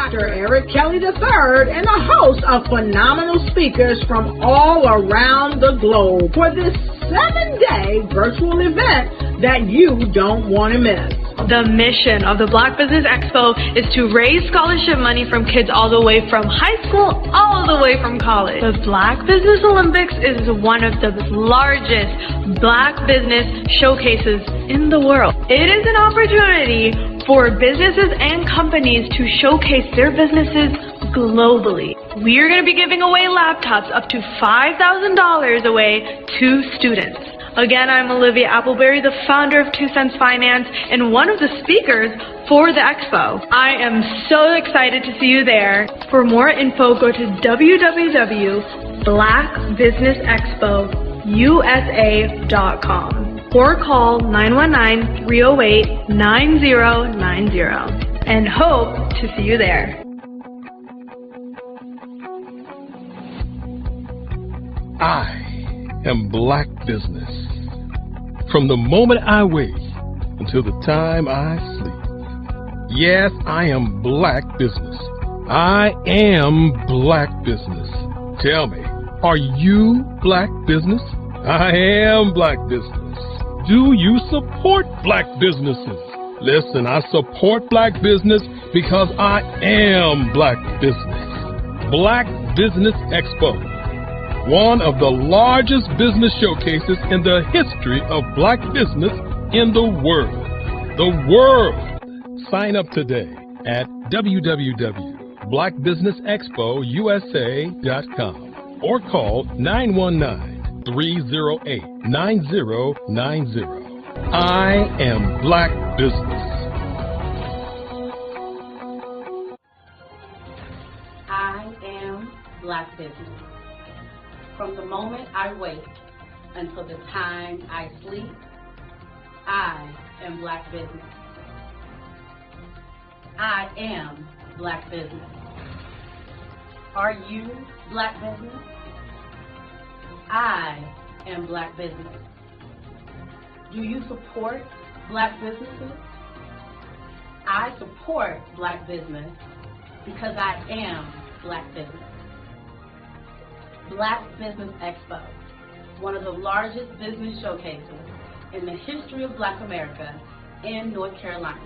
Dr. Eric Kelly III and a host of phenomenal speakers from all around the globe for this 7-day virtual event that you don't want to miss. The mission of the Black Business Expo is to raise scholarship money from kids all the way from high school all the way from college. The Black Business Olympics is one of the largest Black business showcases in the world. It is an opportunity for businesses and companies to showcase their businesses globally. We are going to be giving away laptops up to $5,000 away to students. Again, I'm Olivia Appleberry, the founder of 2 Cents Finance and one of the speakers for the expo. I am so excited to see you there. For more info, go to www.blackbusinessexpousa.com or call 919-308-9090 and hope to see you there. I am Black Business. From the moment I wake until the time I sleep. Yes, I am Black Business. I am Black Business. Tell me, are you Black Business? I am Black Business. Do you support Black businesses? Listen, I support Black business because I am Black Business. Black Business Expo, one of the largest business showcases in the history of Black business in the world. The world! Sign up today at www.blackbusinessexpousa.com or call 919-308-9090. I am Black Business. I am Black Business. From the moment I wake until the time I sleep, I am Black Business. I am Black Business. Are you Black Business? I am Black Business. Do you support Black businesses? I support Black business because I am Black Business. Black Business Expo, one of the largest business showcases in the history of Black America in North Carolina.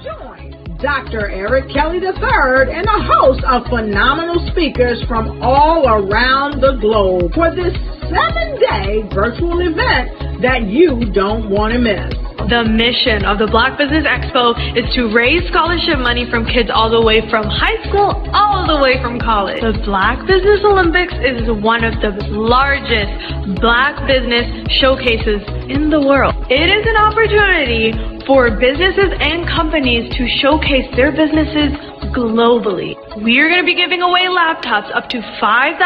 Join Dr. Eric Kelly III and a host of phenomenal speakers from all around the globe for this 7-day virtual event that you don't want to miss. The mission of the Black Business Expo is to raise scholarship money from kids all the way from high school all the way from college. The Black Business Olympics is one of the largest Black business showcases in the world. It is an opportunity for businesses and companies to showcase their businesses globally. We are going to be giving away laptops up to $5,000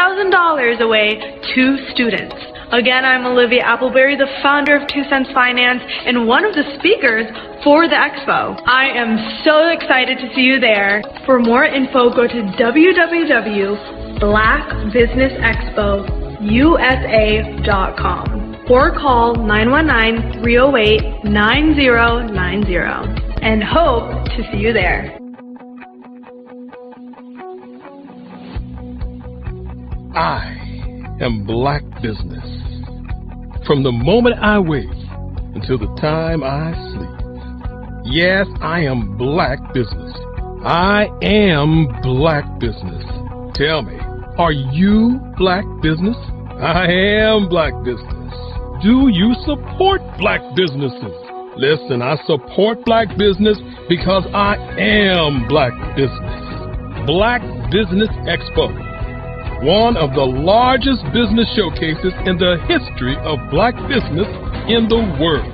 away to students. Again, I'm Olivia Appleberry, the founder of 2 Cents Finance and one of the speakers for the expo. I am so excited to see you there. For more info, go to www.blackbusinessexpousa.com or call 919-308-9090 and hope to see you there. I am Black Business. From the moment I wake until the time I sleep. Yes, I am Black Business. I am Black Business. Tell me, are you Black Business? I am Black Business. Do you support Black businesses? Listen, I support Black business because I am Black Business. Black Business Expo, one of the largest business showcases in the history of Black business in the world.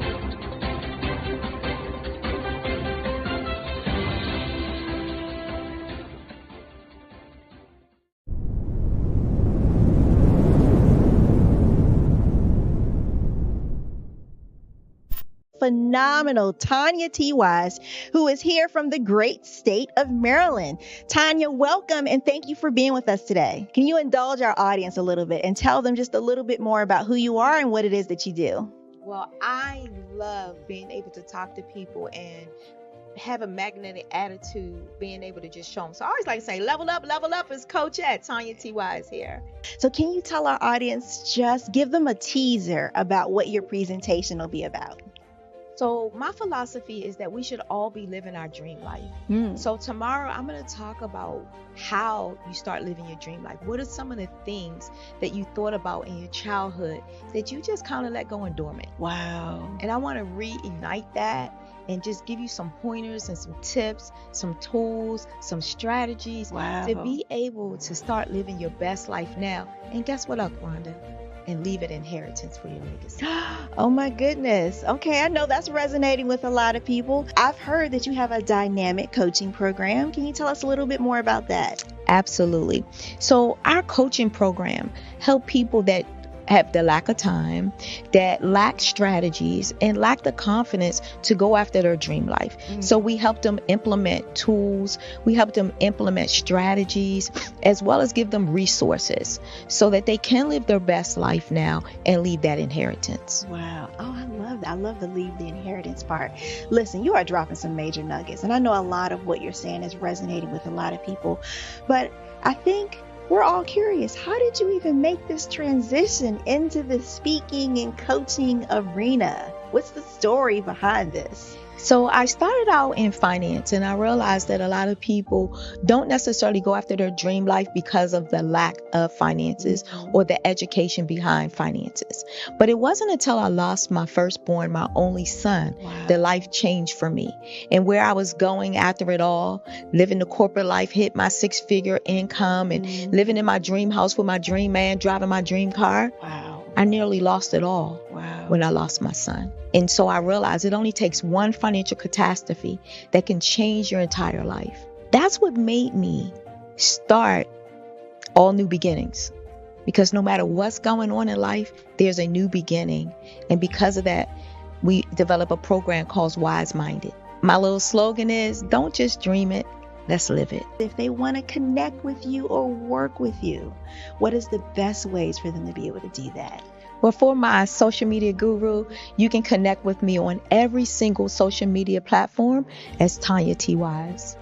Phenomenal Tanya T. Wise, who is here from the great state of Maryland. Tanya, welcome and thank you for being with us today. Can you indulge our audience a little bit and tell them just a little bit more about who you are and what it is that you do? Well, I love being able to talk to people and have a magnetic attitude, being able to just show them. So I always like to say, level up is Coach at Tanya T.Y. is here. So can you tell our audience, just give them a teaser about what your presentation will be about? So my philosophy is that we should all be living our dream life. So tomorrow I'm going to talk about how you start living your dream life. What are some of the things that you thought about in your childhood that you just kind of let go and dormant? Wow. And I want to reignite that and just give you some pointers and some tips, some tools, some strategies to be able to start living your best life now. And guess what, Rhonda? And leave an inheritance for your legacy. Oh my goodness. Okay, I know that's resonating with a lot of people. I've heard that you have a dynamic coaching program. Can you tell us a little bit more about that? Absolutely. So our coaching program help people that have the lack of time, that lack strategies, and lack the confidence to go after their dream life. So we help them implement tools, we help them implement strategies, as well as give them resources so that they can live their best life now and leave that inheritance. Wow. Oh, I love that. I love the leave the inheritance part. Listen, you are dropping some major nuggets, and I know a lot of what you're saying is resonating with a lot of people, but I think we're all curious. How did you even make this transition into the speaking and coaching arena? What's the story behind this? So I started out in finance, and I realized that a lot of people don't necessarily go after their dream life because of the lack of finances or the education behind finances. But it wasn't until I lost my firstborn, my only son, that life changed for me. And where I was going after it all, living the corporate life, hit my 6-figure income and living in my dream house with my dream man, driving my dream car. I nearly lost it all when I lost my son. And so I realized it only takes one financial catastrophe that can change your entire life. That's what made me start All New Beginnings. Because no matter what's going on in life, there's a new beginning. And because of that, we develop a program called Wise Minded. My little slogan is, don't just dream it, let's live it. If they want to connect with you or work with you, what is the best ways for them to be able to do that? Well, for my social media guru, you can connect with me on every single social media platform as Tanya T. Wise.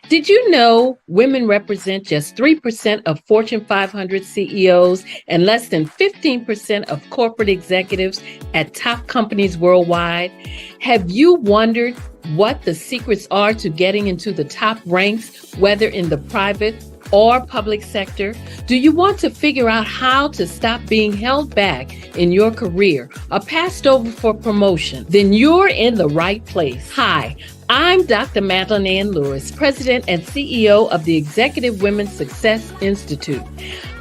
Did you know women represent just 3% of Fortune 500 CEOs and less than 15% of corporate executives at top companies worldwide? Have you wondered what the secrets are to getting into the top ranks, whether in the private or public sector? Do you want to figure out how to stop being held back in your career or passed over for promotion? Then you're in the right place. Hi, I'm Dr. Madeline Ann Lewis, President and CEO of the Executive Women's Success Institute.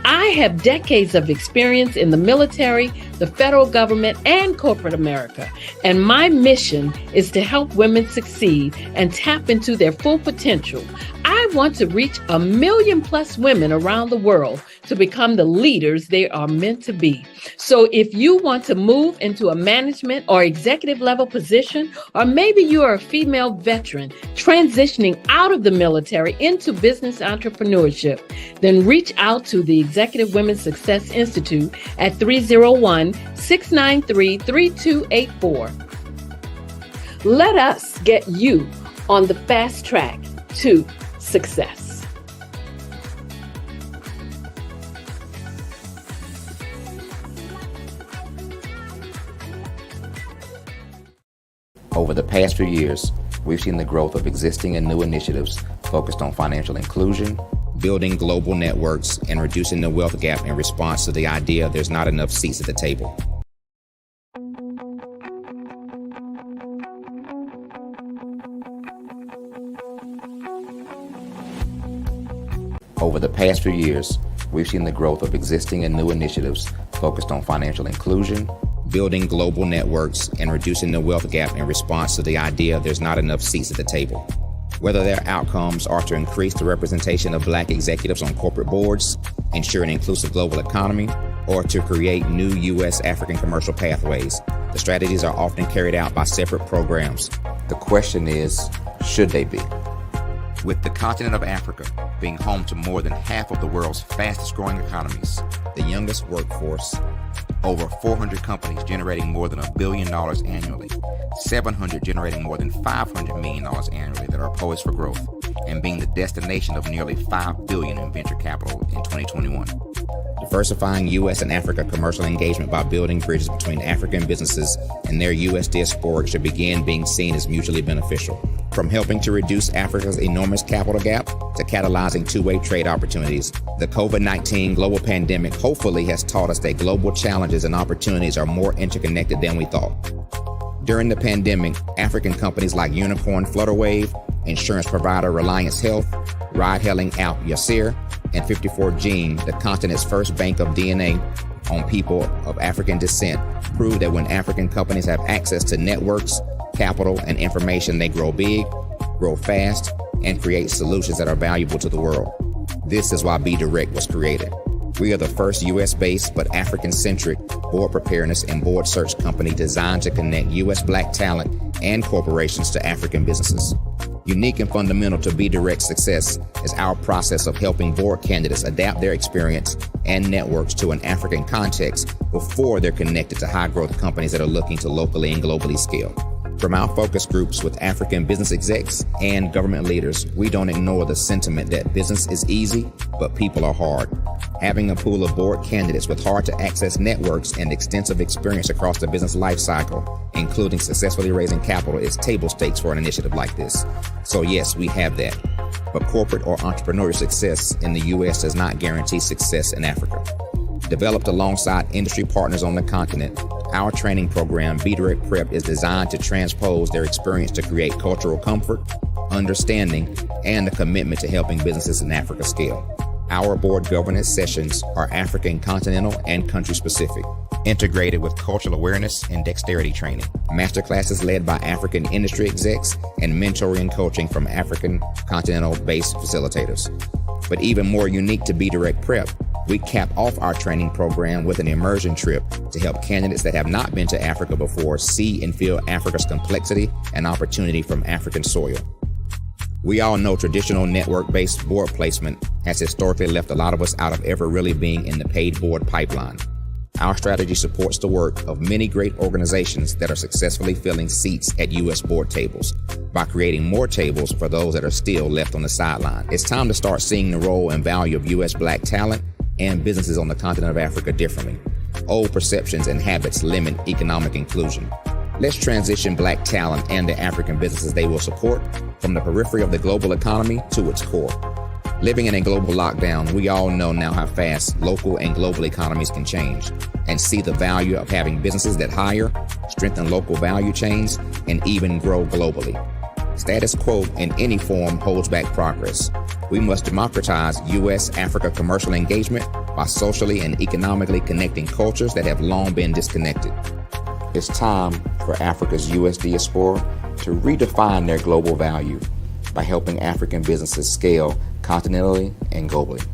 I have decades of experience in the military, the federal government, and corporate America. And my mission is to help women succeed and tap into their full potential. I want to reach 1 million plus women around the world to become the leaders they are meant to be. So if you want to move into a management or executive level position, or maybe you are a female veteran transitioning out of the military into business entrepreneurship, then reach out to the Executive Women's Success Institute at 301-693-3284. Let us get you on the fast track to success. Over the past few years, we've seen the growth of existing and new initiatives focused on financial inclusion, building global networks, and reducing the wealth gap in response to the idea there's not enough seats at the table. Over the past few years, we've seen the growth of existing and new initiatives focused on financial inclusion, building global networks, and reducing the wealth gap in response to the idea there's not enough seats at the table. Whether their outcomes are to increase the representation of Black executives on corporate boards, ensure an inclusive global economy, or to create new U.S. African commercial pathways, the strategies are often carried out by separate programs. The question is, should they be? With the continent of Africa being home to more than half of the world's fastest growing economies, the youngest workforce, over 400 companies generating more than $1 billion annually, 700 generating more than $500 million annually that are poised for growth, and being the destination of nearly $5 billion in venture capital in 2021. Diversifying U.S. and Africa commercial engagement by building bridges between African businesses and their U.S. diaspora should begin being seen as mutually beneficial. From helping to reduce Africa's enormous capital gap to catalyzing two-way trade opportunities, the COVID-19 global pandemic hopefully has taught us that global challenges and opportunities are more interconnected than we thought. During the pandemic, African companies like Unicorn Flutterwave, insurance provider Reliance Health, ride-hailing app Yasir, and 54Gene, the continent's first bank of DNA on people of African descent, proved that when African companies have access to networks, capital, and information, they grow big, grow fast, and create solutions that are valuable to the world. This is why Be Direct was created. We are the first U.S.-based but African-centric board preparedness and board search company designed to connect U.S. Black talent and corporations to African businesses. Unique and fundamental to Be Direct's success is our process of helping board candidates adapt their experience and networks to an African context before they're connected to high-growth companies that are looking to locally and globally scale. From our focus groups with African business execs and government leaders, we don't ignore the sentiment that business is easy, but people are hard. Having a pool of board candidates with hard-to-access networks and extensive experience across the business life cycle, including successfully raising capital, is table stakes for an initiative like this. So yes, we have that. But corporate or entrepreneurial success in the U.S. does not guarantee success in Africa. Developed alongside industry partners on the continent, our training program, Be Direct Prep, is designed to transpose their experience to create cultural comfort, understanding, and a commitment to helping businesses in Africa scale. Our board governance sessions are African, continental, and country-specific, integrated with cultural awareness and dexterity training, masterclasses led by African industry execs, and mentoring and coaching from African continental-based facilitators. But even more unique to Be Direct Prep, we cap off our training program with an immersion trip to help candidates that have not been to Africa before see and feel Africa's complexity and opportunity from African soil. We all know traditional network-based board placement has historically left a lot of us out of ever really being in the paid board pipeline. Our strategy supports the work of many great organizations that are successfully filling seats at U.S. board tables by creating more tables for those that are still left on the sideline. It's time to start seeing the role and value of U.S. Black talent and businesses on the continent of Africa differently. Old perceptions and habits limit economic inclusion. Let's transition Black talent and the African businesses they will support from the periphery of the global economy to its core. Living in a global lockdown, we all know now how fast local and global economies can change, and see the value of having businesses that hire, strengthen local value chains, and even grow globally. Status quo in any form holds back progress. We must democratize U.S.-Africa commercial engagement by socially and economically connecting cultures that have long been disconnected. It's time for Africa's U.S. diaspora to redefine their global value by helping African businesses scale continentally and globally.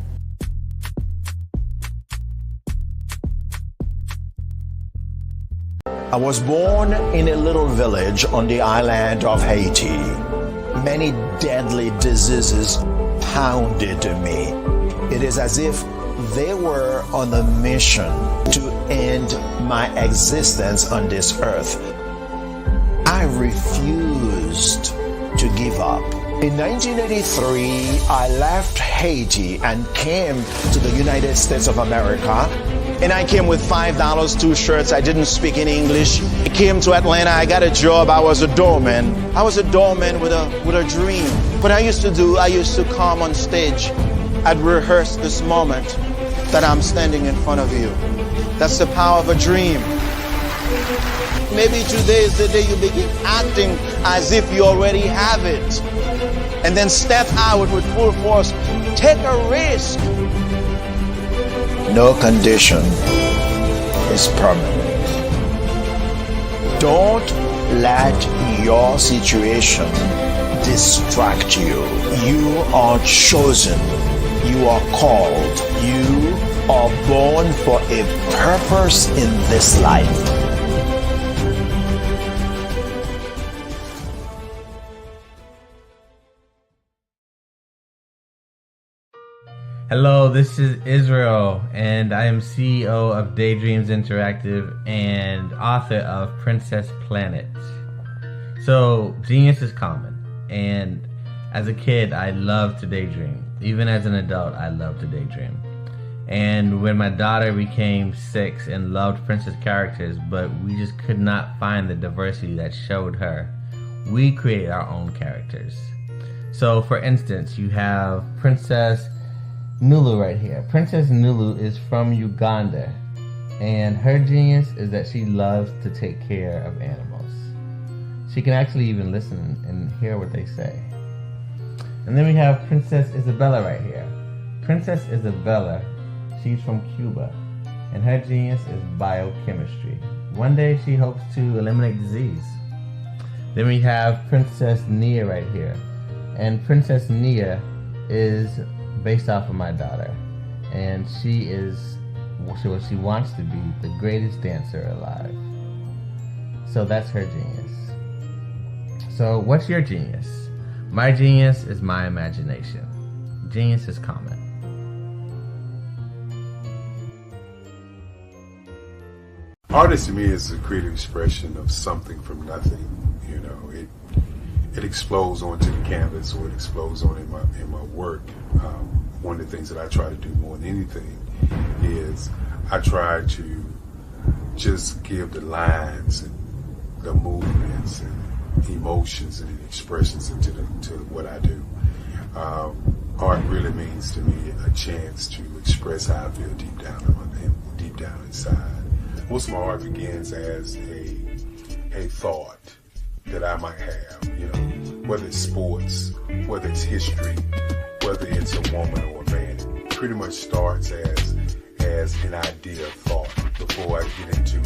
I was born in a little village on the island of Haiti. Many deadly diseases pounded me. It is as if they were on a mission to end my existence on this earth. I refused to give up. In 1983, I left Haiti and came to the United States of America. And I came with $5, 2 shirts. I didn't speak in English. I came to Atlanta. I got a job. I was a doorman. I was a doorman with a dream. What I used to come on stage. I'd rehearse this moment that I'm standing in front of you. That's the power of a dream. Maybe today is the day you begin acting as if you already have it. And then step out with full force. Take a risk. No condition is permanent. Don't let your situation distract you. You are chosen. You are called. You are born for a purpose in this life. Hello, this is Israel, and I am CEO of Daydreams Interactive and author of Princess Planet. So, genius is common, and as a kid, I loved to daydream. Even as an adult, I love to daydream. And when my daughter became 6 and loved princess characters, but we just could not find the diversity that showed her, we created our own characters. So, for instance, you have Princess Nulu right here. Princess Nulu is from Uganda, and her genius is that she loves to take care of animals. She can actually even listen and hear what they say. And then we have Princess Isabella right here. Princess Isabella, she's from Cuba, and her genius is biochemistry. One day she hopes to eliminate disease. Then we have Princess Nia right here, and Princess Nia is based off of my daughter, and she is what she wants to be, the greatest dancer alive. So that's her genius. So what's your genius? My genius is my imagination. Genius is common. Artist to me is a creative expression of something from nothing. You know, it explodes onto the canvas, or it explodes on in my work. One of the things that I try to do more than anything is I try to just give the lines and the movements and emotions and expressions into what I do. Art really means to me a chance to express how I feel deep down inside. Most of my art begins as a thought that I might have, you know, whether it's sports, whether it's history, whether it's a woman or a man. It pretty much starts as an idea of thought before I get into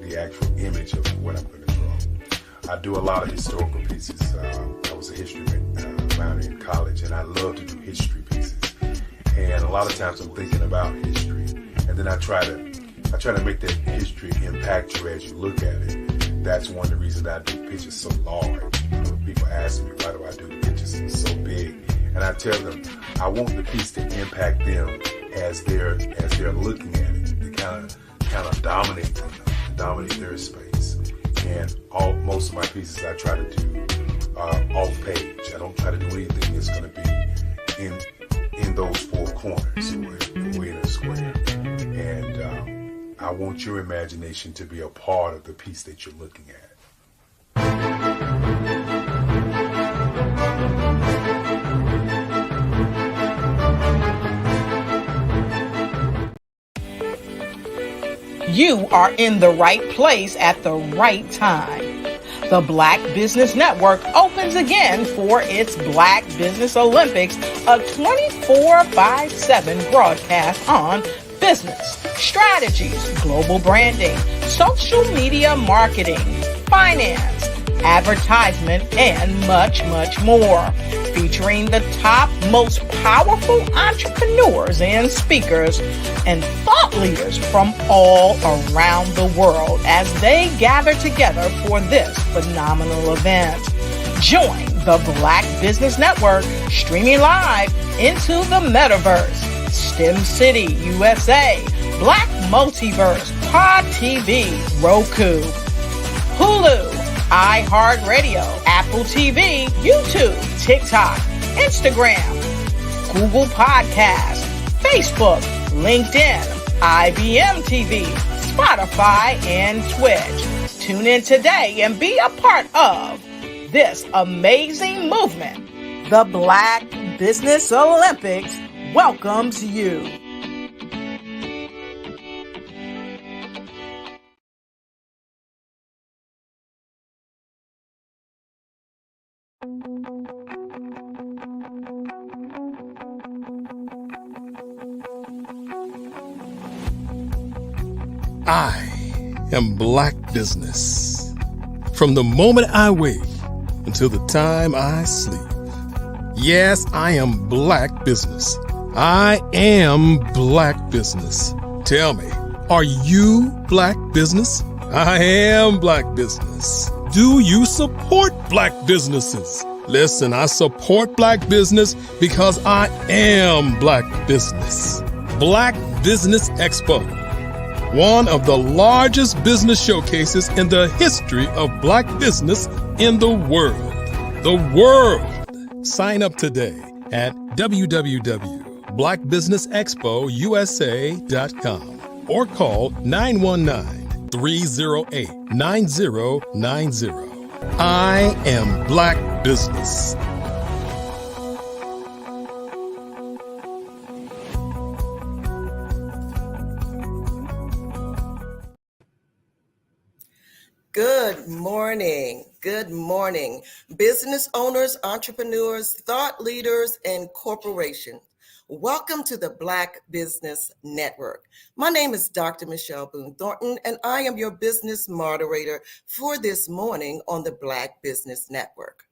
the actual image of what I'm going to draw. I do a lot of historical pieces. I was a history minor in college, and I love to do history pieces. And a lot of times I'm thinking about history, and then I try to make that history impact you as you look at it. That's one of the reasons I do pictures so large. You know, people ask me, why do I do the pictures so big? And I tell them, I want the piece to impact them as they're looking at it, to kind of dominate them, dominate their space. And most of my pieces I try to do off page. I don't try to do anything that's going to be in those 4 corners or in a square. And I want your imagination to be a part of the piece that you're looking at. You are in the right place at the right time. The Black Business Network opens again for its Black Business Olympics, a 24/7 broadcast on business, strategies, global branding, social media marketing, finance, advertisement, and much, much more. Featuring the top, most powerful entrepreneurs and speakers and thought leaders from all around the world as they gather together for this phenomenal event. Join the Black Business Network streaming live into the metaverse. STEM City, USA, Black Multiverse, Pod TV, Roku, Hulu, iHeartRadio, Apple TV, YouTube, TikTok, Instagram, Google Podcasts, Facebook, LinkedIn, IBM TV, Spotify, and Twitch. Tune in today and be a part of this amazing movement. The Black Business Olympics welcomes you. I am Black Business. From the moment I wake until the time I sleep. Yes, I am Black Business. I am Black Business. Tell me, are you Black Business? I am Black Business. Do you support Black businesses? Listen, I support Black business because I am Black business. Black Business Expo, one of the largest business showcases in the history of Black business in the world. The world! Sign up today at www.blackbusinessexpousa.com or call 919-308-9090. I am Black business. Good morning. Good morning. Business owners, entrepreneurs, thought leaders, and corporations. Welcome to the Black Business Network. My name is Dr. Michelle Boone Thornton, and I am your business moderator for this morning on the Black Business Network.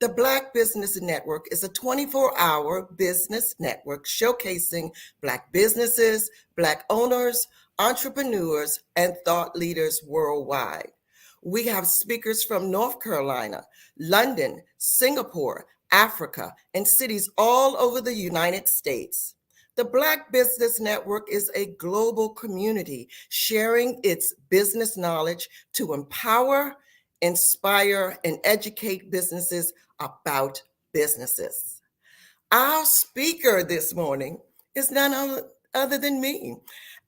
The Black Business Network is a 24-hour business network showcasing Black businesses, Black owners, entrepreneurs, and thought leaders worldwide. We have speakers from North Carolina, London, Singapore, Africa, and cities all over the United States. The Black Business Network is a global community sharing its business knowledge to empower, inspire, and educate businesses about businesses. Our speaker this morning is none other than me,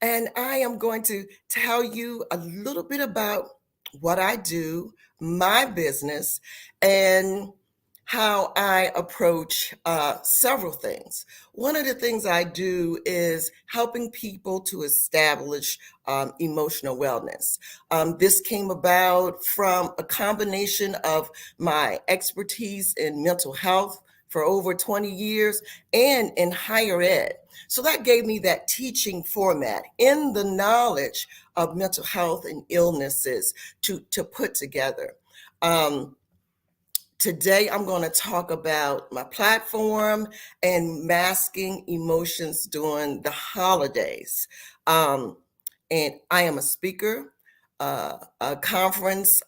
and I am going to tell you a little bit about what I do, my business, and how I approach several things. One of the things I do is helping people to establish emotional wellness. This came about from a combination of my expertise in mental health for over 20 years and in higher ed. So that gave me that teaching format in the knowledge of mental health and illnesses to put together. Today, I'm going to talk about my platform and masking emotions during the holidays. And I am a speaker, a conference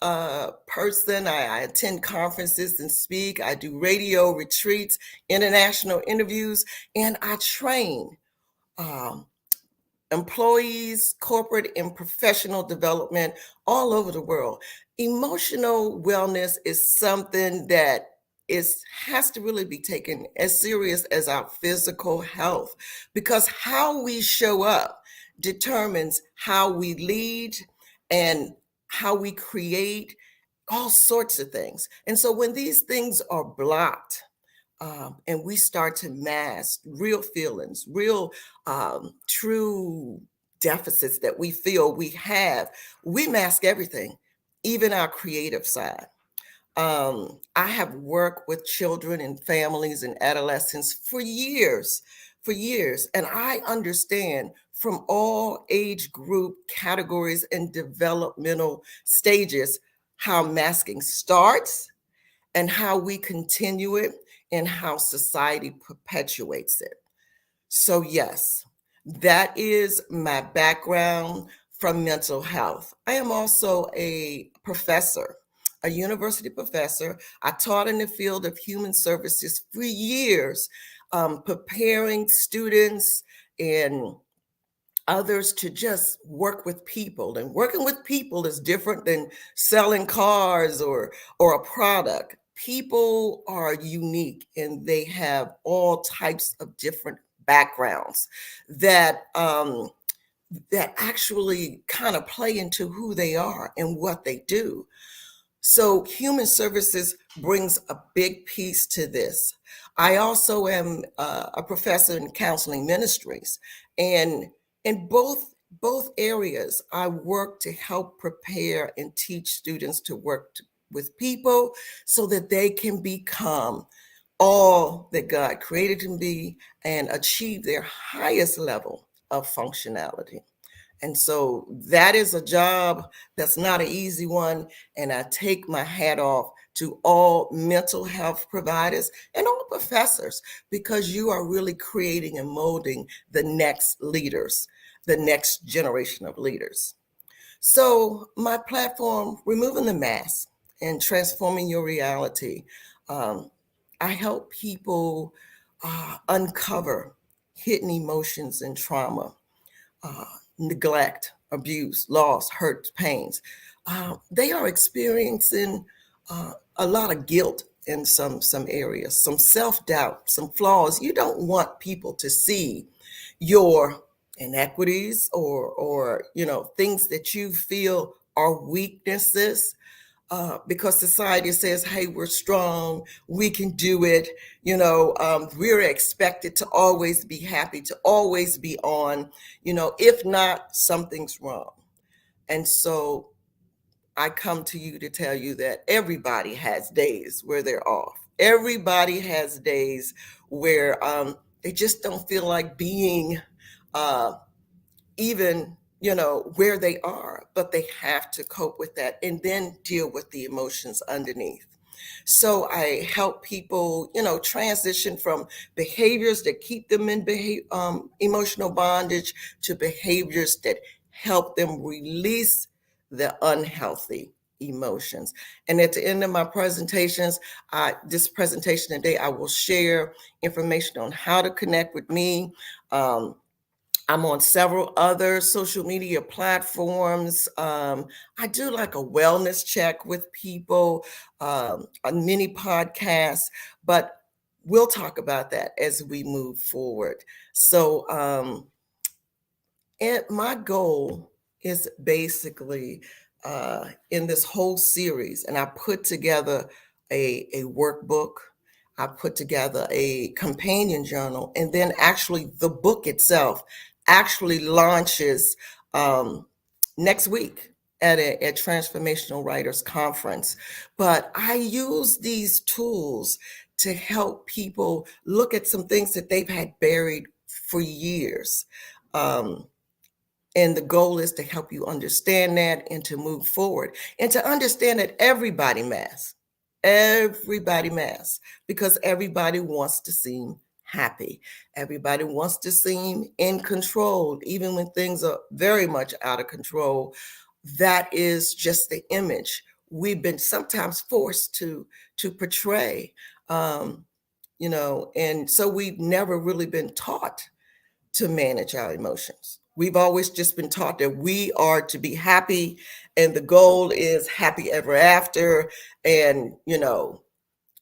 person. I attend conferences and speak. I do radio retreats, international interviews, and I train employees, corporate and professional development all over the world. Emotional wellness is something that has to really be taken as serious as our physical health, because how we show up determines how we lead and how we create all sorts of things. And so when these things are blocked, and we start to mask real feelings, real true deficits that we feel we have, we mask everything, even our creative side. I have worked with children and families and adolescents for years, and I understand from all age group categories and developmental stages how masking starts and how we continue it and how society perpetuates it. So yes, that is my background from mental health. I am also a professor, a university professor. I taught in the field of human services for years, preparing students and others to just work with people. And working with people is different than selling cars or a product. People are unique and they have all types of different backgrounds that actually kind of play into who they are and what they do. So human services brings a big piece to this. I also am a professor in counseling ministries, and in both areas, I work to help prepare and teach students to work with people so that they can become all that God created them to be and achieve their highest level of functionality. And so that is a job that's not an easy one. And I take my hat off to all mental health providers and all professors, because you are really creating and molding the next leaders, the next generation of leaders. So my platform, Removing the Mask and Transforming Your Reality, I help people uncover hidden emotions and trauma, neglect, abuse, loss, hurt, pains. They are experiencing a lot of guilt in some areas, some self-doubt, some flaws. You don't want people to see your inequities or things that you feel are weaknesses, because society says, hey, we're strong, we can do it. We're expected to always be happy, to always be on. If not, something's wrong. And so I come to you to tell you that everybody has days where they're off. Everybody has days where they just don't feel like being even where they are, but they have to cope with that and then deal with the emotions underneath. So I help people transition from behaviors that keep them in emotional bondage to behaviors that help them release the unhealthy emotions. And at the end of my presentations, this presentation today, I will share information on how to connect with me. I'm on several other social media platforms. I do like a wellness check with people, a mini podcast, but we'll talk about that as we move forward. So, and my goal is basically in this whole series, and I put together a workbook. I put together a companion journal, and then actually the book itself actually launches next week at a Transformational Writers Conference. But I use these tools to help people look at some things that they've had buried for years. And the goal is to help you understand that and to move forward and to understand that everybody masks, because everybody wants to seem happy. Everybody wants to seem in control, even when things are very much out of control. That is just the image we've been sometimes forced to portray, and so we've never really been taught to manage our emotions. We've always just been taught that we are to be happy and the goal is happy ever after. And,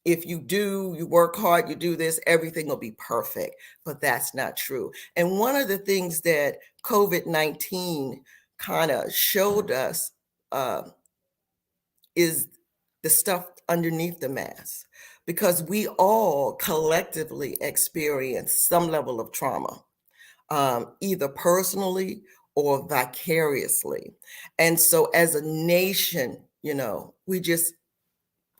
if you work hard, you do this, everything will be perfect. But that's not true. And one of the things that COVID-19 kind of showed us is the stuff underneath the mask, because we all collectively experience some level of trauma, either personally or vicariously. And so as a nation, we just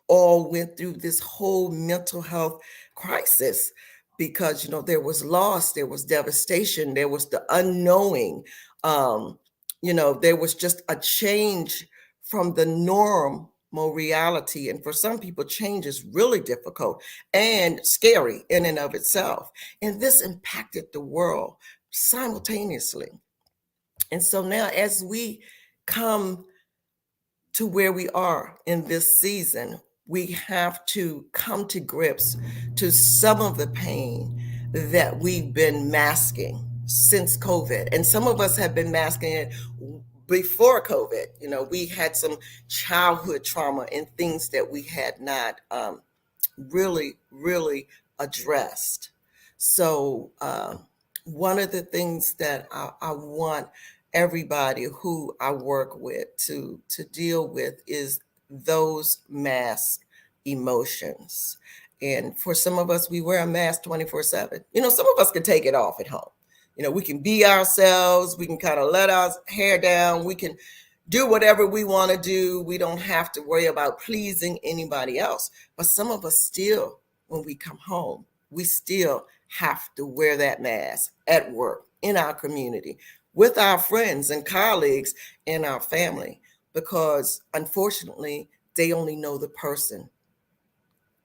all went through this whole mental health crisis because, there was loss, there was devastation, there was the unknowing, there was just a change from the normal reality. And for some people, change is really difficult and scary in and of itself. And this impacted the world simultaneously. And so now as we come to where we are in this season, we have to come to grips to some of the pain that we've been masking since COVID. And some of us have been masking it before COVID. We had some childhood trauma and things that we had not really addressed. So one of the things that I want everybody who I work with to deal with is those mask emotions. And for some of us, we wear a mask 24/7. Some of us can take it off at home. We can be ourselves. We can kind of let our hair down. We can do whatever we want to do. We don't have to worry about pleasing anybody else. But some of us still, when we come home, we still have to wear that mask at work, in our community, with our friends and colleagues and our family, because unfortunately, they only know the person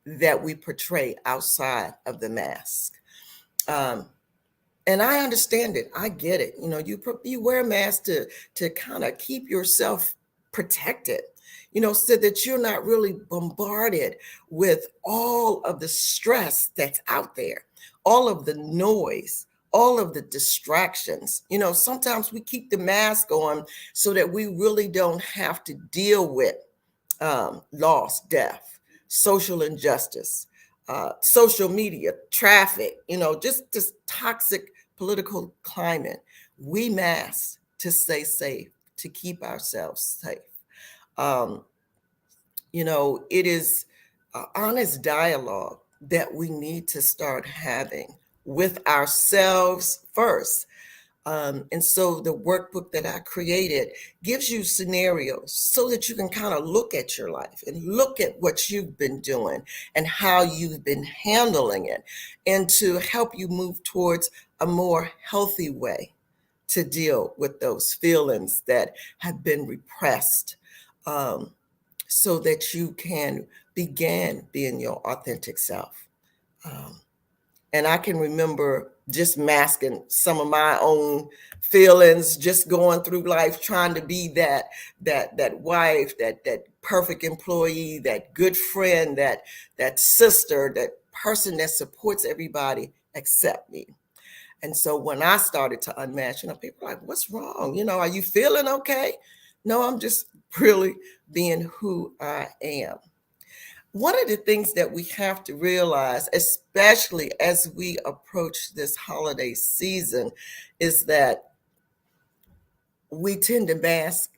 that we portray outside of the mask. And I understand it. I get it. You wear a mask to kind of keep yourself protected. so that you're not really bombarded with all of the stress that's out there, all of the noise, all of the distractions. Sometimes we keep the mask on so that we really don't have to deal with loss, death, social injustice, social media, traffic, just this toxic political climate. We mask to stay safe, to keep ourselves safe. It is honest dialogue that we need to start having with ourselves first. And so the workbook that I created gives you scenarios so that you can kind of look at your life and look at what you've been doing and how you've been handling it, and to help you move towards a more healthy way to deal with those feelings that have been repressed, so that you can begin being your authentic self. And I can remember just masking some of my own feelings, just going through life trying to be that wife, that perfect employee, that good friend, that sister, that person that supports everybody except me. And so when I started to unmask, people are like, what's wrong? Are you feeling okay? No, I'm just really being who I am. One of the things that we have to realize, especially as we approach this holiday season, is that we tend to mask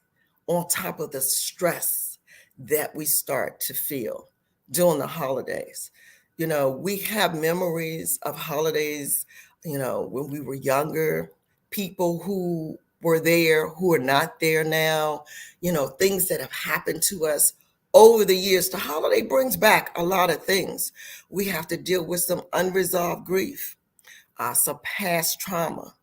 on top of the stress that we start to feel during the holidays. We have memories of holidays, when we were younger, people who were there, who are not there now, things that have happened to us over the years. The holiday brings back a lot of things. We have to deal with some unresolved grief, some past trauma,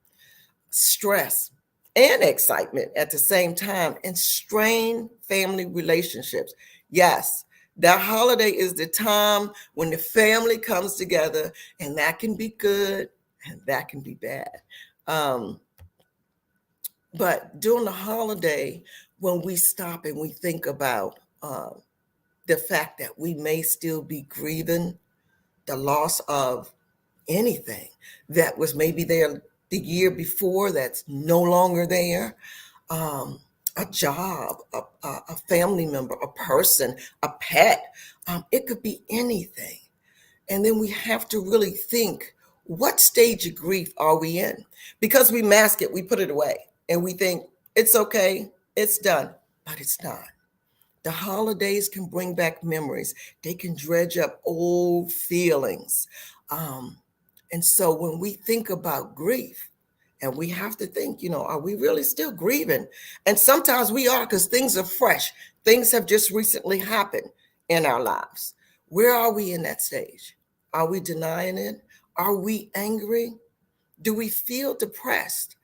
stress, and excitement at the same time, and strained family relationships. Yes, that holiday is the time when the family comes together, and that can be good and that can be bad. But during the holiday, when we stop and we think about the fact that we may still be grieving the loss of anything that was maybe there the year before that's no longer there, a job, a family member, a person, a pet, it could be anything. And then we have to really think, what stage of grief are we in? Because we mask it, we put it away, and we think it's okay, it's done, but it's not. The holidays can bring back memories. They can dredge up old feelings. And so when we think about grief, and we have to think, are we really still grieving? And sometimes we are, because things are fresh. Things have just recently happened in our lives. Where are we in that stage? Are we denying it? Are we angry? Do we feel depressed?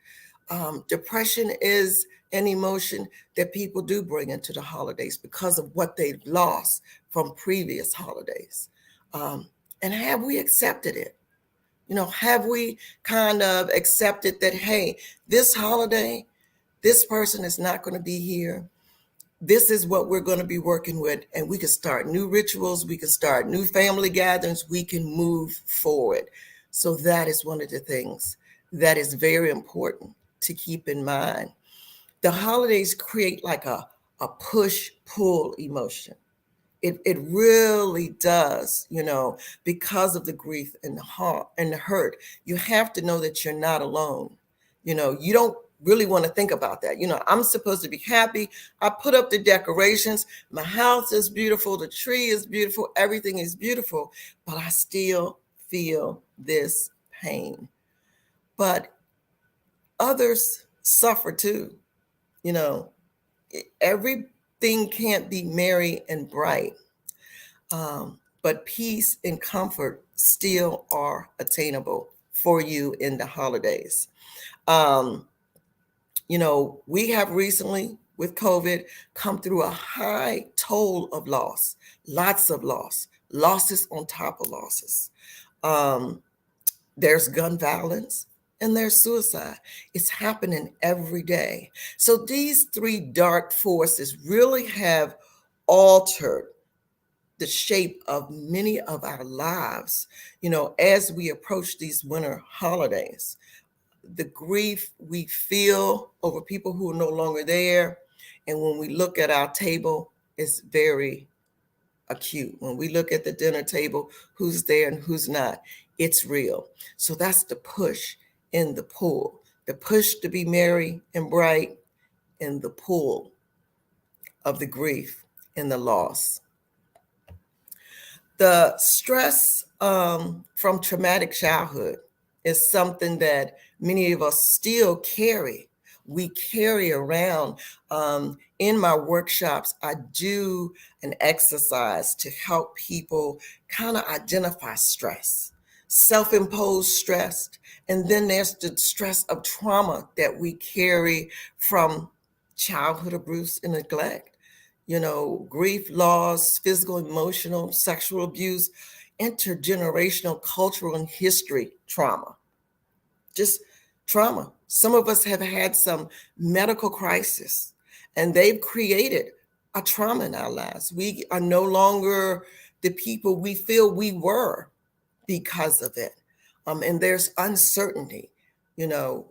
Depression is an emotion that people do bring into the holidays because of what they've lost from previous holidays. And have we accepted it? Have we kind of accepted that, hey, this holiday, this person is not going to be here. This is what we're going to be working with, and we can start new rituals. We can start new family gatherings. We can move forward. So that is one of the things that is very important to keep in mind. The holidays create like a push-pull emotion. It really does, because of the grief and the heart and the hurt. You have to know that you're not alone. You don't really want to think about that. I'm supposed to be happy. I put up the decorations. My house is beautiful. The tree is beautiful. Everything is beautiful, but I still feel this pain. But others suffer too. Everything can't be merry and bright, but peace and comfort still are attainable for you in the holidays. We have recently, with COVID, come through a high toll of loss, lots of losses on top of losses. There's gun violence, and there's suicide. It's happening every day. So these three dark forces really have altered the shape of many of our lives, as we approach these winter holidays. The grief we feel over people who are no longer there. And when we look at our table, it's very acute. When we look at the dinner table, who's there and who's not, it's real. So that's the push and the pull. The push to be merry and bright, and the pull of the grief and the loss. The stress from traumatic childhood is something that many of us still carry. We carry around. In my workshops, I do an exercise to help people kind of identify stress, self-imposed stress, and then there's the stress of trauma that we carry from childhood abuse and neglect. Grief, loss, physical, emotional, sexual abuse, intergenerational, cultural, and history trauma. Just trauma. Some of us have had some medical crisis, and they've created a trauma in our lives. We are no longer the people we feel we were because of it. And there's uncertainty, the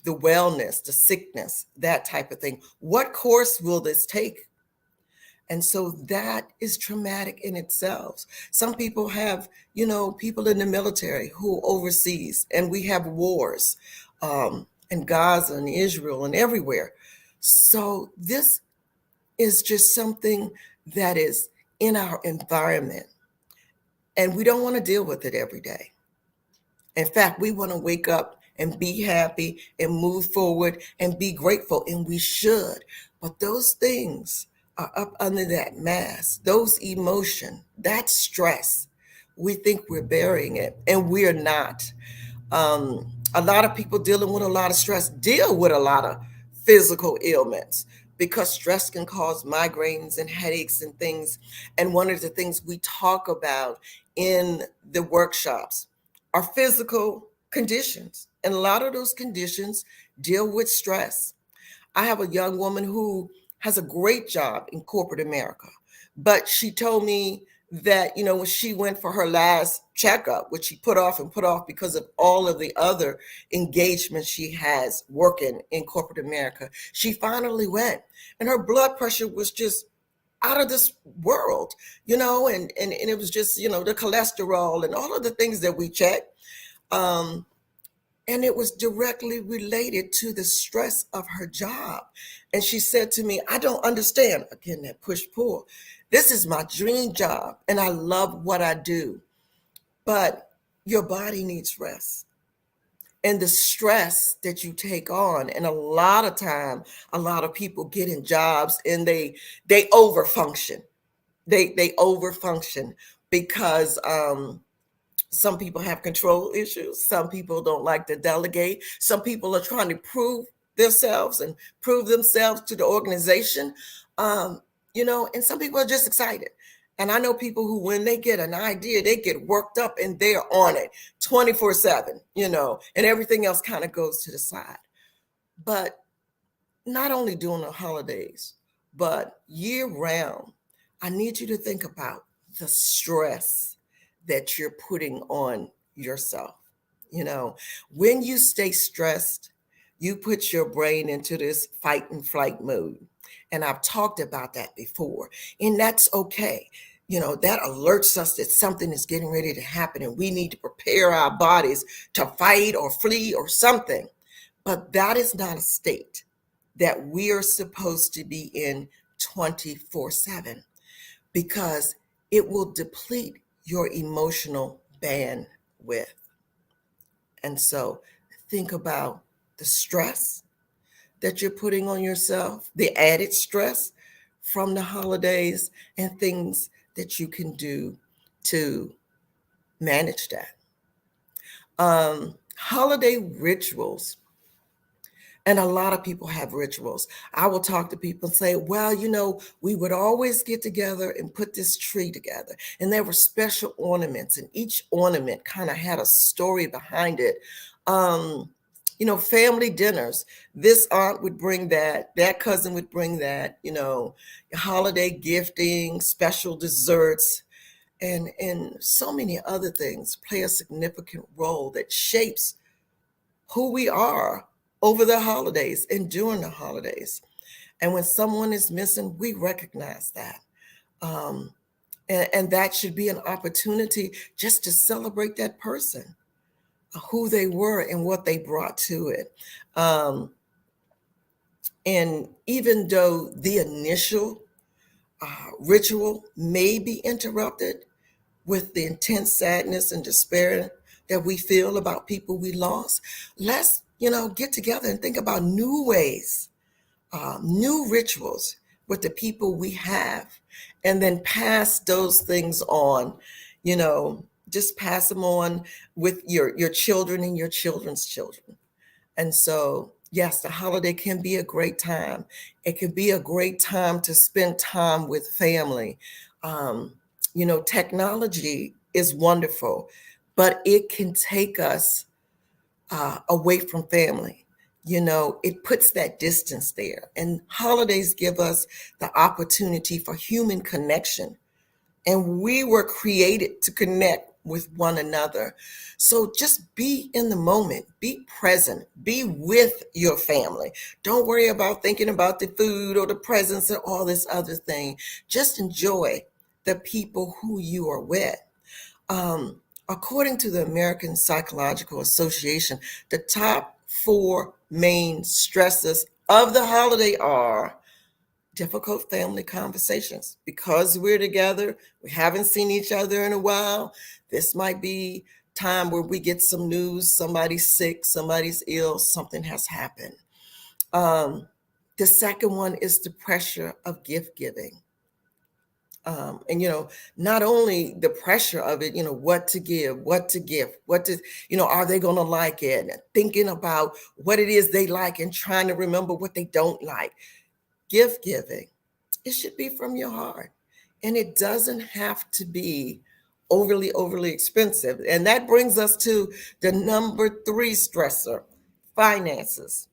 wellness, the sickness, that type of thing. What course will this take? And so that is traumatic in itself. Some people have, people in the military who overseas, and we have wars in Gaza and Israel and everywhere. So this is just something that is in our environment, and we don't want to deal with it every day. In fact, we want to wake up and be happy and move forward and be grateful, and we should. But those things are up under that mask, those emotion, that stress. We think we're burying it, and we're not. A lot of people dealing with a lot of stress deal with a lot of physical ailments, because stress can cause migraines and headaches and things. And one of the things we talk about in the workshops are physical conditions. And a lot of those conditions deal with stress. I have a young woman who has a great job in corporate America, but she told me that, when she went for her last checkup, which she put off because of all of the other engagements she has working in corporate America, she finally went, and her blood pressure was just out of this world, and it was just, the cholesterol and all of the things that we check. And it was directly related to the stress of her job. And she said to me, I don't understand. Again, that push-pull. This is my dream job, and I love what I do. But your body needs rest. And the stress that you take on, and a lot of time, a lot of people get in jobs and they overfunction. They overfunction because some people have control issues. Some people don't like to delegate. Some people are trying to prove themselves to the organization, and some people are just excited. And I know people who, when they get an idea, they get worked up and they're on it 24/7, and everything else kind of goes to the side. But not only during the holidays, but year round, I need you to think about the stress that you're putting on yourself. When you stay stressed, you put your brain into this fight and flight mode. And I've talked about that before, and that's okay. That alerts us that something is getting ready to happen, and we need to prepare our bodies to fight or flee or something. But that is not a state that we are supposed to be in 24/7, because it will deplete your emotional bandwidth. And so think about the stress that you're putting on yourself, the added stress from the holidays, and things that you can do to manage that. Holiday rituals. And a lot of people have rituals. I will talk to people and say, well, we would always get together and put this tree together. And there were special ornaments, and each ornament kind of had a story behind it. Family dinners. This aunt would bring that cousin would bring that, holiday gifting, special desserts, and so many other things play a significant role that shapes who we are over the holidays and during the holidays. And when someone is missing, we recognize that. And that should be an opportunity just to celebrate that person, who they were and what they brought to it. And even though the initial ritual may be interrupted with the intense sadness and despair that we feel about people we lost, let's, get together and think about new ways, new rituals with the people we have, and then pass those things on, just pass them on with your children and your children's children. And so, yes, the holiday can be a great time. It can be a great time to spend time with family. Technology is wonderful, but it can take us away from family. It puts that distance there. And holidays give us the opportunity for human connection. And we were created to connect with one another. So just be in the moment, be present, be with your family. Don't worry about thinking about the food or the presents and all this other thing. Just enjoy the people who you are with. According to the American Psychological Association, the top 4 main stresses of the holiday are difficult family conversations. Because we're together, we haven't seen each other in a while. This might be time where we get some news, somebody's sick, somebody's ill, something has happened. The second one is the pressure of gift giving. And, not only the pressure of it, what to give, what to gift, are they going to like it? And thinking about what it is they like and trying to remember what they don't like. Gift giving, it should be from your heart. And it doesn't have to be overly expensive. And that brings us to the number 3 stressor, finances.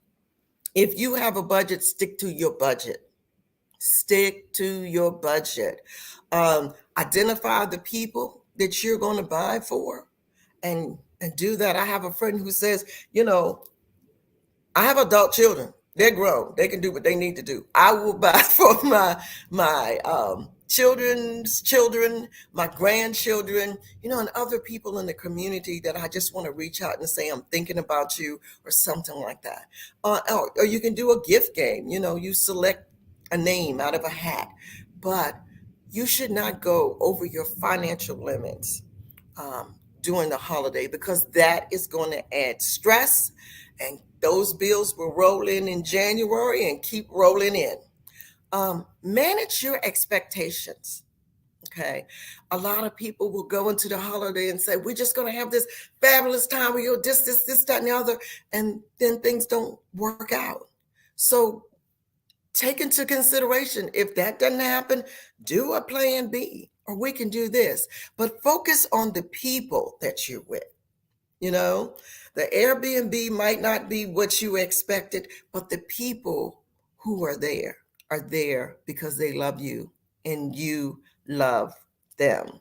If you have a budget, stick to your budget. Stick to your budget. Identify the people that you're going to buy for and do that. I have a friend who says, I have adult children. They're grown. They can do what they need to do. I will buy for my children's children, my grandchildren, and other people in the community that I just want to reach out and say, I'm thinking about you, or something like that. Or you can do a gift game. You select a name out of a hat, but you should not go over your financial limits during the holiday, because that is going to add stress, and those bills will roll in January and keep rolling in. Manage your expectations. Okay. A lot of people will go into the holiday and say, we're just going to have this fabulous time where you'll this, that, and the other. And then things don't work out. So take into consideration, if that doesn't happen, do a plan B, or we can do this. But focus on the people that you're with. The Airbnb might not be what you expected, but the people who are there because they love you and you love them.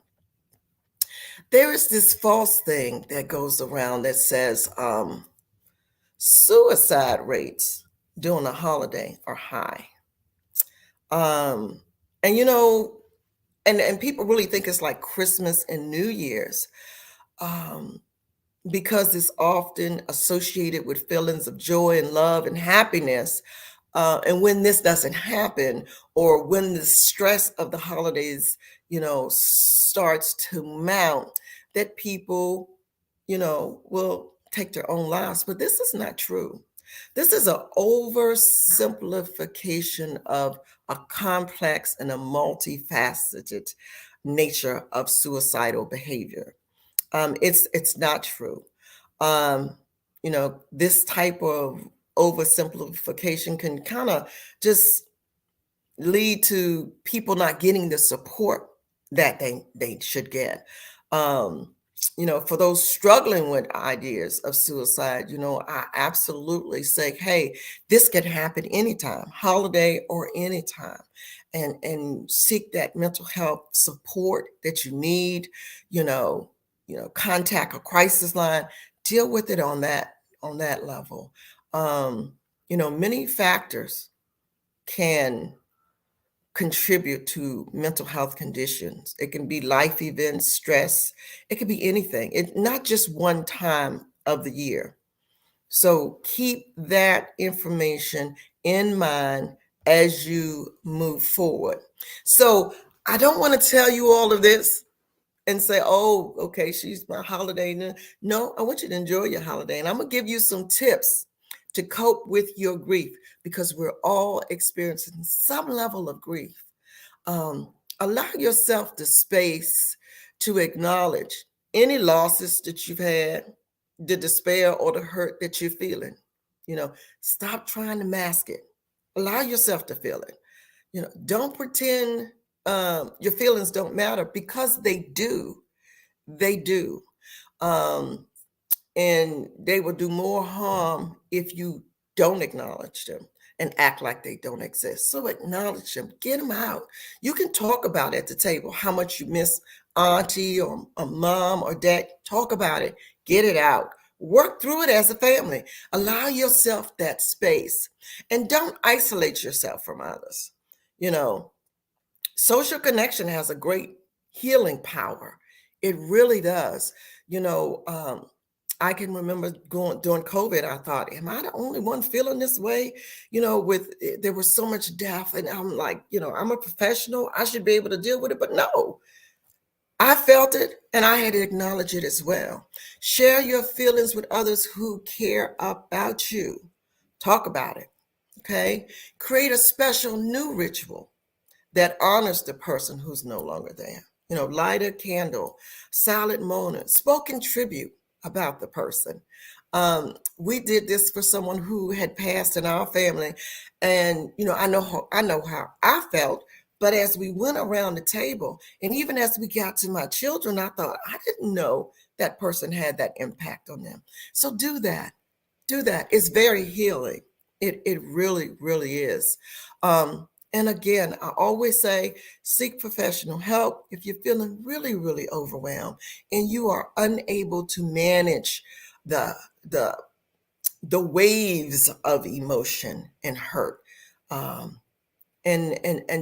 There is this false thing that goes around that says suicide rates during a holiday are high. And and people really think it's like Christmas and New Year's. Because it's often associated with feelings of joy and love and happiness. And when this doesn't happen, or when the stress of the holidays, starts to mount, that people, will take their own lives. But this is not true. This is an oversimplification of a complex and a multifaceted nature of suicidal behavior. It's not true. This type of oversimplification can kind of just lead to people not getting the support that they should get. for those struggling with ideas of suicide, I absolutely say, hey, this can happen anytime, holiday or anytime, and seek that mental health support that you need. Contact a crisis line, deal with it on that level. Many factors can contribute to mental health conditions. It can be life events, stress. It could be anything. It's not just one time of the year. So keep that information in mind as you move forward. So I don't want to tell you all of this and say, oh, okay, she's my holiday. No, I want you to enjoy your holiday. And I'm going to give you some tips to cope with your grief, because we're all experiencing some level of grief. Allow yourself the space to acknowledge any losses that you've had, the despair or the hurt that you're feeling. Stop trying to mask it. Allow yourself to feel it. Don't pretend your feelings don't matter, because they do. They do. And they will do more harm if you don't acknowledge them and act like they don't exist. So acknowledge them, get them out. You can talk about at the table how much you miss auntie or a mom or dad. Talk about it, get it out. Work through it as a family. Allow yourself that space, and don't isolate yourself from others. Social connection has a great healing power. It really does. I can remember during COVID, I thought, am I the only one feeling this way? There was so much death, and I'm like, I'm a professional, I should be able to deal with it. But no, I felt it, and I had to acknowledge it as well. Share your feelings with others who care about you. Talk about it, okay? Create a special new ritual that honors the person who's no longer there. Light a candle, silent moment, spoken tribute about the person. We did this for someone who had passed in our family, and I know how I felt. But as we went around the table, and even as we got to my children, I thought, I didn't know that person had that impact on them. So do that. It's very healing. It really, really is. And again, I always say, seek professional help if you're feeling really, really overwhelmed and you are unable to manage the waves of emotion and hurt. And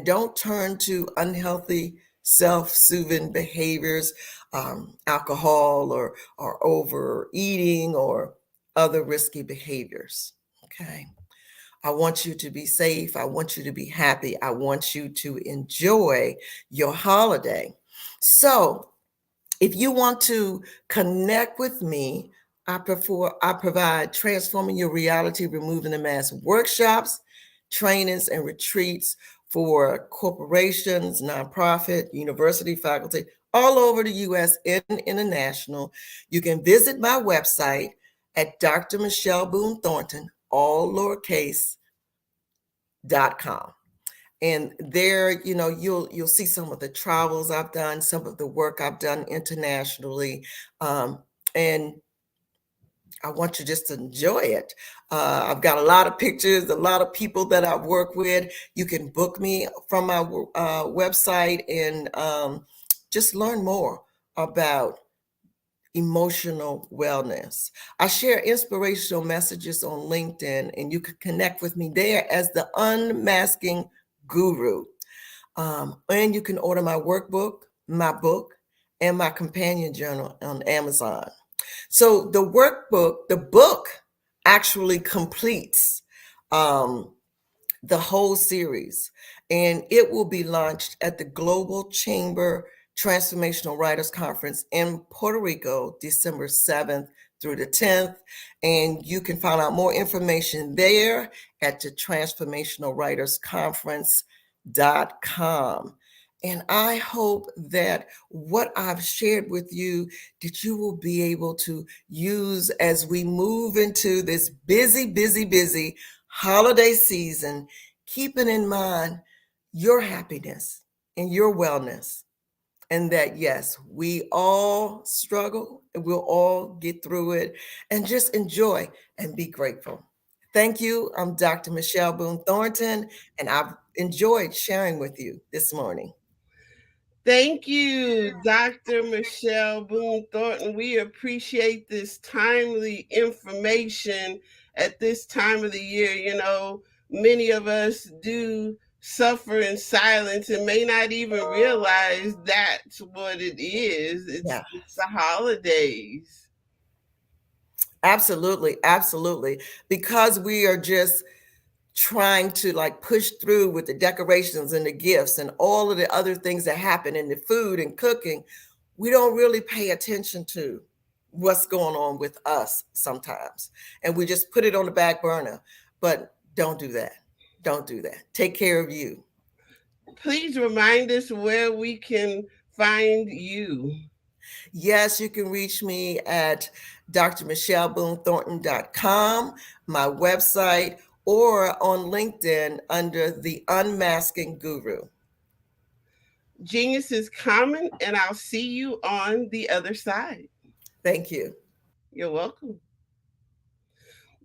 don't turn to unhealthy self-soothing behaviors, alcohol or overeating or other risky behaviors. Okay. I want you to be safe. I want you to be happy. I want you to enjoy your holiday. So if you want to connect with me, I provide Transforming Your Reality, Removing the Mask workshops, trainings, and retreats for corporations, nonprofit, university faculty, all over the U.S. and international. You can visit my website at Dr. Michelle Boone Thornton, all lowercase, .com. And there, you'll see some of the travels I've done, some of the work I've done internationally. And I want you just to enjoy it. I've got a lot of pictures, a lot of people that I've worked with. You can book me from my website and just learn more about emotional wellness. I share inspirational messages on LinkedIn, and you can connect with me there as the Unmasking Guru. And you can order my workbook, my book, and my companion journal on Amazon. So the book actually completes the whole series, and it will be launched at the Global Chamber Transformational Writers Conference in Puerto Rico, December 7th through the 10th. And you can find out more information there at the transformationalwritersconference.com. And I hope that what I've shared with you, that you will be able to use as we move into this busy holiday season, keeping in mind your happiness and your wellness. and that, yes, we all struggle and we'll all get through it, and just enjoy and be grateful. Thank you. I'm Dr. Michelle Boone Thornton, and I've enjoyed sharing with you this morning. Thank you, Dr. Michelle Boone Thornton. We appreciate this timely information at this time of the year. You know, many of us do suffer in silence and may not even realize that's what it is. It's the holidays. Absolutely, absolutely. Because we are just trying to like push through with the decorations and the gifts and all of the other things that happen in the food and cooking, we don't really pay attention to what's going on with us sometimes. And we just put it on the back burner. But don't do that. Don't do that. Take care of you. Please remind us where we can find you. Yes, you can reach me at drmichellebooneThornton.com, my website, or on LinkedIn under The Unmasking Guru. Genius is common, and I'll see you on the other side. Thank you. You're welcome.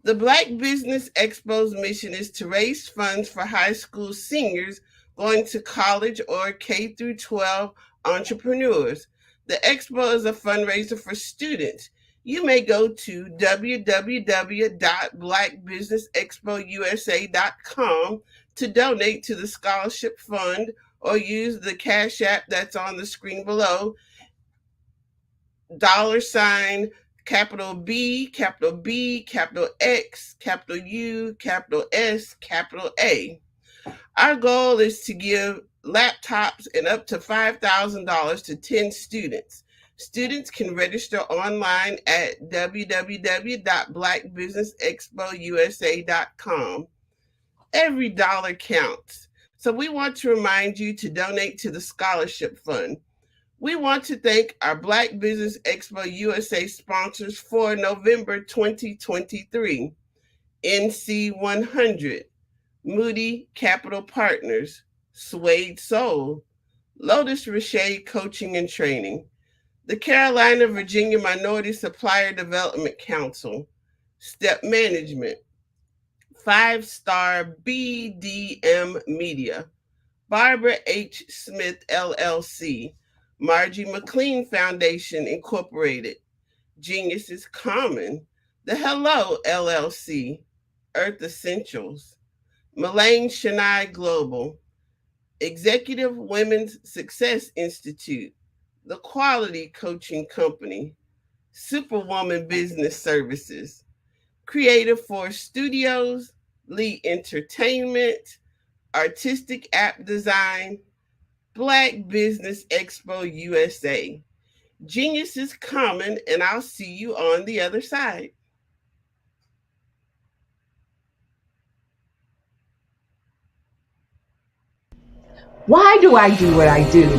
The Black Business Expo's mission is to raise funds for high school seniors going to college or K-12 entrepreneurs. The expo is a fundraiser for students. You may go to www.blackbusinessexpousa.com to donate to the scholarship fund, or use the Cash App that's on the screen below, $, capital B, capital B, capital X, capital U, capital S, capital A. Our goal is to give laptops and up to $5,000 to 10 students. Students can register online at www.blackbusinessexpousa.com. Every dollar counts. So we want to remind you to donate to the scholarship fund. We want to thank our Black Business Expo USA sponsors for November 2023. NC 100, Moody Capital Partners, Suede Soul, Lotus Richey Coaching and Training, the Carolina Virginia Minority Supplier Development Council, Step Management, 5-Star BDM Media, Barbara H. Smith LLC, Margie McLean Foundation Incorporated, Genius is Common, the Hello LLC, Earth Essentials, Mullane Shania Global, Executive Women's Success Institute, The Quality Coaching Company, Superwoman Business Services, Creative Force Studios, Lee Entertainment, Artistic App Design, Black Business Expo USA. Genius is common, and I'll see you on the other side. Why do I do what I do?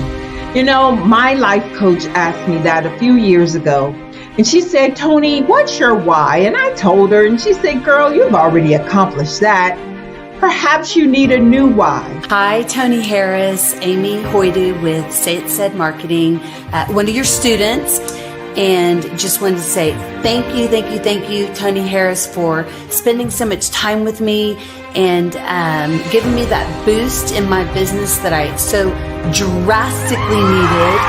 You know, my life coach asked me that a few years ago, and she said, Tony, what's your why? And I told her, and she said, girl, you've already accomplished that. Perhaps you need a new why. Hi, Tony Harris, Amy Hoydu with Say It Said Marketing, one of your students. And just wanted to say thank you, Tony Harris, for spending so much time with me and giving me that boost in my business that I so drastically needed.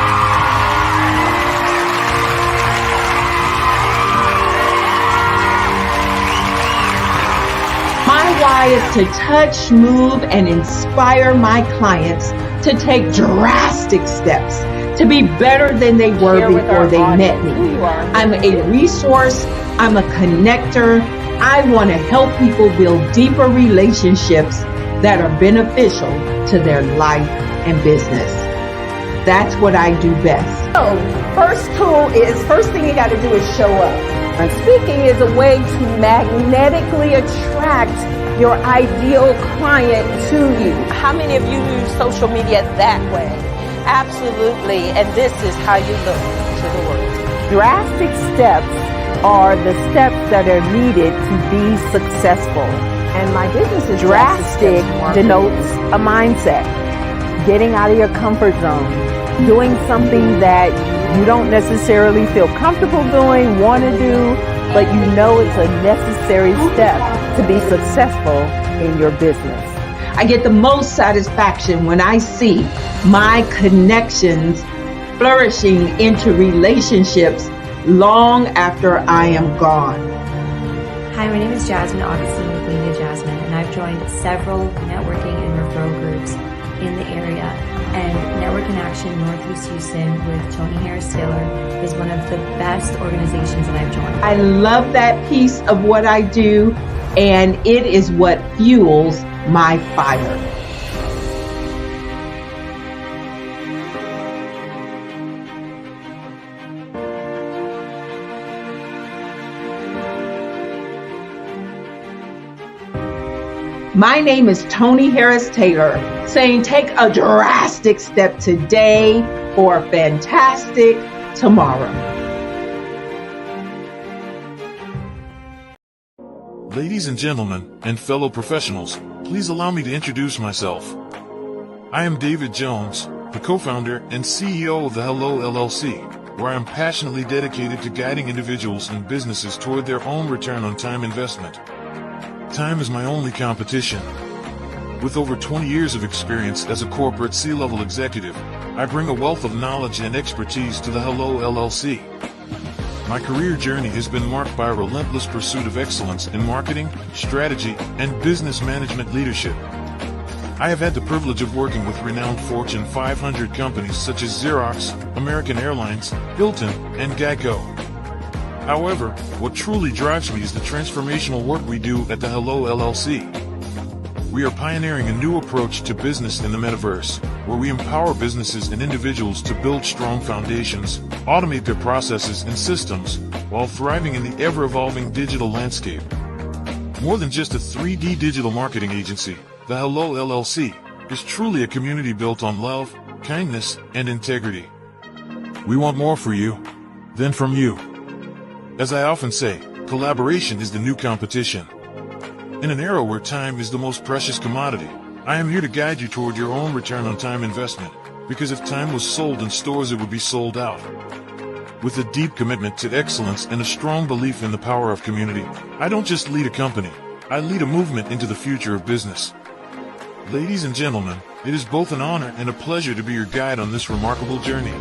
My why is to touch, move, and inspire my clients to take drastic steps to be better than they were before they met me. I'm a resource. I'm a connector. I want to help people build deeper relationships that are beneficial to their life and business. That's what I do best. So, first thing you got to do is show up. And speaking is a way to magnetically attract your ideal client to you. How many of you use social media that way? Absolutely, and this is how you look to the world. Drastic steps are the steps that are needed to be successful. And my business is drastic denotes a mindset, getting out of your comfort zone, doing something that you don't necessarily feel comfortable doing, want to do, but you know it's a necessary step to be successful in your business. I get the most satisfaction when I see my connections flourishing into relationships long after I am gone. Hi, my name is Jasmine Augustine with Media Jasmine, and I've joined several networking and referral groups in the area. And Network in Action Northeast Houston with Tony Harris Taylor is one of the best organizations that I've joined. I love that piece of what I do, and it is what fuels my fire. My name is Tony Harris Taylor, saying take a drastic step today for a fantastic tomorrow. Ladies and gentlemen, and fellow professionals, please allow me to introduce myself. I am David Jones, the co-founder and CEO of the Hello LLC, where I am passionately dedicated to guiding individuals and businesses toward their own return on time investment. Time is my only competition. With over 20 years of experience as a corporate C-level executive, I bring a wealth of knowledge and expertise to the Hello LLC. My career journey has been marked by a relentless pursuit of excellence in marketing, strategy, and business management leadership. I have had the privilege of working with renowned Fortune 500 companies such as Xerox, American Airlines, Hilton, and Geico. However, what truly drives me is the transformational work we do at the Hello LLC. We are pioneering a new approach to business in the metaverse, where we empower businesses and individuals to build strong foundations, automate their processes and systems, while thriving in the ever-evolving digital landscape. More than just a 3D digital marketing agency, the Hello LLC is truly a community built on love, kindness, and integrity. We want more for you than from you. As I often say, collaboration is the new competition. In an era where time is the most precious commodity, I am here to guide you toward your own return on time investment, because if time was sold in stores, it would be sold out. With a deep commitment to excellence and a strong belief in the power of community, I don't just lead a company, I lead a movement into the future of business. Ladies and gentlemen, it is both an honor and a pleasure to be your guide on this remarkable journey.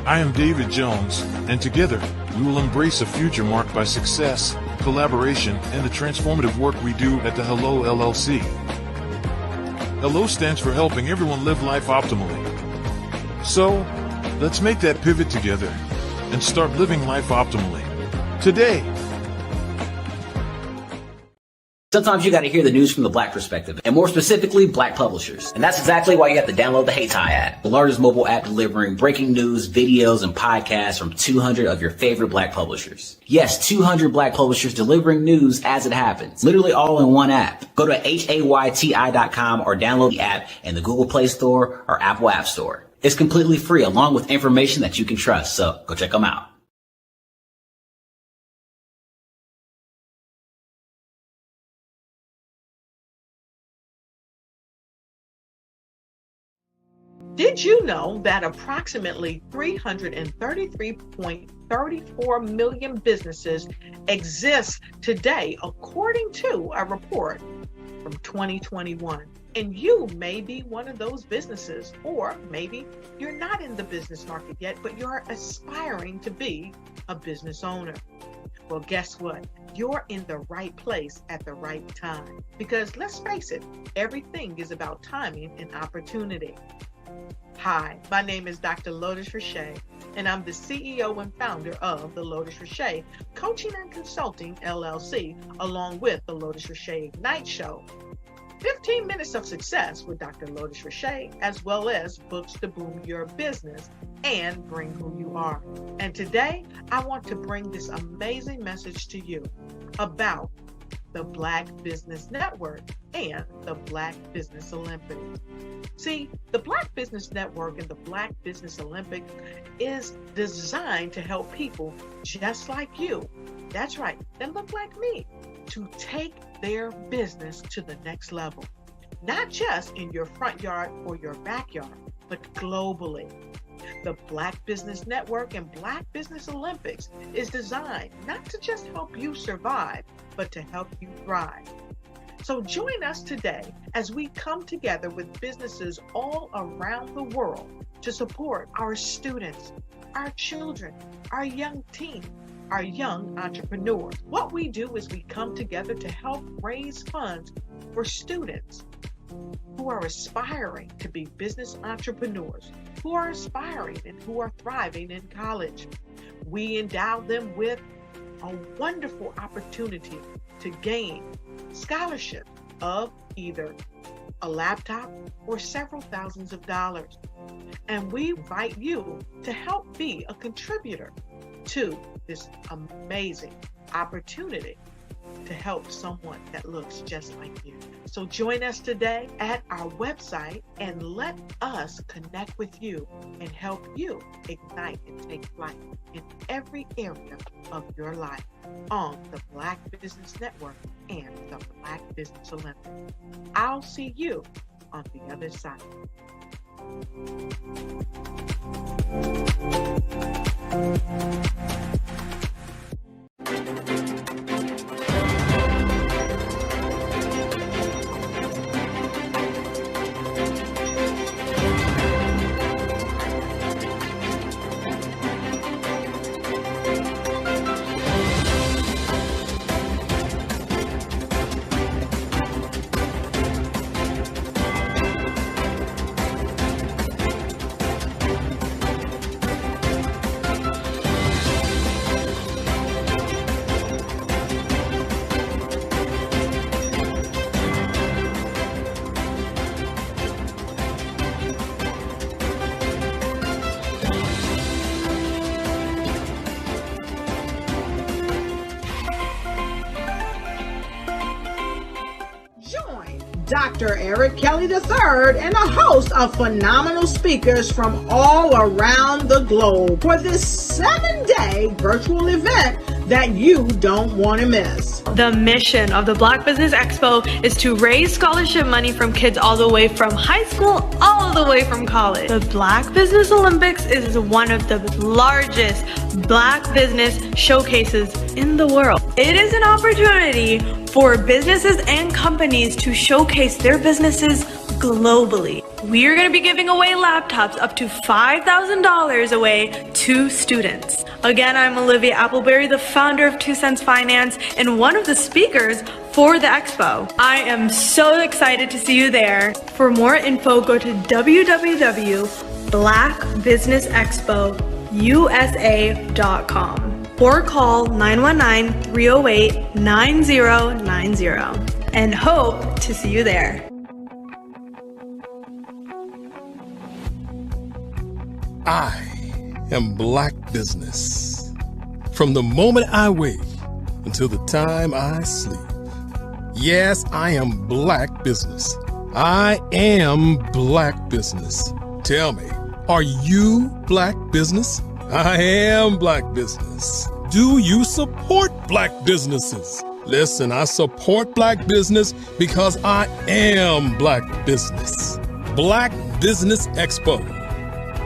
I am David Jones, and together, we will embrace a future marked by success, collaboration, and the transformative work we do at the Hello LLC. Hello stands for helping everyone live life optimally. So, let's make that pivot together and start living life optimally today. Sometimes you got to hear the news from the Black perspective, and more specifically, Black publishers. And that's exactly why you have to download the HeyTie app, the largest mobile app delivering breaking news, videos, and podcasts from 200 of your favorite Black publishers. Yes, 200 Black publishers delivering news as it happens, literally all in one app. Go to HAYTI.com or download the app in the Google Play Store or Apple App Store. It's completely free, along with information that you can trust, so go check them out. Did you know that approximately 333.34 million businesses exist today, according to a report from 2021? And you may be one of those businesses, or maybe you're not in the business market yet, but you're aspiring to be a business owner. Well, guess what? You're in the right place at the right time. Because let's face it, everything is about timing and opportunity. Hi, my name is Dr. Lotus Richey, and I'm the CEO and founder of the Lotus Richey Coaching and Consulting LLC, along with the Lotus Richey Ignite Show. 15 minutes of success with Dr. Lotus Richey, as well as books to boom your business and bring who you are. And today, I want to bring this amazing message to you about the Black Business Network and the Black Business Olympics. See, the Black Business Network and the Black Business Olympics is designed to help people just like you, that's right, that look like me, to take their business to the next level. Not just in your front yard or your backyard, but globally. The Black Business Network and Black Business Olympics is designed not to just help you survive, but to help you thrive. So join us today as we come together with businesses all around the world to support our students, our children, our young teens, our young entrepreneurs. What we do is we come together to help raise funds for students who are aspiring to be business entrepreneurs, who are aspiring and who are thriving in college. We endow them with a wonderful opportunity to gain scholarship of either a laptop or several thousands of dollars. And we invite you to help be a contributor to this amazing opportunity to help someone that looks just like you. So join us today at our website and let us connect with you and help you ignite and take flight in every area of your life on the Black Business Network and the Black Business Olympics. I'll see you on the other side. Dr. Eric Kelly III and a host of phenomenal speakers from all around the globe for this 7-day virtual event that you don't want to miss. The mission of the Black Business Expo is to raise scholarship money from kids all the way from high school all the way from college. The Black Business Olympics is one of the largest Black business showcases in the world. It is an opportunity for businesses and companies to showcase their businesses globally. We are going to be giving away laptops up to $5,000 away to students. Again, I'm Olivia Appleberry, the founder of 2 Cents Finance and one of the speakers for the expo. I am so excited to see you there. For more info, go to www.blackbusinessexpousa.com or call 919-308-9090 and hope to see you there. I am Black Business. From the moment I wake until the time I sleep. Yes, I am Black Business. I am Black Business. Tell me, are you Black Business? I am Black Business. Do you support Black businesses? Listen, I support Black business because I am Black Business. Black Business Expo,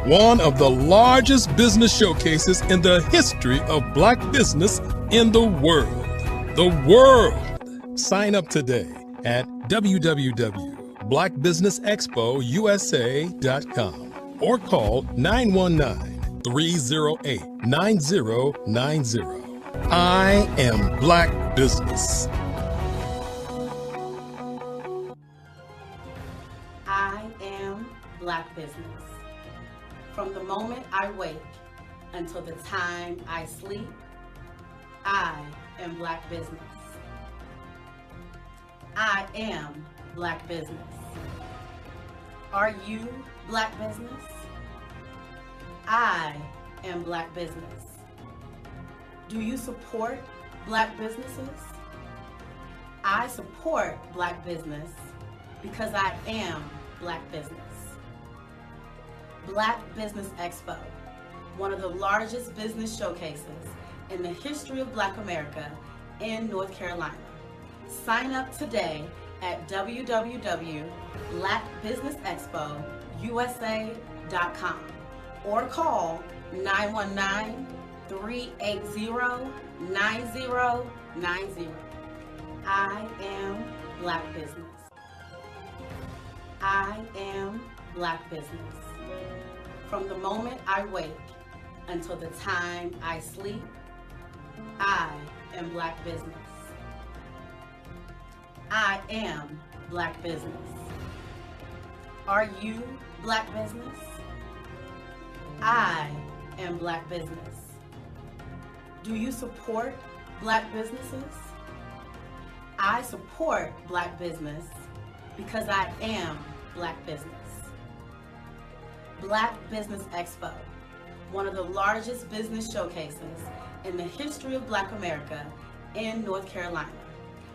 one of the largest business showcases in the history of Black business in the world. The world! Sign up today at www.blackbusinessexpousa.com or call 919-308-9090. I am Black Business. I am Black Business. From the moment I wake until the time I sleep, I am Black Business. I am Black Business. Are you Black Business? I am Black Business. Do you support Black businesses? I support Black business because I am Black Business. Black Business Expo, one of the largest business showcases in the history of Black America in North Carolina. Sign up today at www.blackbusinessexpousa.com or call 919-380-9090. I am Black Business. I am Black Business. From the moment I wake until the time I sleep, I am Black Business. I am Black Business. Are you Black Business? I am Black Business. Do you support Black businesses? I support Black business because I am Black Business. Black Business Expo, one of the largest business showcases in the history of Black America in North Carolina.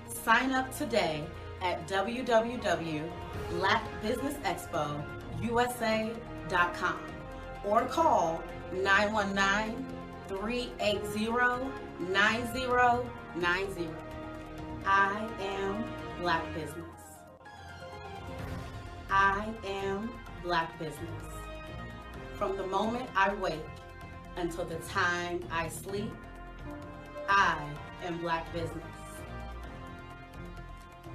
Sign up today at www.blackbusinessexpousa.com or call 919-380-9090. I am Black Business. I am Black Business. From the moment I wake until the time I sleep, I am Black Business.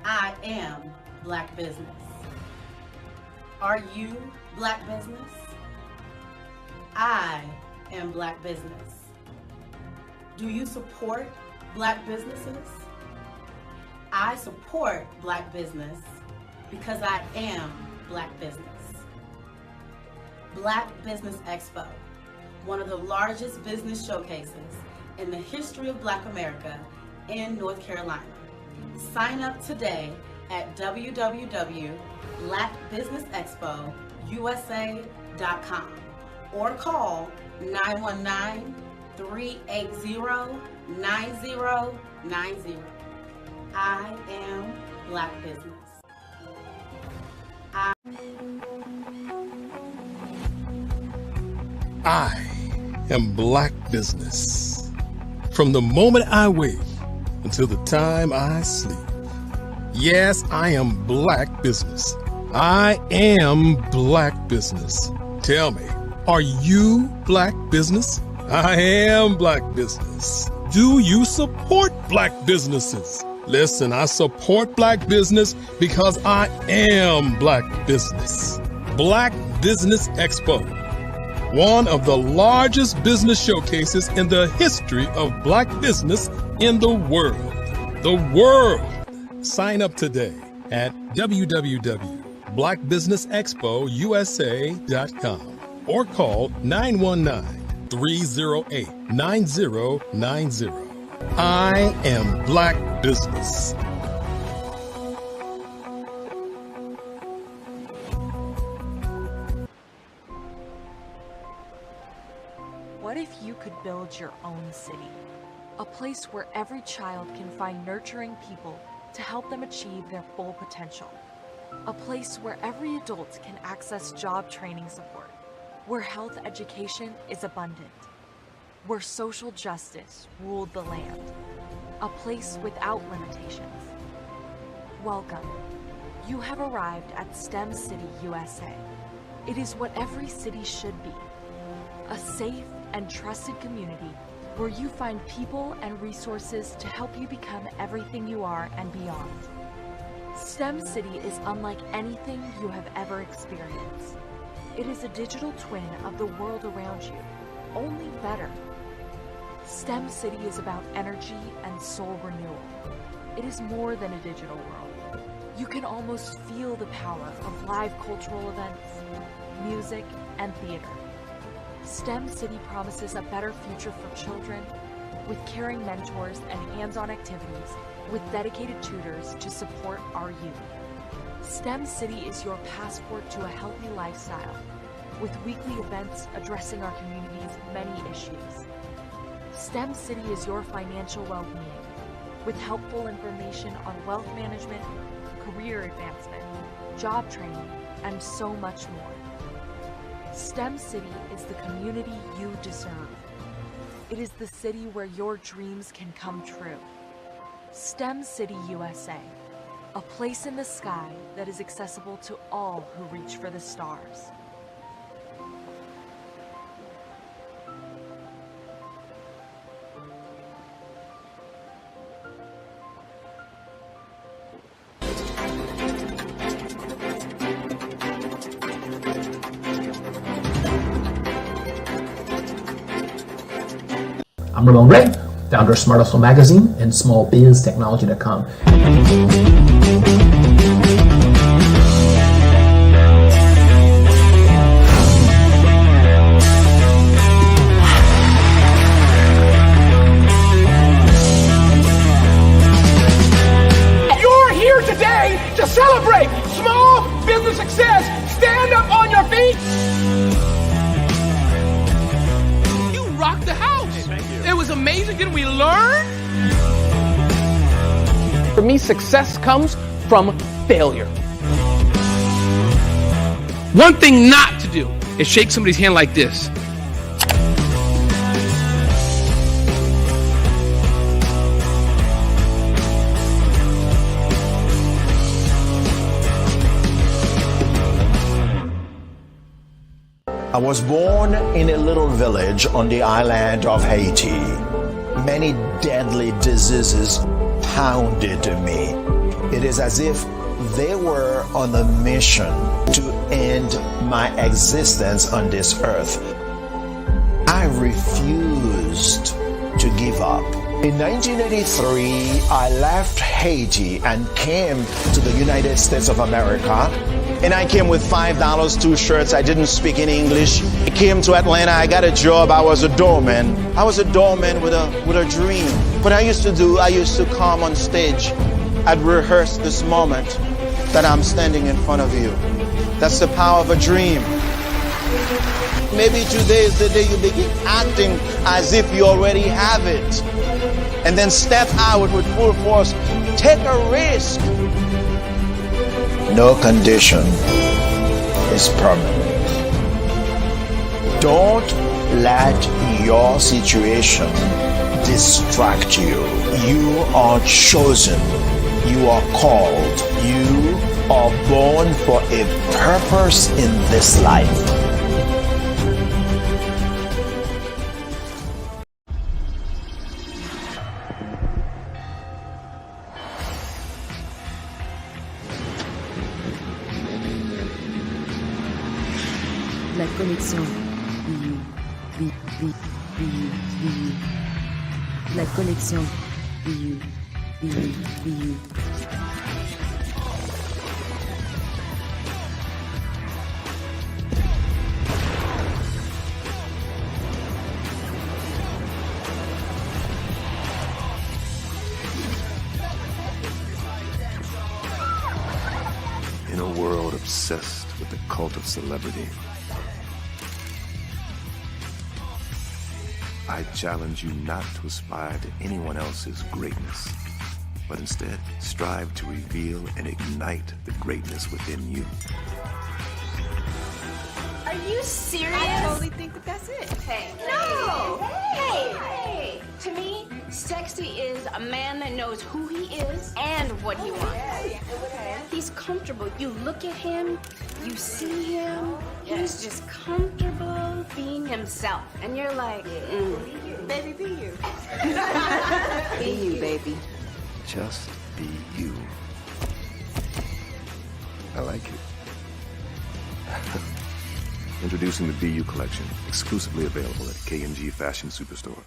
I am Black Business. Are you Black Business? I am Black Business. Do you support Black businesses? I support Black business because I am Black Business. Black Business Expo, one of the largest business showcases in the history of Black America in North Carolina. Sign up today at www.blackbusinessexpousa.com or call 919-380-9090. I am Black Business. I am Black Business. From the moment I wake until the time I sleep. Yes, I am Black Business. I am Black Business. Tell me, are you Black Business? I am Black Business. Do you support Black businesses? Listen, I support Black business because I am Black Business. Black Business Expo, one of the largest business showcases in the history of Black business in the world. The world! Sign up today at www.blackbusinessexpousa.com or call 919-308-9090. I am Black Business. What if you could build your own city? A place where every child can find nurturing people to help them achieve their full potential. A place where every adult can access job training support, where health education is abundant, where social justice ruled the land. A place without limitations. Welcome. You have arrived at STEM City USA. It is what every city should be. A safe and trusted community where you find people and resources to help you become everything you are and beyond. STEM City is unlike anything you have ever experienced. It is a digital twin of the world around you, only better. STEM City is about energy and soul renewal. It is more than a digital world. You can almost feel the power of live cultural events, music, and theater. STEM City promises a better future for children, with caring mentors and hands-on activities, with dedicated tutors to support our youth. STEM City is your passport to a healthy lifestyle, with weekly events addressing our community's many issues. STEM City is your financial well-being, with helpful information on wealth management, career advancement, job training, and so much more. STEM City is the community you deserve. It is the city where your dreams can come true. STEM City USA, a place in the sky that is accessible to all who reach for the stars. I'm Ramon Ray, founder of Smart Hustle Magazine and smallbiztechnology.com. You're here today to celebrate small business success. Stand up on your feet. You rocked the house. Hey, thank you. It was amazing. Didn't we learn? For me, success comes from failure. One thing not to do is shake somebody's hand like this. I was born in a little village on the island of Haiti. Many deadly diseases pounded me. It is as if they were on a mission to end my existence on this earth. I refused to give up. In 1983, I left Haiti and came to the United States of America. And I came with $5, 2 shirts. I didn't speak in English. I came to Atlanta. I got a job. I was a doorman. I was a doorman with a dream. What I used to come on stage. I'd rehearse this moment that I'm standing in front of you. That's the power of a dream. Maybe today is the day you begin acting as if you already have it. And then step out with full force. Take a risk. No condition is permanent. Don't let your situation distract you. You are chosen. You are called. You are born for a purpose in this life. La connexion. La connexion. In a world obsessed with the cult of celebrity, I challenge you not to aspire to anyone else's greatness, but instead strive to reveal and ignite the greatness within you. Are you serious? I totally think that's it. Hey. No! Hey! To me, sexy is a man that knows who he is and what he wants. He's comfortable. You look at him, you see him, he's just comfortable being himself. And you're like, Baby, be you. be you, baby. Just be you. I like it. Introducing the Be You collection, exclusively available at K&G Fashion Superstore.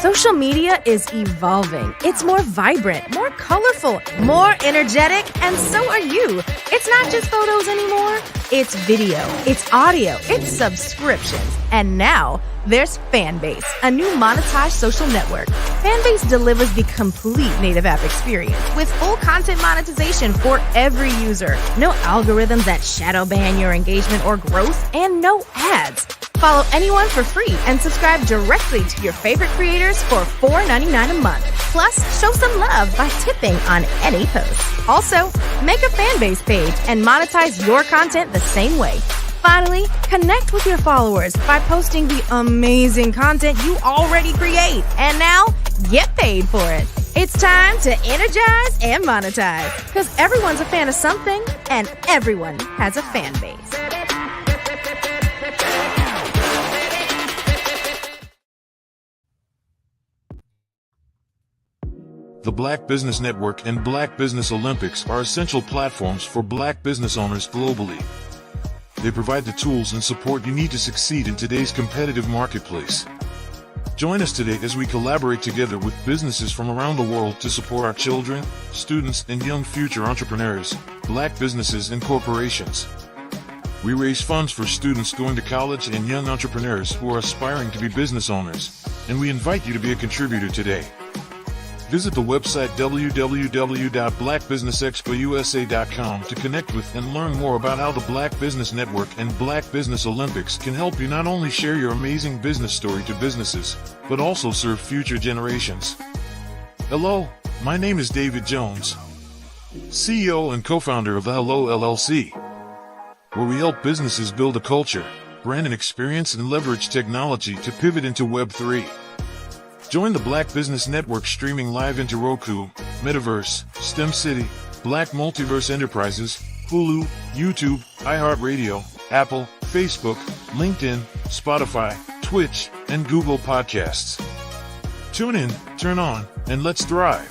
Social media is evolving. It's more vibrant, more colorful, more energetic, and so are you. It's not just photos anymore. It's video, it's audio, it's subscriptions. And now there's Fanbase, a new monetized social network. Fanbase delivers the complete native app experience with full content monetization for every user. No algorithms that shadow ban your engagement or growth, and no ads. Follow anyone for free and subscribe directly to your favorite creators for $4.99 a month. Plus, show some love by tipping on any post. Also, make a Fanbase page and monetize your content the same way. Finally, connect with your followers by posting the amazing content you already create. And now, get paid for it. It's time to energize and monetize. Because everyone's a fan of something, and everyone has a fan base. The Black Business Network and Black Business Olympics are essential platforms for Black business owners globally. They provide the tools and support you need to succeed in today's competitive marketplace. Join us today as we collaborate together with businesses from around the world to support our children, students, and young future entrepreneurs, Black businesses and corporations. We raise funds for students going to college and young entrepreneurs who are aspiring to be business owners, and we invite you to be a contributor today. Visit the website www.blackbusinessexpousa.com to connect with and learn more about how the Black Business Network and Black Business Olympics can help you not only share your amazing business story to businesses, but also serve future generations. Hello, my name is David Jones, CEO and co-founder of the Hello LLC, where we help businesses build a culture, brand and experience, and leverage technology to pivot into Web3. Join the Black Business Network streaming live into Roku, Metaverse, STEM City, Black Multiverse Enterprises, Hulu, YouTube, iHeartRadio, Apple, Facebook, LinkedIn, Spotify, Twitch, and Google Podcasts. Tune in, turn on, and let's thrive.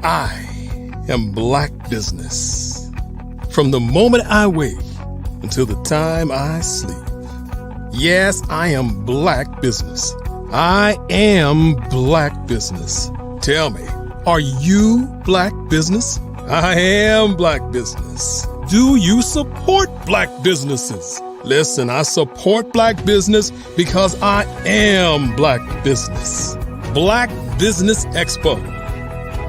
I am Black Business. From the moment I wake until the time I sleep. Yes, I am Black Business. I am Black Business. Tell me, are you Black Business? I am Black Business. Do you support Black businesses? Listen, I support Black business because I am Black Business. Black Business Expo,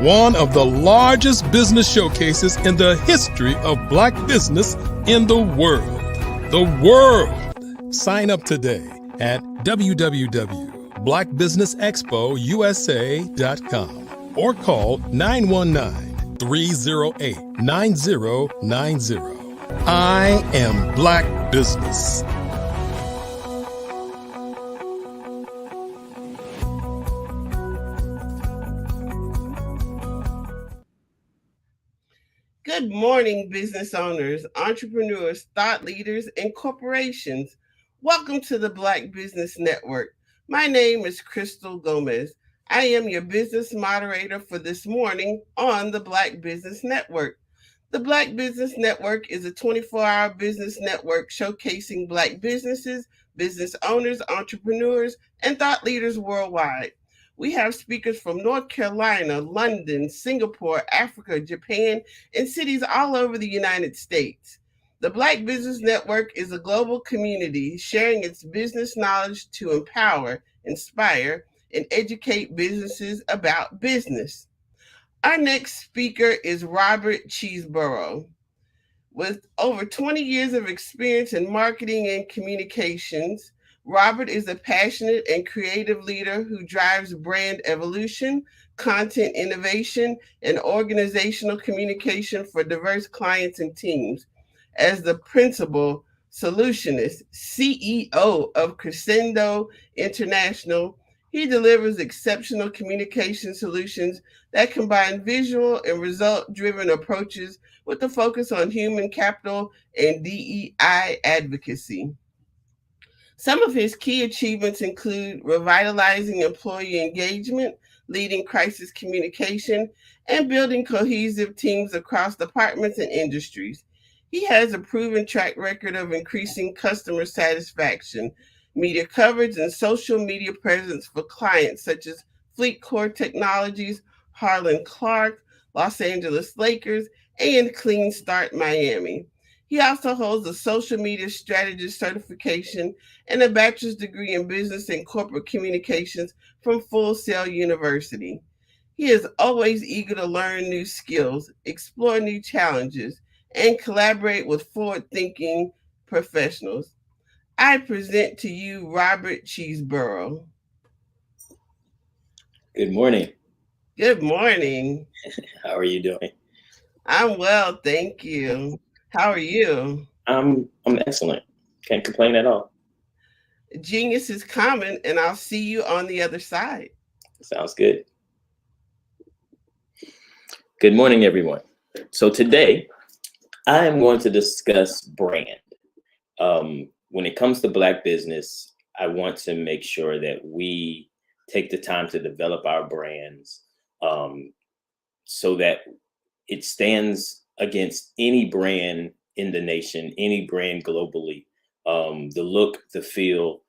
one of the largest business showcases in the history of Black business in the world. The world! Sign up today at www.blackbusinessexpousa.com or call 919-308-9090. I am Black Business. Good morning, business owners, entrepreneurs, thought leaders, and corporations. Welcome to the Black Business Network. My name is Crystal Gomez. I am your business moderator for this morning on the Black Business Network. The Black Business Network is a 24-hour business network showcasing Black businesses, business owners, entrepreneurs, and thought leaders worldwide. We have speakers from North Carolina, London, Singapore, Africa, Japan, and cities all over the United States. The Black Business Network is a global community sharing its business knowledge to empower, inspire, and educate businesses about business. Our next speaker is Robert Cheeseborough. With over 20 years of experience in marketing and communications, Robert is a passionate and creative leader who drives brand evolution, content innovation, and organizational communication for diverse clients and teams. As the principal solutionist, CEO of Crescendo International, he delivers exceptional communication solutions that combine visual and result-driven approaches with a focus on human capital and DEI advocacy. Some of his key achievements include revitalizing employee engagement, leading crisis communication, and building cohesive teams across departments and industries. He has a proven track record of increasing customer satisfaction, media coverage, and social media presence for clients such as Fleet Core Technologies, Harlan Clark, Los Angeles Lakers, and Clean Start Miami. He also holds a social media strategist certification and a bachelor's degree in business and corporate communications from Full Sail University. He is always eager to learn new skills, explore new challenges, and collaborate with forward-thinking professionals. I present to you Robert Cheeseborough. Good morning. Good morning. How are you doing? I'm well, thank you. How are you? I'm excellent. Can't complain at all. Genius is common, and I'll see you on the other side. Sounds good. Good morning, everyone. So today, I am going to discuss brand. When it comes to Black business, I want to make sure that we take the time to develop our brands so that it stands against any brand in the nation, any brand globally. The look, the feel,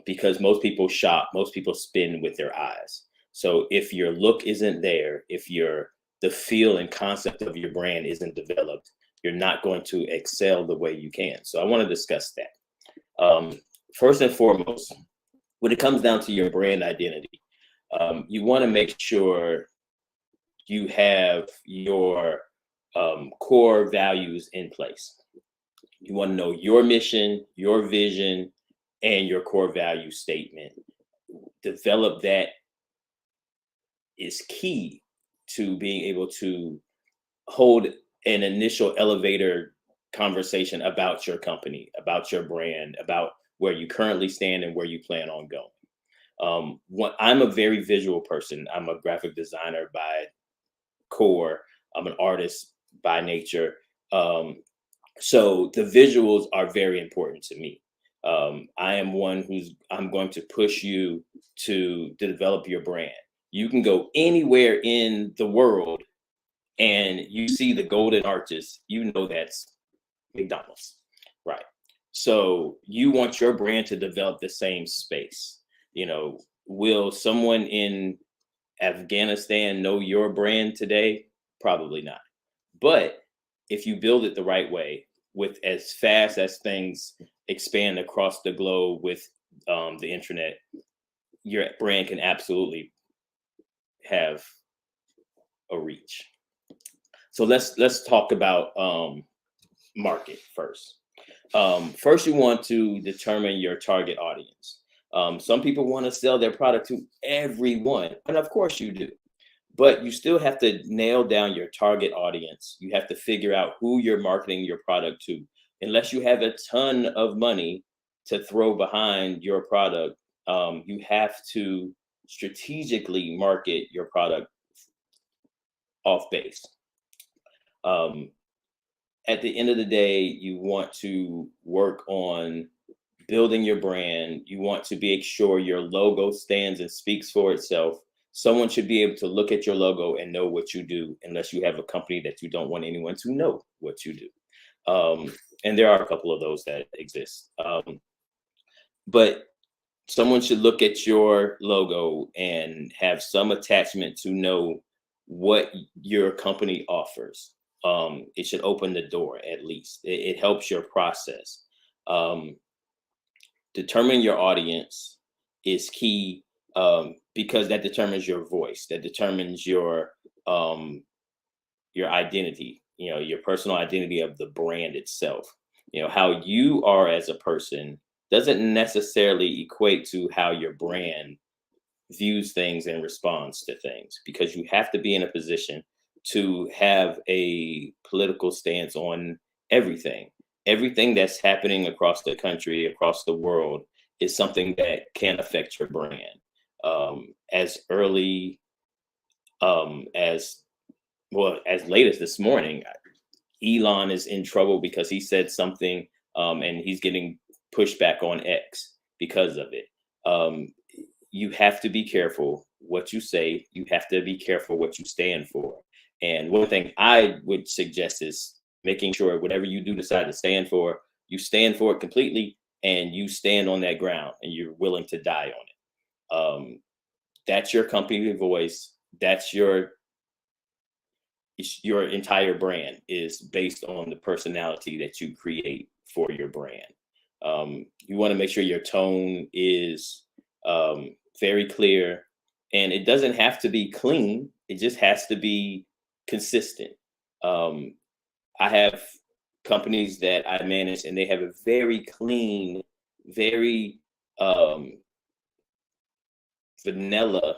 because most people shop, most people spend with their eyes. So if your look isn't there, if the feel and concept of your brand isn't developed, you're not going to excel the way you can. So I want to discuss that. First and foremost, when it comes down to your brand identity, you want to make sure you have your core values in place. You want to know your mission, your vision, and your core value statement. Develop that is key to being able to hold an initial elevator conversation about your company, about your brand, about where you currently stand and where you plan on going. I'm a very visual person. I'm a graphic designer by core. I'm an artist by nature. So the visuals are very important to me. I am one I'm going to push you to develop your brand. You can go anywhere in the world and you see the golden arches, you know that's McDonald's, right? So you want your brand to develop the same space. You know, will someone in Afghanistan know your brand today? Probably not. But if you build it the right way, with as fast as things expand across the globe with the internet, your brand can absolutely have a reach. So let's talk about market first. First, you want to determine your target audience. Some people want to sell their product to everyone, and of course you do. But you still have to nail down your target audience. You have to figure out who you're marketing your product to. Unless you have a ton of money to throw behind your product, you have to strategically market your product off base. At the end of the day, you want to work on building your brand. You want to make sure your logo stands and speaks for itself. Someone should be able to look at your logo and know what you do, unless you have a company that you don't want anyone to know what you do. And there are a couple of those that exist. But someone should look at your logo and have some attachment to know what your company offers. It should open the door, at least. It helps your process. Determining your audience is key, because that determines your voice, that determines your identity, you know, your personal identity of the brand itself. You know, how you are as a person doesn't necessarily equate to how your brand views things and responds to things, because you have to be in a position to have a political stance on everything. Everything that's happening across the country, across the world, is something that can affect your brand. As early as late as this morning, Elon is in trouble because he said something, and he's getting pushback on X because of it. You have to be careful what you say. You have to be careful what you stand for. And one thing I would suggest is making sure whatever you do decide to stand for, you stand for it completely, and you stand on that ground, and you're willing to die on it. That's your company voice. That's your entire brand is based on the personality that you create for your brand. You want to make sure your tone is very clear, and it doesn't have to be clean. It just has to be consistent. I have companies that I manage, and they have a very clean, very vanilla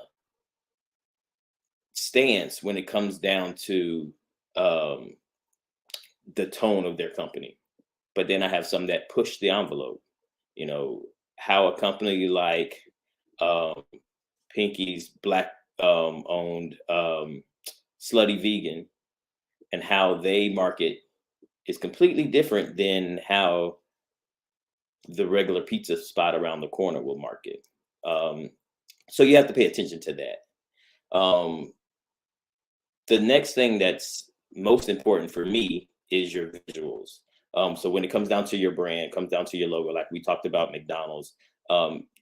stance when it comes down to the tone of their company. But then I have some that push the envelope. You know, how a company like Pinky's Black owned Slutty Vegan, and how they market is completely different than how the regular pizza spot around the corner will market. So you have to pay attention to that. The next thing that's most important for me is your visuals. So when it comes down to your brand, comes down to your logo, like we talked about McDonald's,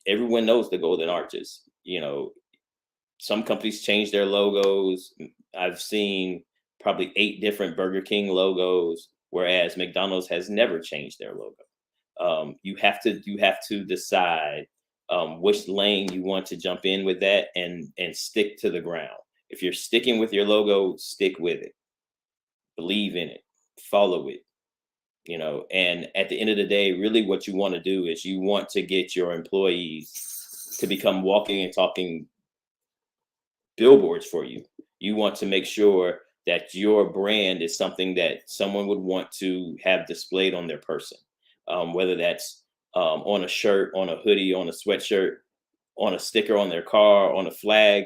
everyone knows the golden arches. You know, some companies change their logos. I've seen probably 8 different Burger King logos, whereas McDonald's has never changed their logo. You have to decide which lane you want to jump in with that and stick to the ground. If you're sticking with your logo, stick with it. Believe in it. Follow it. You know, and at the end of the day, really what you want to do is you want to get your employees to become walking and talking billboards for you. You want to make sure that your brand is something that someone would want to have displayed on their person, whether that's on a shirt, on a hoodie, on a sweatshirt, on a sticker on their car, on a flag,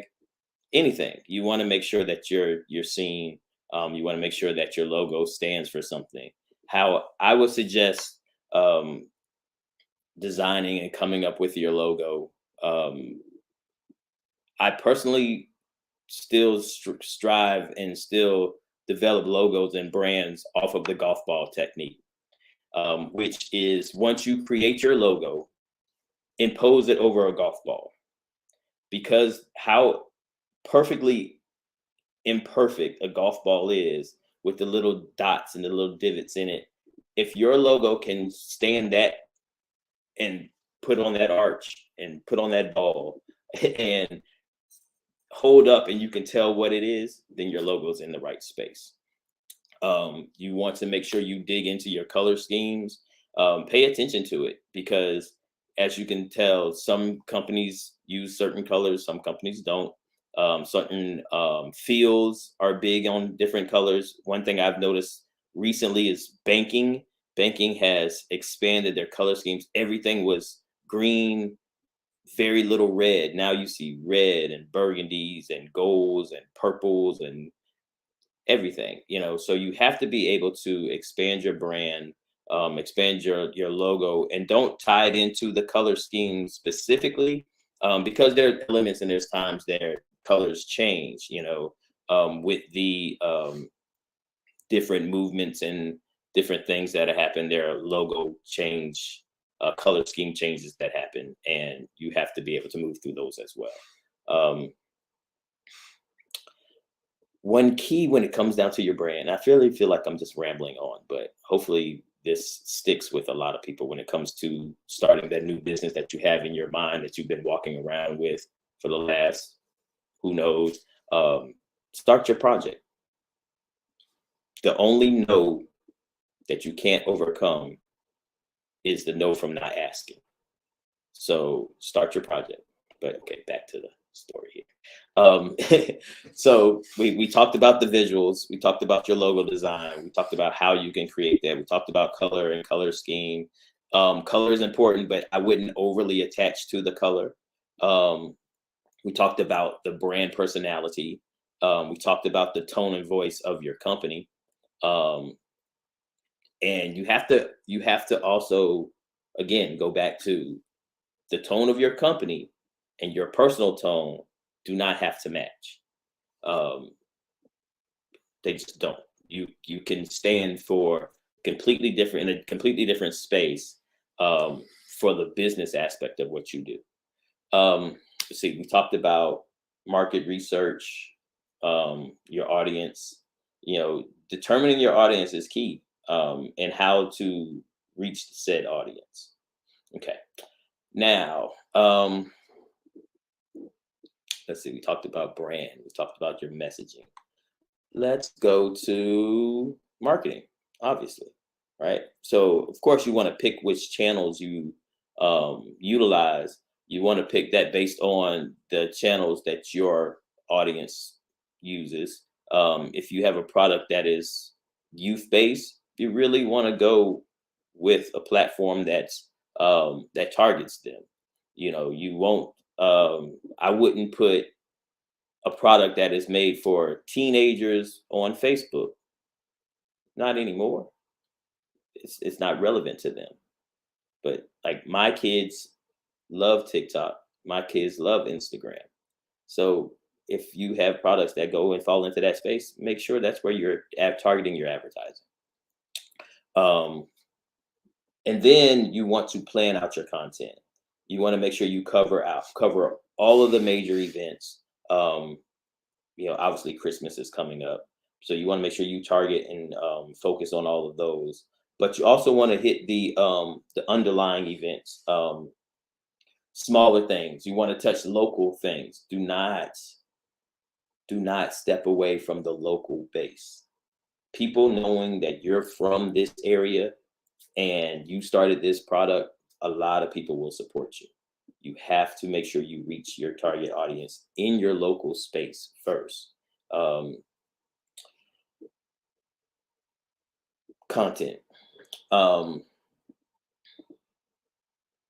anything. You want to make sure that you're seen. You want to make sure that your logo stands for something. How I would suggest designing and coming up with your logo. I personally still strive and still develop logos and brands off of the golf ball technique, which is once you create your logo, impose it over a golf ball. Because how perfectly imperfect a golf ball is with the little dots and the little divots in it, if your logo can stand that and put on that arch and put on that ball and hold up and you can tell what it is, then your logo's in the right space. You want to make sure you dig into your color schemes, pay attention to it, because as you can tell, some companies use certain colors, some companies don't. Certain fields are big on different colors. One thing I've noticed recently is banking. Banking has expanded their color schemes. Everything was green, very little red. Now you see red and burgundies and golds and purples and everything, you know. So you have to be able to expand your brand, expand your logo, and don't tie it into the color scheme specifically, because there are elements and there's times their colors change, you know, with the different movements and different things that happen. There are logo change, color scheme changes that happen, and you have to be able to move through those as well. One key when it comes down to your brand, I feel like I'm just rambling on, but hopefully this sticks with a lot of people when it comes to starting that new business that you have in your mind that you've been walking around with for the last, who knows, start your project. The only no that you can't overcome is the no from not asking. So start your project. But okay, back to the story here. So we talked about the visuals. We talked about your logo design. We talked about how you can create that. We talked about color and color scheme. Color is important, but I wouldn't overly attach to the color. We talked about the brand personality. We talked about the tone and voice of your company. And you have to also, again, go back to the tone of your company and your personal tone do not have to match. They just don't. You can stand for completely different, in a completely different space, for the business aspect of what you do. Let's see, we talked about market research, your audience. You know, determining your audience is key, and how to reach the said audience. Okay, now, let's see, we talked about brand, we talked about your messaging. Let's go to marketing, obviously, right? So of course you want to pick which channels you utilize. You want to pick that based on the channels that your audience uses. If you have a product that is youth-based, you really want to go with a platform that's that targets them. You know, you won't. I wouldn't put a product that is made for teenagers on Facebook. Not anymore. It's not relevant to them. But like my kids love TikTok. my kids love Instagram. So if you have products that go and fall into that space, make sure that's where you're targeting your advertising. And then you want to plan out your content. You want to make sure you cover all of the major events. Obviously Christmas is coming up, so you want to make sure you target and focus on all of those. But you also want to hit the underlying events, smaller things. You want to touch local things. Do not step away from the local base. People knowing that you're from this area and you started this product, a lot of people will support you. You have to make sure you reach your target audience in your local space first. Content.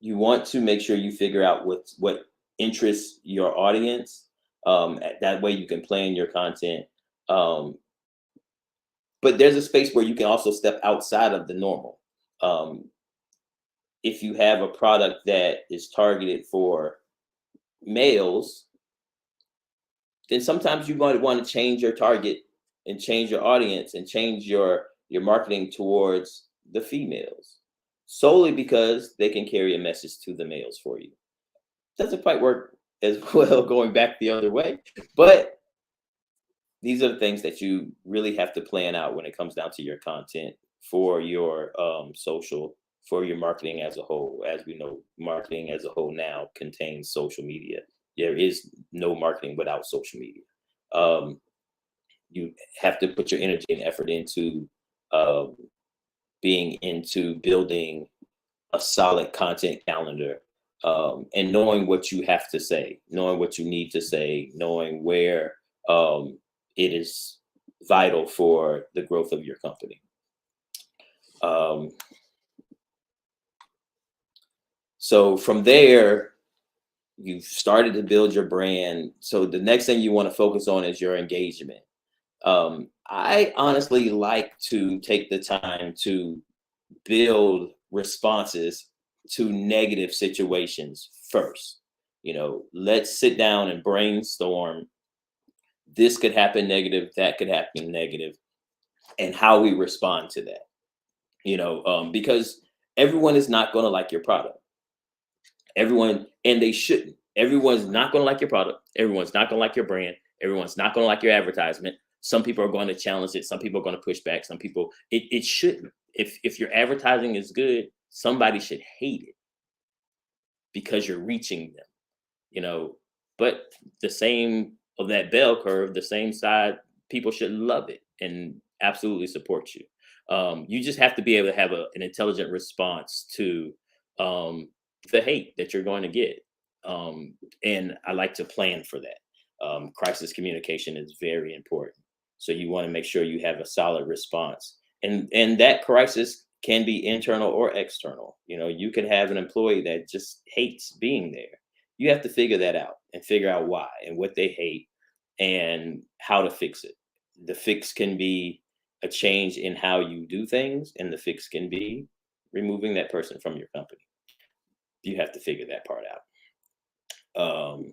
You want to make sure you figure out what interests your audience. That way you can plan your content. But there's a space where you can also step outside of the normal. If you have a product that is targeted for males, then sometimes you might want to change your target and change your audience and change your marketing towards the females, solely because they can carry a message to the males for you. Doesn't quite work as well going back the other way, but these are the things that you really have to plan out when it comes down to your content for your social, for your marketing as a whole. As we know, marketing as a whole now contains social media. There is no marketing without social media. You have to put your energy and effort into building a solid content calendar, and knowing what you have to say, knowing what you need to say, knowing where it is vital for the growth of your company. So from there, you've started to build your brand. So the next thing you want to focus on is your engagement. I honestly like to take the time to build responses to negative situations first. Let's sit down and brainstorm. This could happen negative, that could happen negative, and how we respond to that. Because everyone is not going to like your product. Everyone, and they shouldn't. Everyone's not going to like your product. Everyone's not going to like your brand. Everyone's not going to like your advertisement. Some people are going to challenge it. Some people are going to push back. Some people, it shouldn't. If your advertising is good, somebody should hate it because you're reaching them, but the same of that bell curve, the same side, people should love it and absolutely support you. You just have to be able to have an intelligent response to the hate that you're going to get. And I like to plan for that. Crisis communication is very important. So you want to make sure you have a solid response. And that crisis can be internal or external. You can have an employee that just hates being there. You have to figure that out and figure out why and what they hate and how to fix it. The fix can be a change in how you do things, and the fix can be removing that person from your company. You have to figure that part out.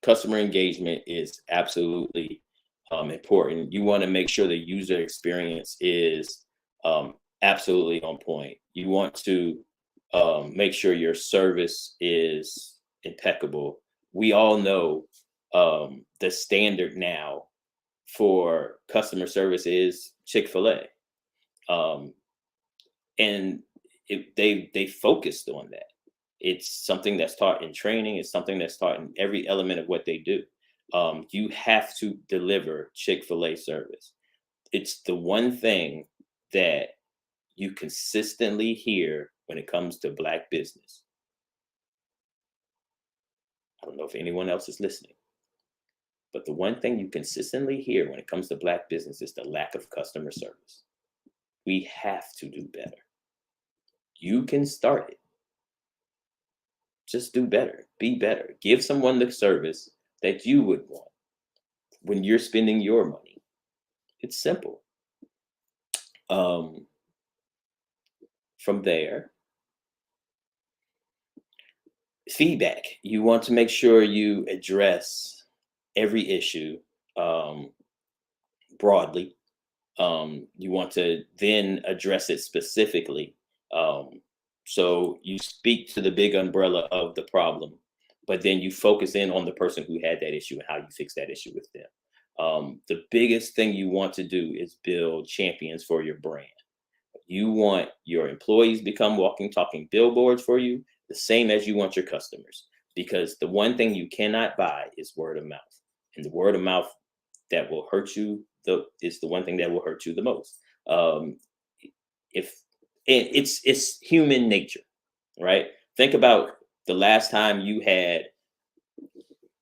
Customer engagement is absolutely important. You want to make sure the user experience is absolutely on point. You want to make sure your service is impeccable. We all know the standard now for customer service is Chick-fil-A. And they focused on that. It's something that's taught in training. It's something that's taught in every element of what they do. You have to deliver Chick-fil-A service. It's the one thing that you consistently hear when it comes to Black business. I don't know if anyone else is listening, but the one thing you consistently hear when it comes to Black business is the lack of customer service. We have to do better. You can start it. Just do better. Be better. Give someone the service that you would want when you're spending your money. It's simple. From there, Feedback. You want to make sure you address every issue broadly. You want to then address it specifically. So you speak to the big umbrella of the problem, but then you focus in on the person who had that issue and how you fix that issue with them. The biggest thing you want to do is build champions for your brand. You want your employees to become walking, talking billboards for you, the same as you want your customers, because the one thing you cannot buy is word of mouth. And the word of mouth that will hurt you is the one thing that will hurt you the most. If it's human nature, right? Think about the last time you had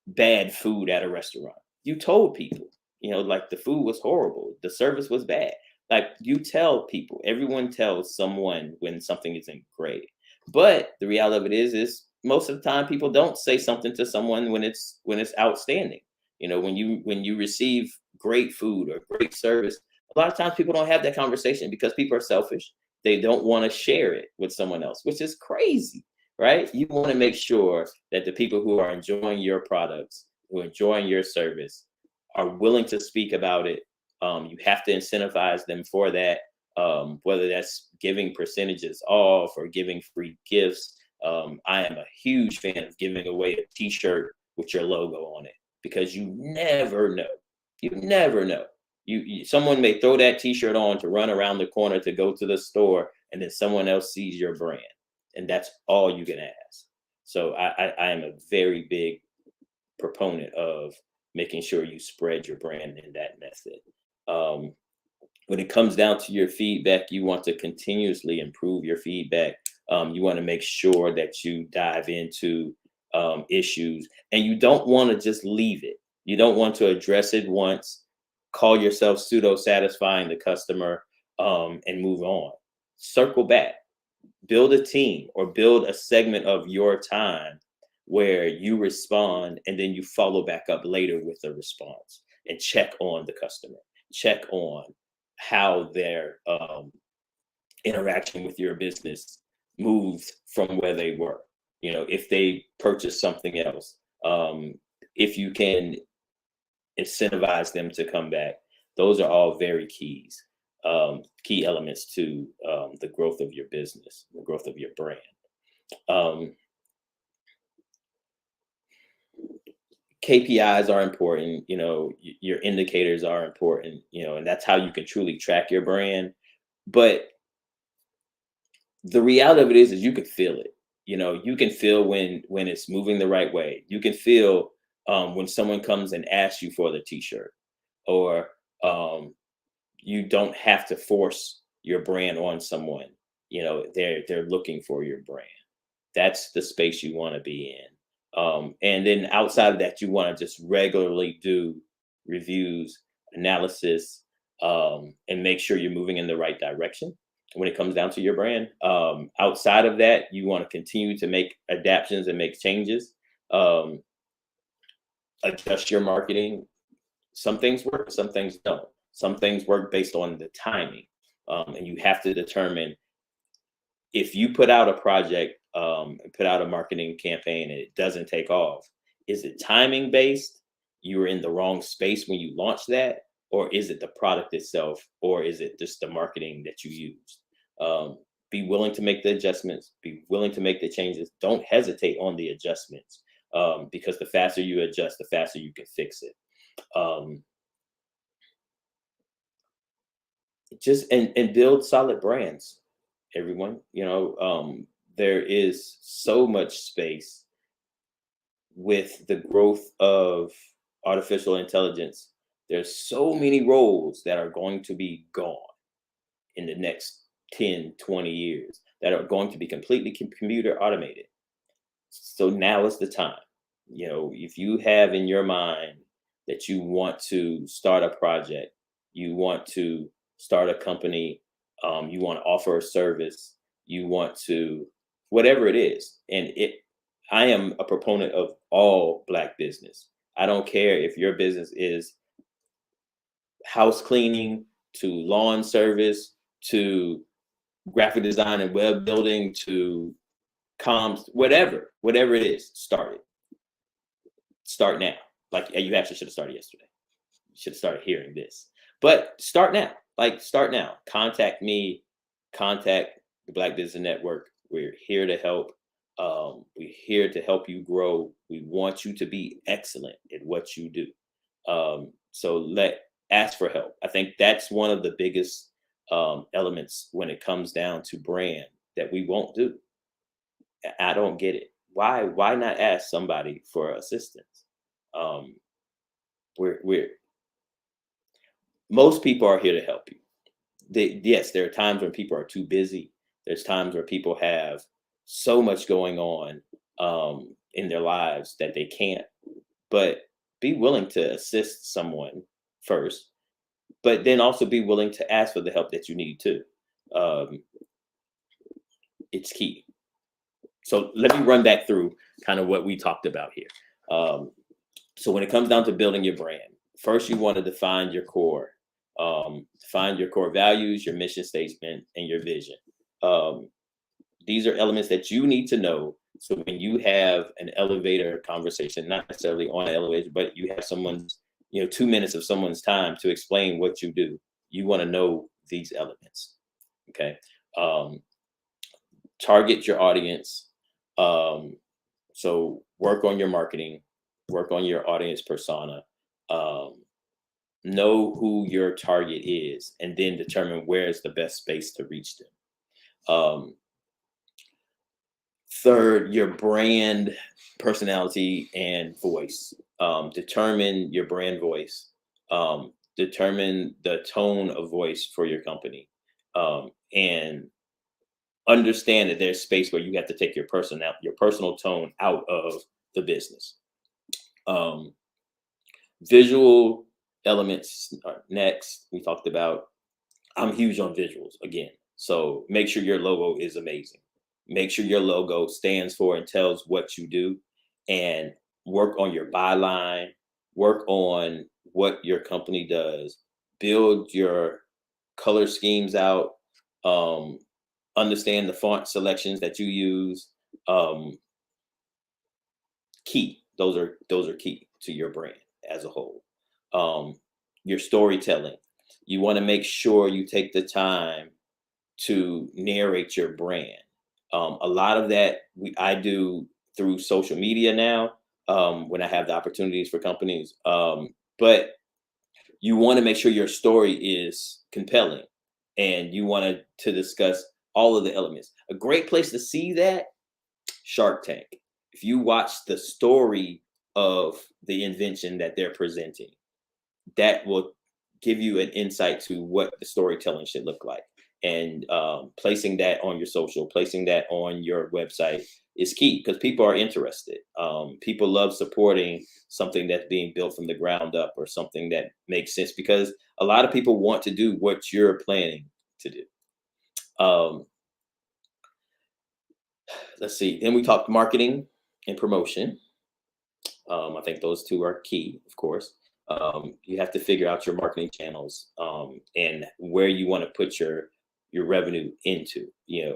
bad food at a restaurant. You told people, like the food was horrible, the service was bad. Like you tell people, everyone tells someone when something isn't great. But the reality of it is most of the time people don't say something to someone when it's outstanding. When you receive great food or great service, a lot of times people don't have that conversation because people are selfish. They don't want to share it with someone else, which is crazy, right? You want to make sure that the people who are enjoying your products, who are enjoying your service, are willing to speak about it. You have to incentivize them for that, whether that's giving percentages off or giving free gifts. I am a huge fan of giving away a t-shirt with your logo on it, because you never know. You never know. Someone may throw that t-shirt on to run around the corner to go to the store, and then someone else sees your brand, and that's all you can ask. So I am a very big proponent of making sure you spread your brand in that method. When it comes down to your feedback, you want to continuously improve your feedback. You want to make sure that you dive into issues, and you don't want to just leave it. You don't want to address it once, call yourself pseudo-satisfying the customer, and move on. Circle back, build a team or build a segment of your time where you respond, and then you follow back up later with a response and check on the customer, check on how their interaction with your business moved from where they were. If they purchased something else, if you can incentivize them to come back. Those are all very key elements to the growth of your business, the growth of your brand. KPIs are important, your indicators are important, and that's how you can truly track your brand. But the reality of it is you can feel it. You can feel when it's moving the right way. You can feel when someone comes and asks you for the t-shirt, or you don't have to force your brand on someone. They're looking for your brand. That's the space you want to be in. And then outside of that, you want to just regularly do reviews, analysis, and make sure you're moving in the right direction when it comes down to your brand. Outside of that, you want to continue to make adaptations and make changes, adjust your marketing. Some things work, some things don't. Some things work based on the timing. And you have to determine, if you put out a project, put out a marketing campaign and it doesn't take off, is it timing based? You were in the wrong space when you launched that, or is it the product itself, or is it just the marketing that you used? Be willing to make the adjustments, be willing to make the changes. Don't hesitate on the adjustments, because the faster you adjust, the faster you can fix it. Just and build solid brands, everyone. There is so much space with the growth of artificial intelligence. There's so many roles that are going to be gone in the next 10, 20 years that are going to be completely computer automated. So now is the time. If you have in your mind that you want to start a project, you want to start a company, you want to offer a service, you want to, whatever it is. And I am a proponent of all Black business. I don't care if your business is house cleaning, to lawn service, to graphic design and web building, to comms, whatever it is, start it. Start now. Like, you actually should have started yesterday. You should have started hearing this. But start now. Like, start now. Contact me. Contact the Black Business Network. We're here to help. We're here to help you grow. We want you to be excellent at what you do. So ask for help. I think that's one of the biggest elements when it comes down to brand that we won't do. I don't get it. Why not ask somebody for assistance? Most people are here to help you. Yes, there are times when people are too busy. There's times where people have so much going on in their lives that they can't. But be willing to assist someone first, but then also be willing to ask for the help that you need too. It's key. So let me run back through kind of what we talked about here. So when it comes down to building your brand, first you want to define your core values, your mission statement, and your vision. These are elements that you need to know. So when you have an elevator conversation, not necessarily on an elevator, but you have someone's, 2 minutes of someone's time to explain what you do, you want to know these elements. Okay. Target your audience. So work on your marketing, work on your audience persona, know who your target is, and then determine where is the best space to reach them. Third, your brand personality and voice. Determine your brand voice. Determine the tone of voice for your company. And understand that there's space where you have to take your personal tone out of the business. Visual elements are next. We talked about, I'm huge on visuals again. So make sure your logo is amazing. Make sure your logo stands for and tells what you do, and work on your byline, work on what your company does, build your color schemes out, understand the font selections that you use. Key. Those are key to your brand as a whole. Your storytelling. You want to make sure you take the time to narrate your brand. A lot of that I do through social media now, when I have the opportunities for companies. But you want to make sure your story is compelling, and you want to discuss all of the elements. A great place to see that, Shark Tank. If you watch the story of the invention that they're presenting, that will give you an insight to what the storytelling should look like. And placing that on your social, placing that on your website is key, because people are interested. People love supporting something that's being built from the ground up, or something that makes sense, because a lot of people want to do what you're planning to do. Let's see. Then we talked marketing and promotion. I think those two are key, of course. You have to figure out your marketing channels, and where you want to put your revenue into,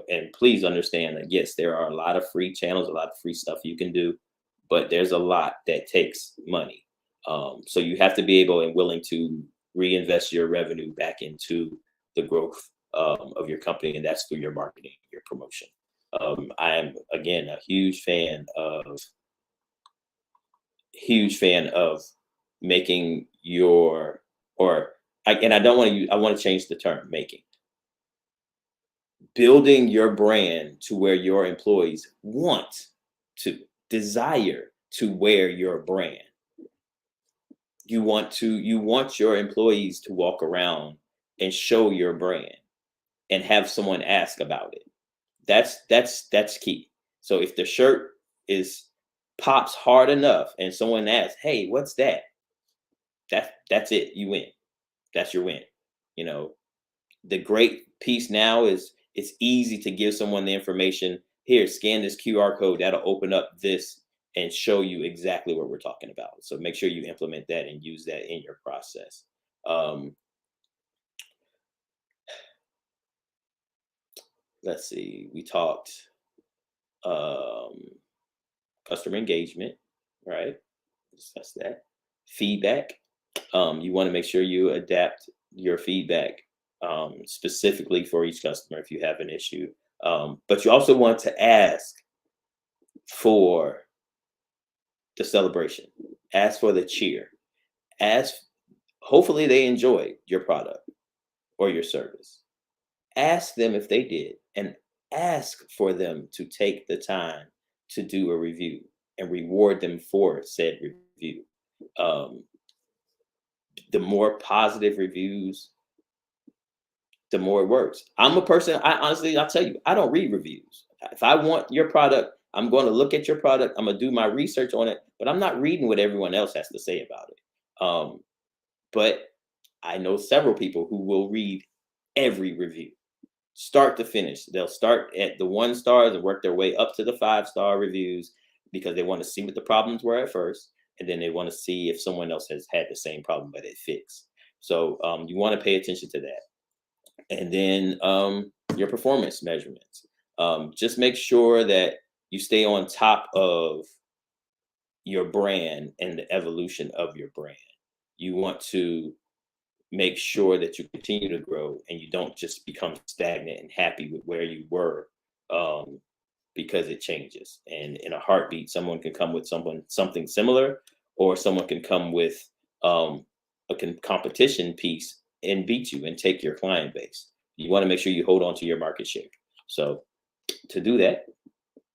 and please understand that, yes, there are a lot of free channels, a lot of free stuff you can do, but there's a lot that takes money. So you have to be able and willing to reinvest your revenue back into the growth of your company, and that's through your marketing, your promotion. I am, again, a huge fan of making your, I want to change the term, building your brand to where your employees desire to wear your brand. You want your employees to walk around and show your brand and have someone ask about it. That's key. So if the shirt pops hard enough and someone asks, "Hey, what's that?" That's it. You win. That's your win. The great piece now is it's easy to give someone the information. Here, scan this QR code. That'll open up this and show you exactly what we're talking about. So make sure you implement that and use that in your process. Let's see. We talked customer engagement, right? Discuss that. Feedback. You want to make sure you adapt your feedback specifically for each customer if you have an issue. But you also want to ask for the celebration. Ask for the cheer. Hopefully they enjoyed your product or your service. Ask them if they did, and ask for them to take the time to do a review and reward them for said review. The more positive reviews, the more it works. I'm a person, I'll tell you, I don't read reviews. If I want your product, I'm going to look at your product. I'm going to do my research on it, but I'm not reading what everyone else has to say about it. But I know several people who will read every review, start to finish. They'll start at the 1 stars and work their way up to the 5-star reviews because they want to see what the problems were at first. And then they want to see if someone else has had the same problem, but it fixed. So you want to pay attention to that. And then your performance measurements. Just make sure that you stay on top of your brand and the evolution of your brand. You want to make sure that you continue to grow and you don't just become stagnant and happy with where you were, because it changes. And in a heartbeat, someone can come with something similar, or someone can come with a competition piece and beat you and take your client base. You want to make sure you hold on to your market share. So to do that,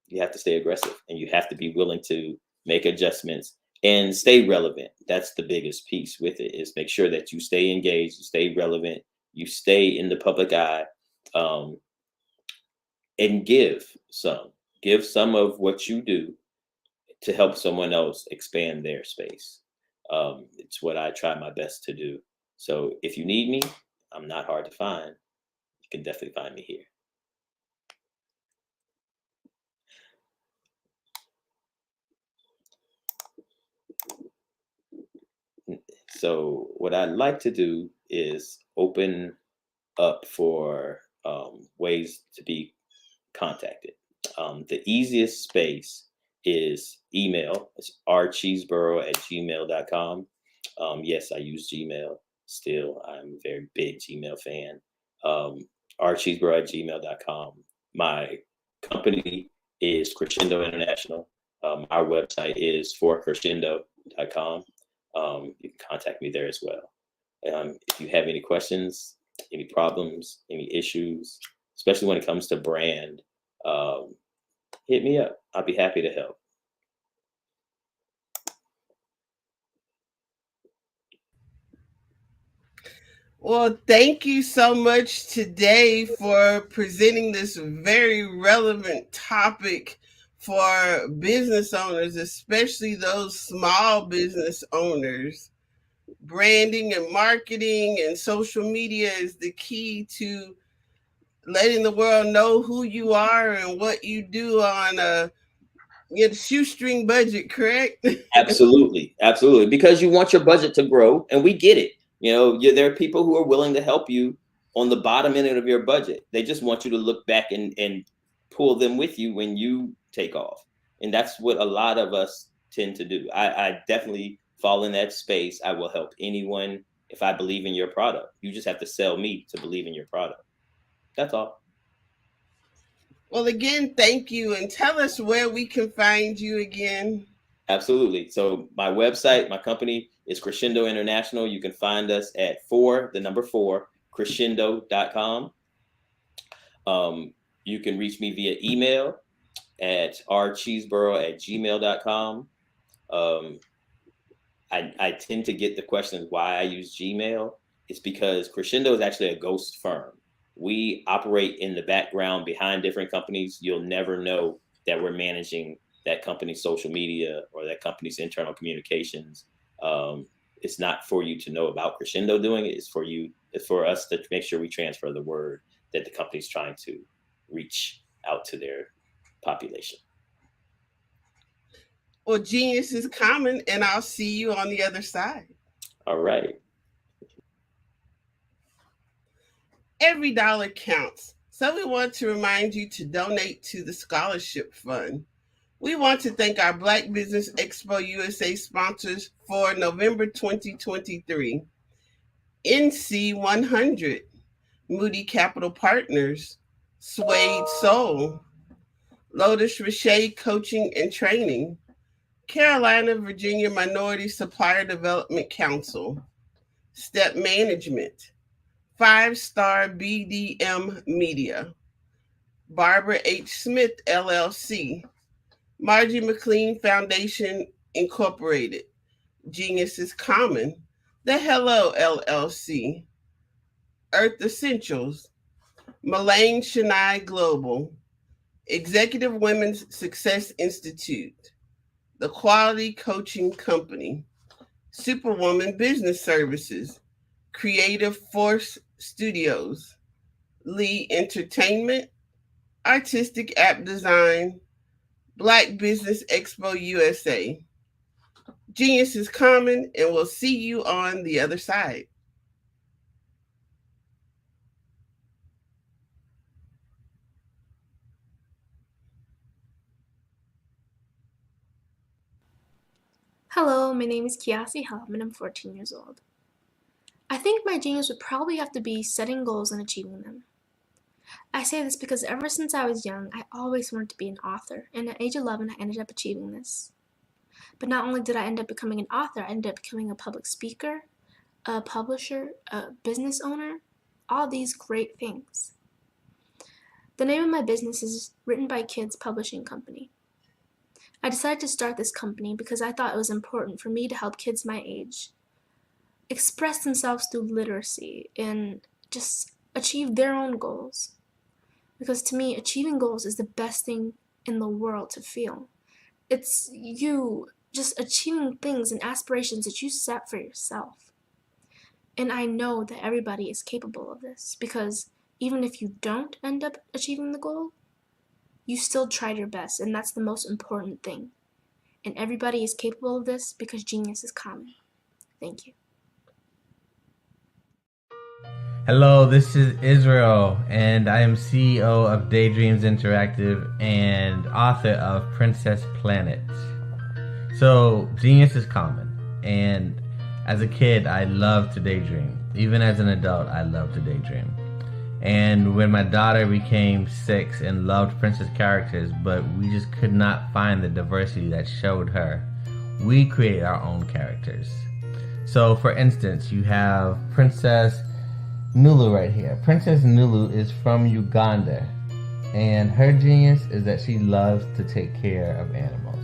you have to stay aggressive and you have to be willing to make adjustments and stay relevant. That's the biggest piece with it, is make sure that you stay engaged, you stay relevant, you stay in the public eye, and give some of what you do to help someone else expand their space. It's what I try my best to do. So if you need me, I'm not hard to find. You can definitely find me here. So what I'd like to do is open up for ways to be contacted. The easiest space is email. It's rcheeseborough@gmail.com. Yes, I use Gmail still. I'm a very big Gmail fan. rcheeseborough@gmail.com. My company is Crescendo International. Our website is forcrescendo.com. You can contact me there as well. If you have any questions, any problems, any issues, especially when it comes to brand, hit me up. I'll be happy to help. Well, thank you so much today for presenting this very relevant topic for business owners, especially those small business owners. Branding and marketing and social media is the key to letting the world know who you are and what you do on a shoestring budget, correct? Absolutely. Because you want your budget to grow, and we get it. There are people who are willing to help you on the bottom end of your budget. They just want you to look back and pull them with you when you take off. And that's what a lot of us tend to do. I definitely fall in that space. I will help anyone if I believe in your product. You just have to sell me to believe in your product. That's all. Well, again, thank you. And tell us where we can find you again. Absolutely. So my website, my company is Crescendo International. You can find us at 4, crescendo.com. You can reach me via email at rcheeseborough@gmail.com. I tend to get the questions why I use Gmail. It's because Crescendo is actually a ghost firm. We operate in the background behind different companies. You'll never know that we're managing that company's social media or that company's internal communications. It's not for you to know about Crescendo doing it. It's for us to make sure we transfer the word that the company's trying to reach out to their population. Well, genius is common, and I'll see you on the other side. All right. Every dollar counts. So we want to remind you to donate to the scholarship fund. We want to thank our Black Business Expo USA sponsors for November 2023. NC 100, Moody Capital Partners, Suede Soul, Lotus Richey Coaching and Training, Carolina, Virginia Minority Supplier Development Council, Step Management, 5-Star BDM Media, Barbara H. Smith, LLC, Margie McLean Foundation, Incorporated, Genius is Common, The Hello, LLC, Earth Essentials, Mullane Shania Global, Executive Women's Success Institute, The Quality Coaching Company, Superwoman Business Services, Creative Force Studios, Lee Entertainment, Artistic App Design, Black Business Expo USA. Genius is Common, and we'll see you on the other side. Hello, my name is Kiasi Helm and I'm 14 years old. I think my genius would probably have to be setting goals and achieving them. I say this because ever since I was young, I always wanted to be an author, and at age 11, I ended up achieving this. But not only did I end up becoming an author, I ended up becoming a public speaker, a publisher, a business owner, all these great things. The name of my business is Written by Kids Publishing Company. I decided to start this company because I thought it was important for me to help kids my age express themselves through literacy and just achieve their own goals. Because to me, achieving goals is the best thing in the world to feel. It's you just achieving things and aspirations that you set for yourself. And I know that everybody is capable of this because even if you don't end up achieving the goal, you still tried your best, and that's the most important thing. And everybody is capable of this because genius is common. Thank you. Hello, this is Israel, and I am CEO of Daydreams Interactive and author of Princess Planet. So, genius is common, and as a kid, I loved to daydream. Even as an adult, I love to daydream. And when my daughter became 6 and loved princess characters, but we just could not find the diversity that showed her, we created our own characters. So, for instance, you have Princess Nulu right here. Princess Nulu is from Uganda, and her genius is that she loves to take care of animals.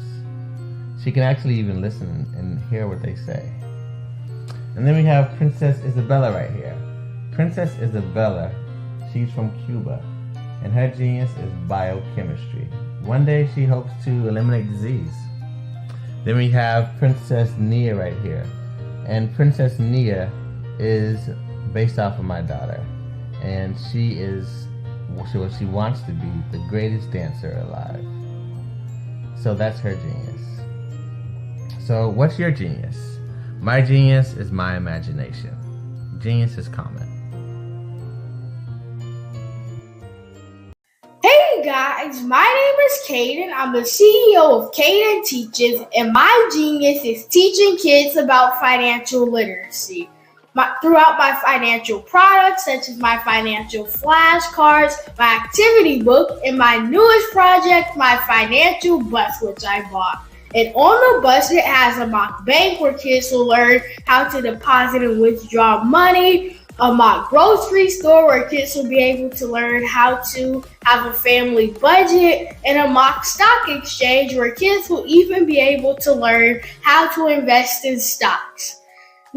She can actually even listen and hear what they say. And then we have Princess Isabella right here. Princess Isabella, she's from Cuba, and her genius is biochemistry. One day she hopes to eliminate disease. Then we have Princess Nia right here, and Princess Nia is based off of my daughter, and she wants to be the greatest dancer alive. So that's her genius. So what's your genius? My genius is my imagination. Genius is common. Hey guys, my name is Caden. I'm the CEO of Caden Teaches, and my genius is teaching kids about financial literacy. Throughout my financial products, such as my financial flashcards, my activity book, and my newest project, my financial bus, which I bought. And on the bus, it has a mock bank where kids will learn how to deposit and withdraw money, a mock grocery store where kids will be able to learn how to have a family budget, and a mock stock exchange where kids will even be able to learn how to invest in stocks.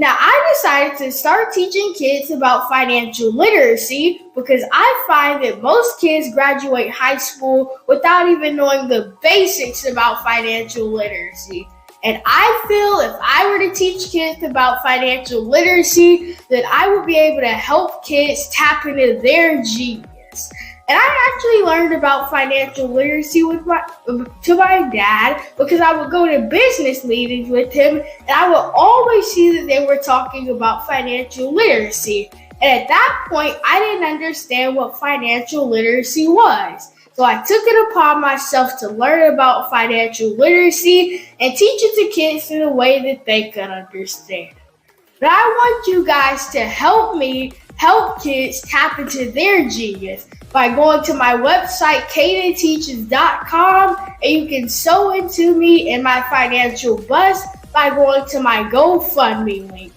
Now, I decided to start teaching kids about financial literacy because I find that most kids graduate high school without even knowing the basics about financial literacy. And I feel if I were to teach kids about financial literacy, that I would be able to help kids tap into their genius. And I actually learned about financial literacy to my dad because I would go to business meetings with him, and I would always see that they were talking about financial literacy. And at that point, I didn't understand what financial literacy was. So I took it upon myself to learn about financial literacy and teach it to kids in a way that they could understand. But I want you guys to help me help kids tap into their genius by going to my website, cadenteaches.com, and you can sew into me in my financial bust by going to my GoFundMe link.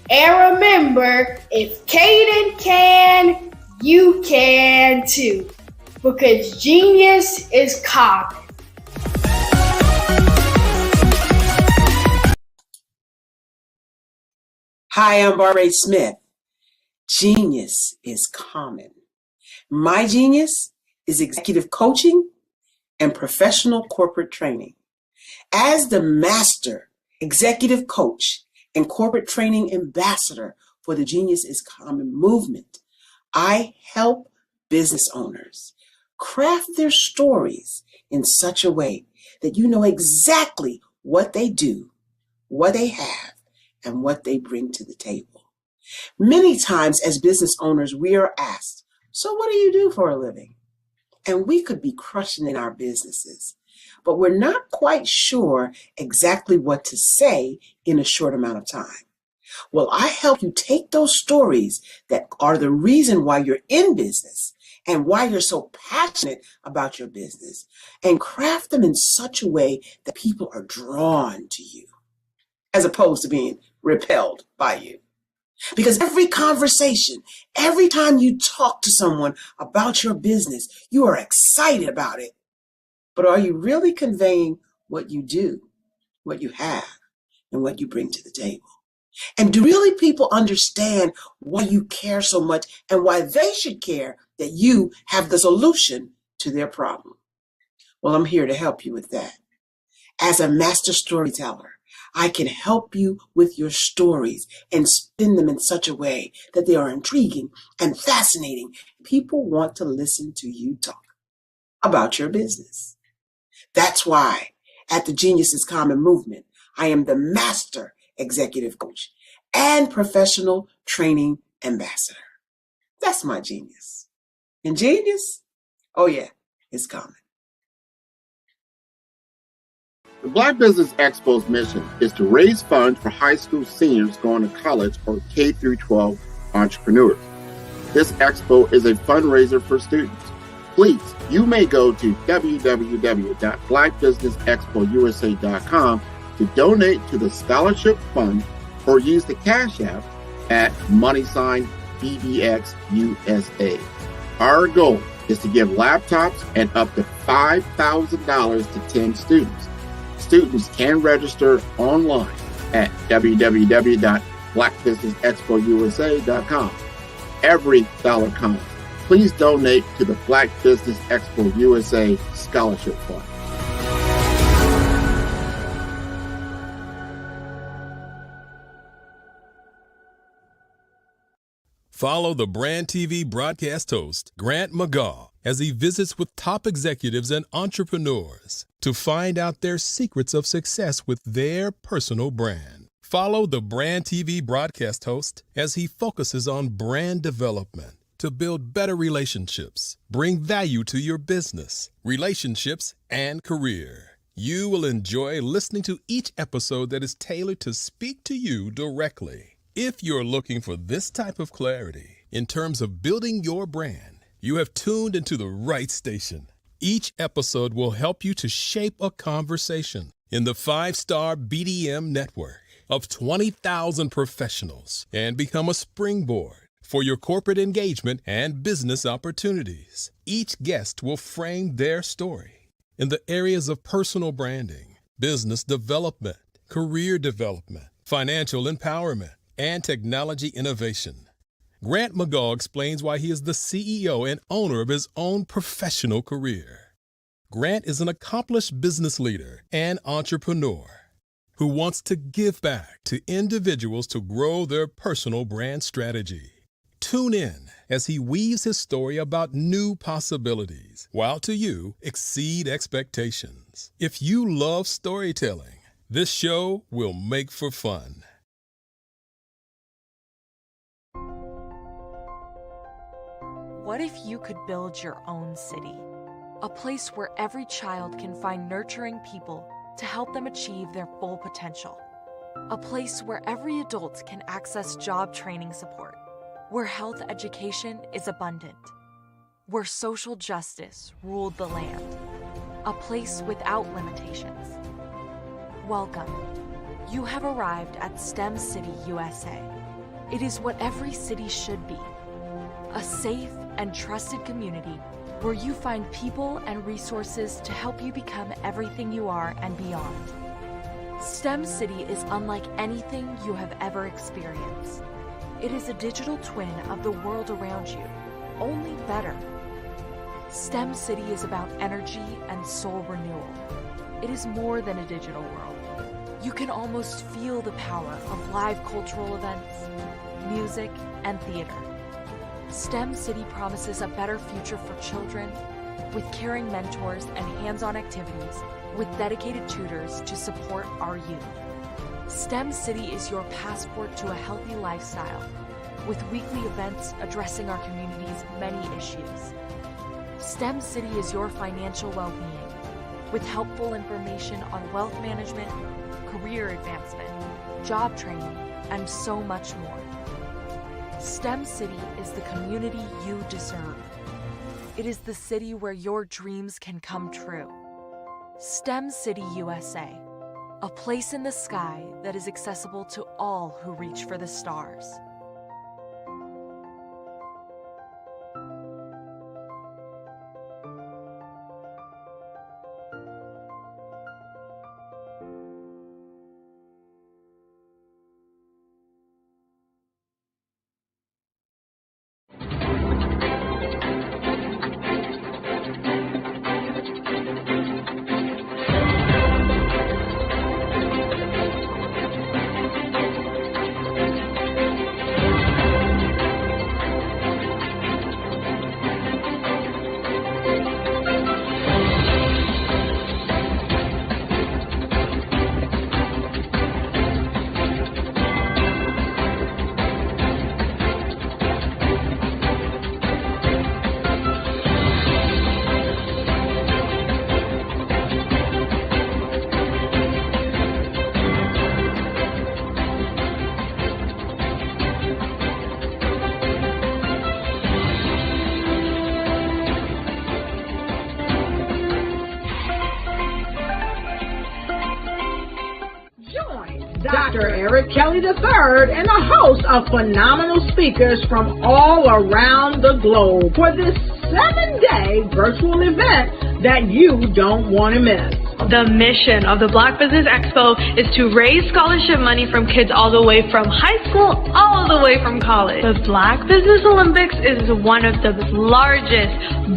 And remember, if Caden can, you can too. Because genius is common. Hi, I'm Barbara Smith. Genius is common. My genius is executive coaching and professional corporate training. As the master executive coach and corporate training ambassador for the Genius is Common movement, I help business owners craft their stories in such a way that you know exactly what they do, what they have, and what they bring to the table. Many times as business owners, we are asked, so what do you do for a living? And we could be crushing in our businesses, but we're not quite sure exactly what to say in a short amount of time. Well, I help you take those stories that are the reason why you're in business and why you're so passionate about your business and craft them in such a way that people are drawn to you as opposed to being repelled by you. Because every conversation, every time you talk to someone about your business, you are excited about it. But are you really conveying what you do, what you have, and what you bring to the table? And do really people understand why you care so much and why they should care that you have the solution to their problem? Well, I'm here to help you with that. As a master storyteller, I can help you with your stories and spin them in such a way that they are intriguing and fascinating. People want to listen to you talk about your business. That's why at the Genius is Common movement, I am the master executive coach and professional training ambassador. That's my genius. And genius? Oh yeah, it's common. The Black Business Expo's mission is to raise funds for high school seniors going to college or K through 12 entrepreneurs. This expo is a fundraiser for students. Please, you may go to www.blackbusinessexpousa.com to donate to the scholarship fund or use the Cash App at $BBXUSA. Our goal is to give laptops and up to $5,000 to 10 students. Students can register online at www.blackbusinessexpousa.com. Every dollar counts. Please donate to the Black Business Expo USA Scholarship Fund. Follow the Brand TV broadcast host, Grant McGaugh, as he visits with top executives and entrepreneurs to find out their secrets of success with their personal brand. Follow the Brand TV broadcast host as he focuses on brand development to build better relationships, bring value to your business, relationships, and career. You will enjoy listening to each episode that is tailored to speak to you directly. If you're looking for this type of clarity in terms of building your brand, you have tuned into the right station. Each episode will help you to shape a conversation in the 5-star BDM network of 20,000 professionals and become a springboard for your corporate engagement and business opportunities. Each guest will frame their story in the areas of personal branding, business development, career development, financial empowerment, and technology innovation. Grant McGaugh explains why he is the CEO and owner of his own professional career. Grant is an accomplished business leader and entrepreneur who wants to give back to individuals to grow their personal brand strategy. Tune in as he weaves his story about new possibilities, while to you exceed expectations. If you love storytelling, this show will make for fun. What if you could build your own city? A place where every child can find nurturing people to help them achieve their full potential. A place where every adult can access job training support, where health education is abundant, where social justice ruled the land. A place without limitations. Welcome. You have arrived at STEM City USA. It is what every city should be. A safe and trusted community where you find people and resources to help you become everything you are and beyond. STEM City is unlike anything you have ever experienced. It is a digital twin of the world around you, only better. STEM City is about energy and soul renewal. It is more than a digital world. You can almost feel the power of live cultural events, music, and theater. STEM City promises a better future for children with caring mentors and hands-on activities with dedicated tutors to support our youth. STEM City is your passport to a healthy lifestyle with weekly events addressing our community's many issues. STEM City is your financial well-being with helpful information on wealth management, career advancement, job training, and so much more. STEM City is the community you deserve. It is the city where your dreams can come true. STEM City USA, a place in the sky that is accessible to all who reach for the stars. Dr. Eric Kelly III and a host of phenomenal speakers from all around the globe for this 7-day virtual event that you don't want to miss. The mission of the Black Business Expo is to raise scholarship money from kids all the way from high school, all the way from college. The Black Business Olympics is one of the largest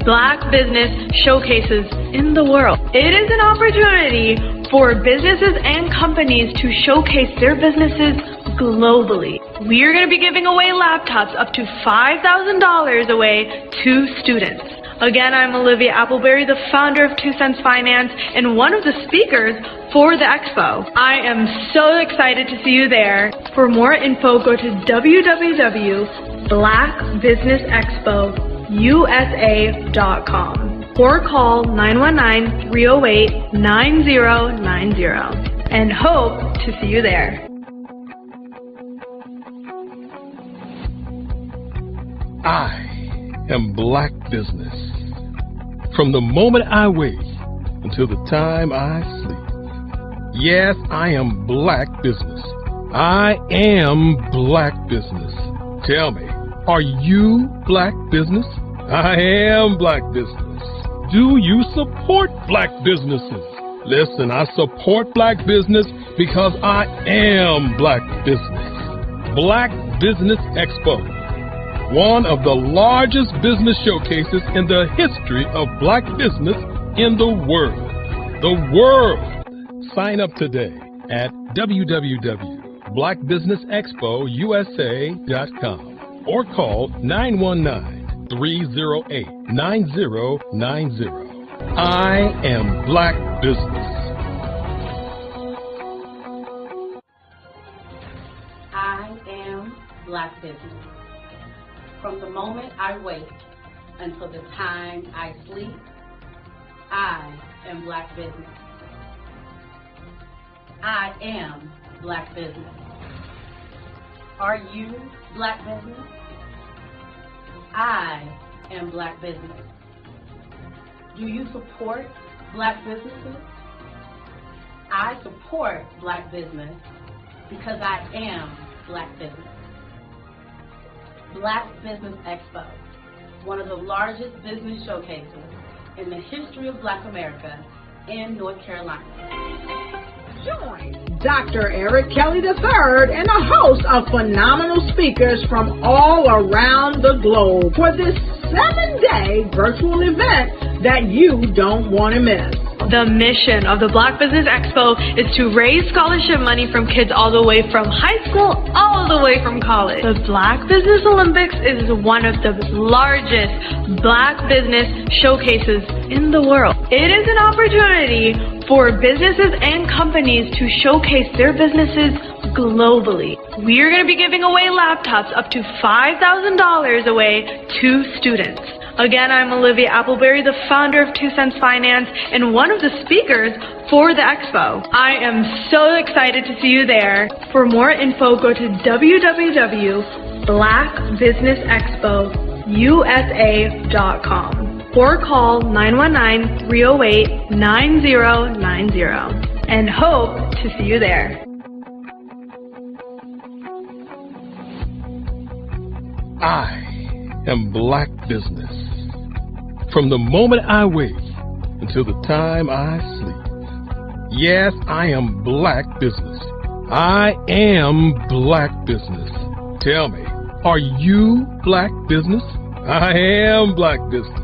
Black business showcases in the world. It is an opportunity for businesses and companies to showcase their businesses globally. We are going to be giving away laptops up to $5,000 away to students. Again, I'm Olivia Appleberry, the founder of 2 Cents Finance and one of the speakers for the expo. I am so excited to see you there. For more info, go to www.blackbusinessexpousa.com or call 919-308-9090 and hope to see you there. I am Black Business. From the moment I wake until the time I sleep. Yes, I am Black Business. I am Black Business. Tell me, are you Black Business? I am Black Business. Do you support Black businesses? Listen, I support Black business because I am Black Business. Black Business Expo, one of the largest business showcases in the history of Black business in the world. The world! Sign up today at www.blackbusinessexpousa.com or call 919-308-9090. I am Black Business. I am Black Business. From the moment I wake until the time I sleep. I am Black business. I am Black business. Are you Black business? I am Black business. Do you support Black businesses? I support Black business because I am Black business. Black Business Expo, one of the largest business showcases in the history of Black America in North Carolina. Join Dr. Eric Kelly III and a host of phenomenal speakers from all around the globe for this 7-day virtual event that you don't want to miss. The mission of the Black Business Expo is to raise scholarship money from kids all the way from high school, all the way from college. The Black Business Olympics is one of the largest Black business showcases in the world. It is an opportunity for businesses and companies to showcase their businesses globally. We are going to be giving away laptops up to $5,000 away to students. Again, I'm Olivia Appleberry, the founder of 2 Cents Finance and one of the speakers for the expo. I am so excited to see you there. For more info, go to www.blackbusinessexpousa.com or call 919-308-9090 and hope to see you there. I am Black business. From the moment I wake until the time I sleep. Yes, I am Black business. I am Black business. Tell me, are you Black business? I am Black business.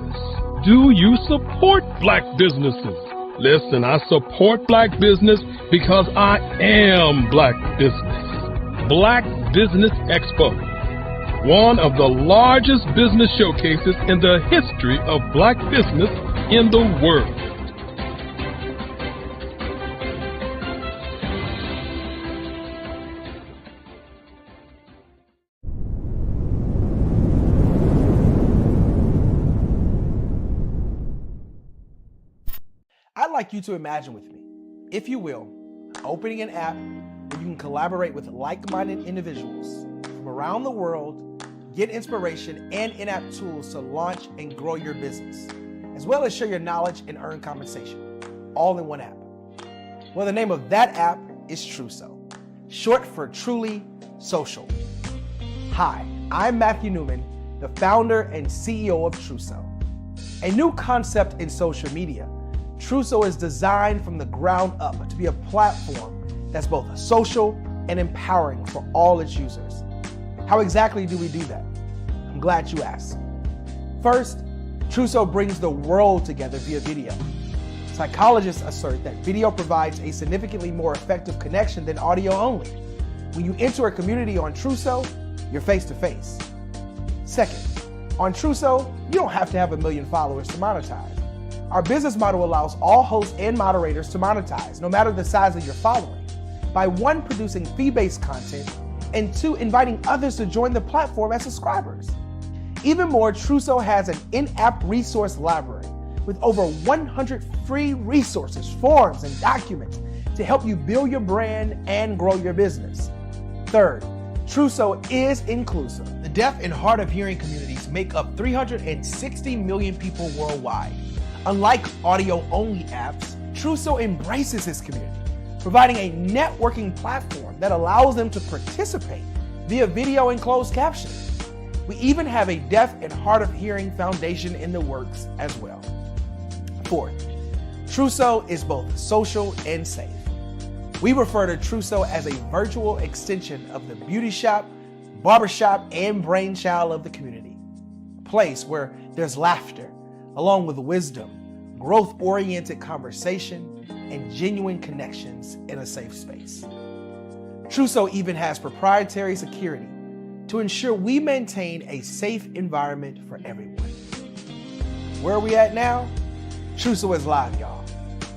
Do you support Black businesses? Listen, I support Black business because I am Black business. Black Business Expo, one of the largest business showcases in the history of Black business in the world. I'd like you to imagine with me, if you will, opening an app where you can collaborate with like-minded individuals from around the world, get inspiration and in-app tools to launch and grow your business, as well as share your knowledge and earn compensation, all in one app. Well, the name of that app is Truso, short for Truly Social. Hi, I'm Matthew Newman, the founder and CEO of Truso. A new concept in social media, Truso is designed from the ground up to be a platform that's both social and empowering for all its users. How exactly do we do that? I'm glad you asked. First, Truso brings the world together via video. Psychologists assert that video provides a significantly more effective connection than audio only. When you enter a community on Truso, you're face to face. Second, on Truso, you don't have to have 1 million followers to monetize. Our business model allows all hosts and moderators to monetize, no matter the size of your following, by 1, producing fee-based content, and 2, inviting others to join the platform as subscribers. Even more, Truso has an in-app resource library with over 100 free resources, forms, and documents to help you build your brand and grow your business. Third, Truso is inclusive. The deaf and hard of hearing communities make up 360 million people worldwide. Unlike audio-only apps, Truso embraces its community, providing a networking platform that allows them to participate via video and closed captioning. We even have a deaf and hard of hearing foundation in the works as well. Fourth, Truso is both social and safe. We refer to Truso as a virtual extension of the beauty shop, barbershop, and brainchild of the community. A place where there's laughter, along with wisdom, growth-oriented conversation, and genuine connections in a safe space. Truso even has proprietary security to ensure we maintain a safe environment for everyone. Where are we at now? Truso is live, y'all.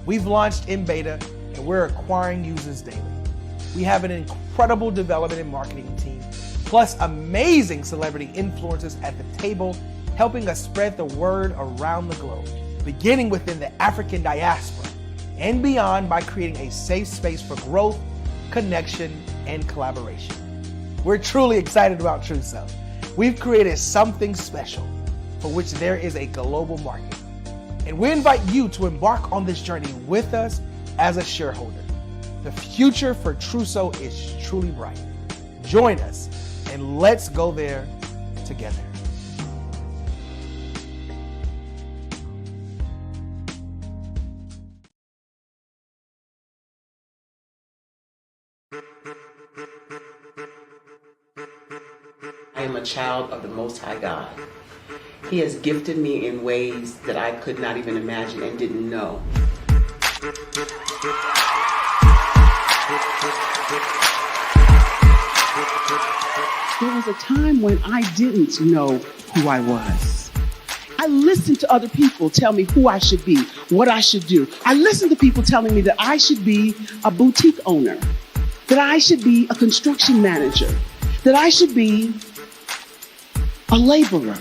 We've launched in beta and we're acquiring users daily. We have an incredible development and marketing team, plus amazing celebrity influencers at the table helping us spread the word around the globe, beginning within the African diaspora and beyond by creating a safe space for growth, connection, and collaboration. We're truly excited about Truso. We've created something special for which there is a global market. And we invite you to embark on this journey with us as a shareholder. The future for Truso is truly bright. Join us and let's go there together. I am a child of the Most High God. He has gifted me in ways that I could not even imagine and didn't know. There was a time when I didn't know who I was. I listened to other people tell me who I should be, what I should do. I listened to people telling me that I should be a boutique owner, that I should be a construction manager, that I should be a laborer.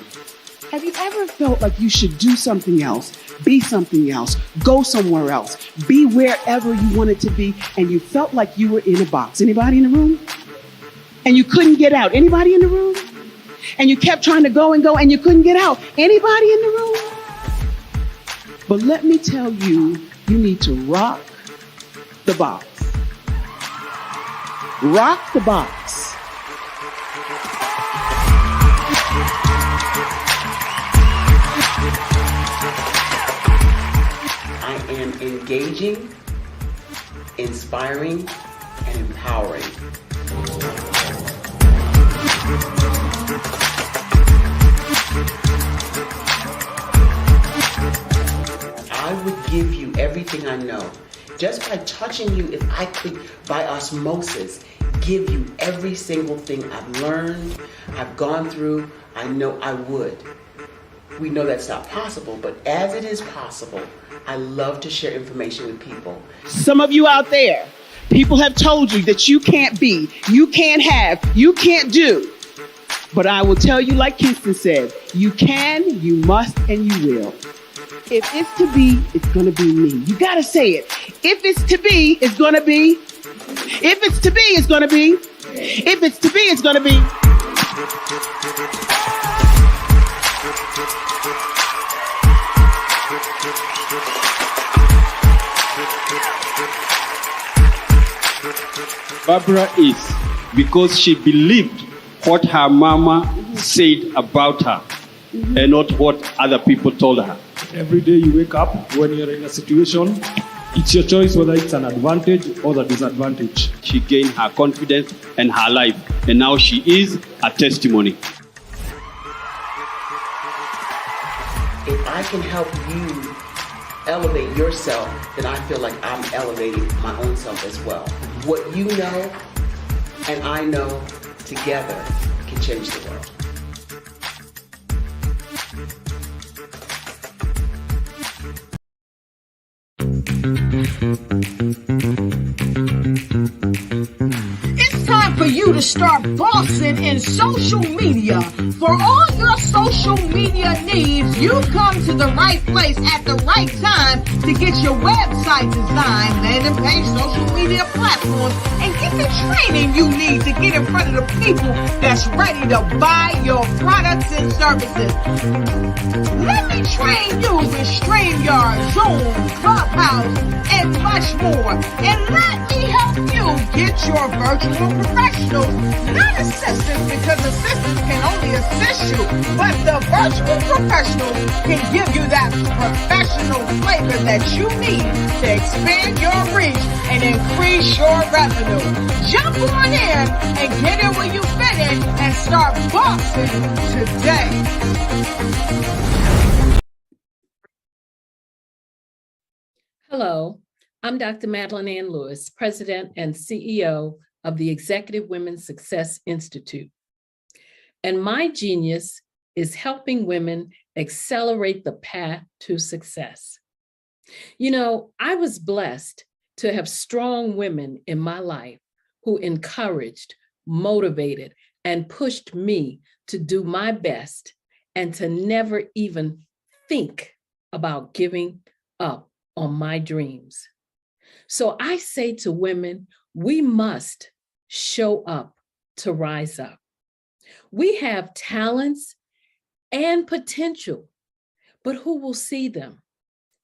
Have you ever felt like you should do something else, be something else, go somewhere else, be wherever you wanted to be, and you felt like you were in a box? Anybody in the room? And you couldn't get out. Anybody in the room? And you kept trying to go and you couldn't get out. Anybody in the room? But let me tell you, you need to rock the box. Rock the box. I am engaging, inspiring, and empowering. I would give you everything I know. Just by touching you, if I could, by osmosis, give you every single thing I've learned, I've gone through, I know I would. We know that's not possible, but as it is possible, I love to share information with people. Some of you out there, people have told you that you can't be, you can't have, you can't do. But I will tell you, like Kingston said, you can, you must, and you will. If it's to be, it's going to be me. You got to say it. If it's to be, it's going to be. If it's to be, it's going to be. If it's to be, it's going to be. Barbara is because she believed what her mama said about her and not what other people told her. Every day you wake up, when you're in a situation, it's your choice whether it's an advantage or the disadvantage. She gained her confidence and her life, and now she is a testimony. If I can help you elevate yourself, then I feel like I'm elevating my own self as well. What you know and I know together can change the world. It's time for you to start bossing in social media. For all your social media needs, you've come to the right place at the right time to get your website designed, landing page, social media platforms, and get the training you need to get in front of the people that's ready to buy your products and services. Let me train you with StreamYard, Zoom, Clubhouse, and much more. And let me help you get your virtual professionals, not assistants, because assistants can only assist you, but the virtual professionals can give you that professional flavor that you need to expand your reach and increase your revenue. Jump on in and get in where you fit in and start boxing today. Hello, I'm Dr. Madeline Ann Lewis, President and CEO of the Executive Women's Success Institute. And my genius is helping women accelerate the path to success. You know, I was blessed to have strong women in my life who encouraged, motivated, and pushed me to do my best and to never even think about giving up on my dreams. So I say to women, we must show up to rise up. We have talents and potential, but who will see them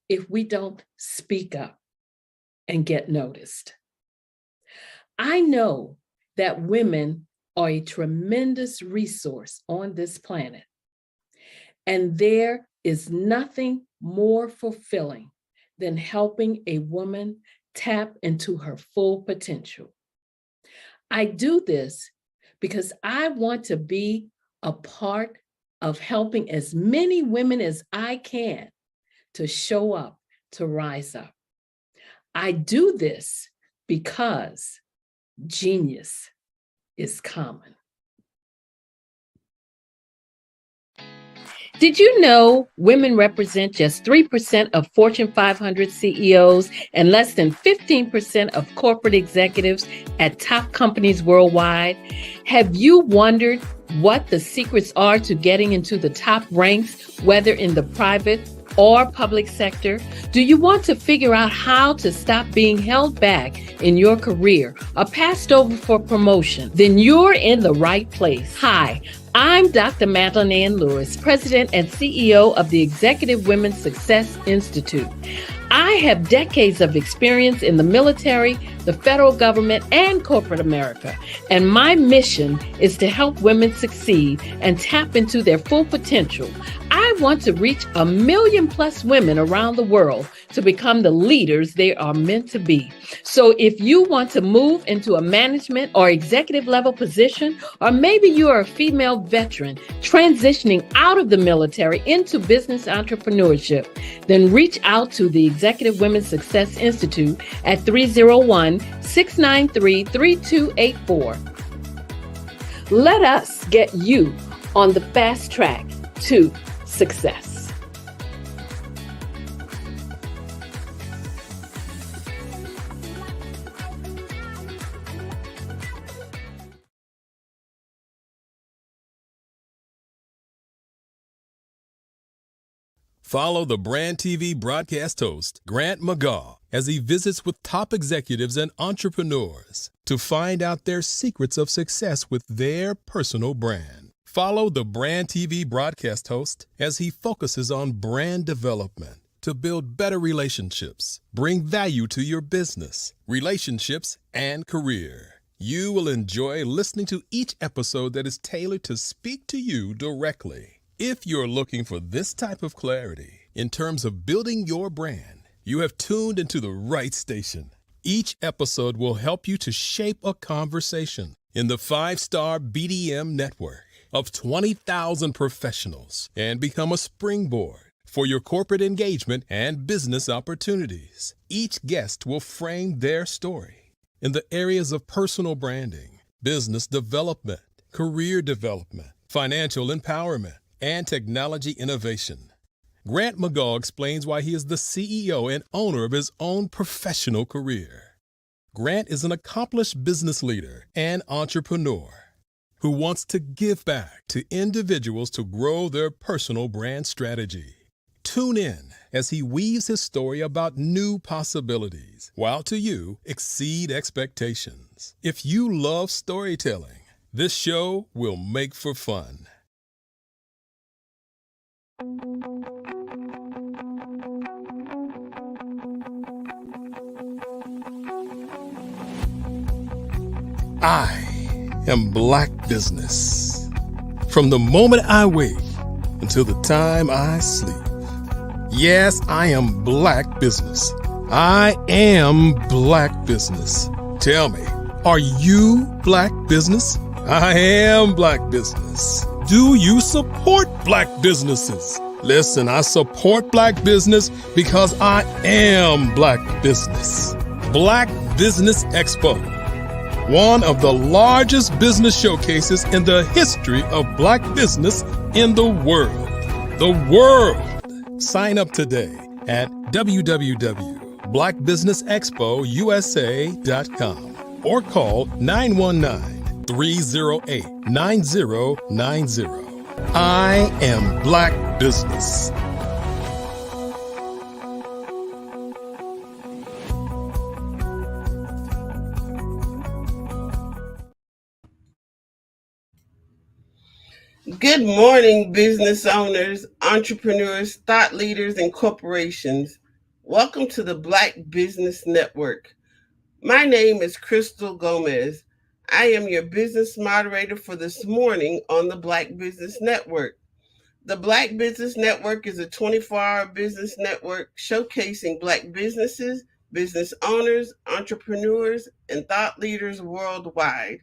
if we don't speak up and get noticed? I know that women are a tremendous resource on this planet, and there is nothing more fulfilling than helping a woman tap into her full potential. I do this because I want to be a part of helping as many women as I can to show up, to rise up. I do this because genius is common. Did you know women represent just 3% of Fortune 500 CEOs and less than 15% of corporate executives at top companies worldwide? Have you wondered what the secrets are to getting into the top ranks, whether in the private or public sector? Do you want to figure out how to stop being held back in your career or passed over for promotion? Then you're in the right place. Hi, I'm Dr. Madeline Ann Lewis, President and CEO of the Executive Women's Success Institute. I have decades of experience in the military, the federal government, and corporate America. And my mission is to help women succeed and tap into their full potential. I want to reach 1 million+ women around the world to become the leaders they are meant to be. So if you want to move into a management or executive level position, or maybe you are a female veteran transitioning out of the military into business entrepreneurship, then reach out to the Executive Women's Success Institute at 301-693-3284. Let us get you on the fast track to success. Follow the Brand TV broadcast host, Grant McGaugh, as he visits with top executives and entrepreneurs to find out their secrets of success with their personal brand. Follow the Brand TV broadcast host as he focuses on brand development to build better relationships, bring value to your business, relationships, and career. You will enjoy listening to each episode that is tailored to speak to you directly. If you're looking for this type of clarity in terms of building your brand, you have tuned into the right station. Each episode will help you to shape a conversation in the 5-star BDM network of 20,000 professionals and become a springboard for your corporate engagement and business opportunities. Each guest will frame their story in the areas of personal branding, business development, career development, financial empowerment, and technology innovation. Grant McGaugh explains why he is the CEO and owner of his own professional career. Grant is an accomplished business leader and entrepreneur who wants to give back to individuals to grow their personal brand strategy. Tune in as he weaves his story about new possibilities, while to you exceed expectations. If you love storytelling, this show will make for fun. I am Black Business. From the moment I wake until the time I sleep. Yes, I am Black Business. I am Black Business. Tell me, are you Black Business? I am Black Business. Do you support Black businesses? Listen, I support Black business because I am Black Business. Black Business Expo, one of the largest business showcases in the history of Black business in the world. The world! Sign up today at www.blackbusinessexpousa.com or call 919-308-9090. I am Black Business. Good morning, business owners, entrepreneurs, thought leaders, and corporations. Welcome to the Black Business Network. My name is Crystal Gomez. I am your business moderator for this morning on the Black Business Network. The Black Business Network is a 24-hour business network showcasing Black businesses, business owners, entrepreneurs, and thought leaders worldwide.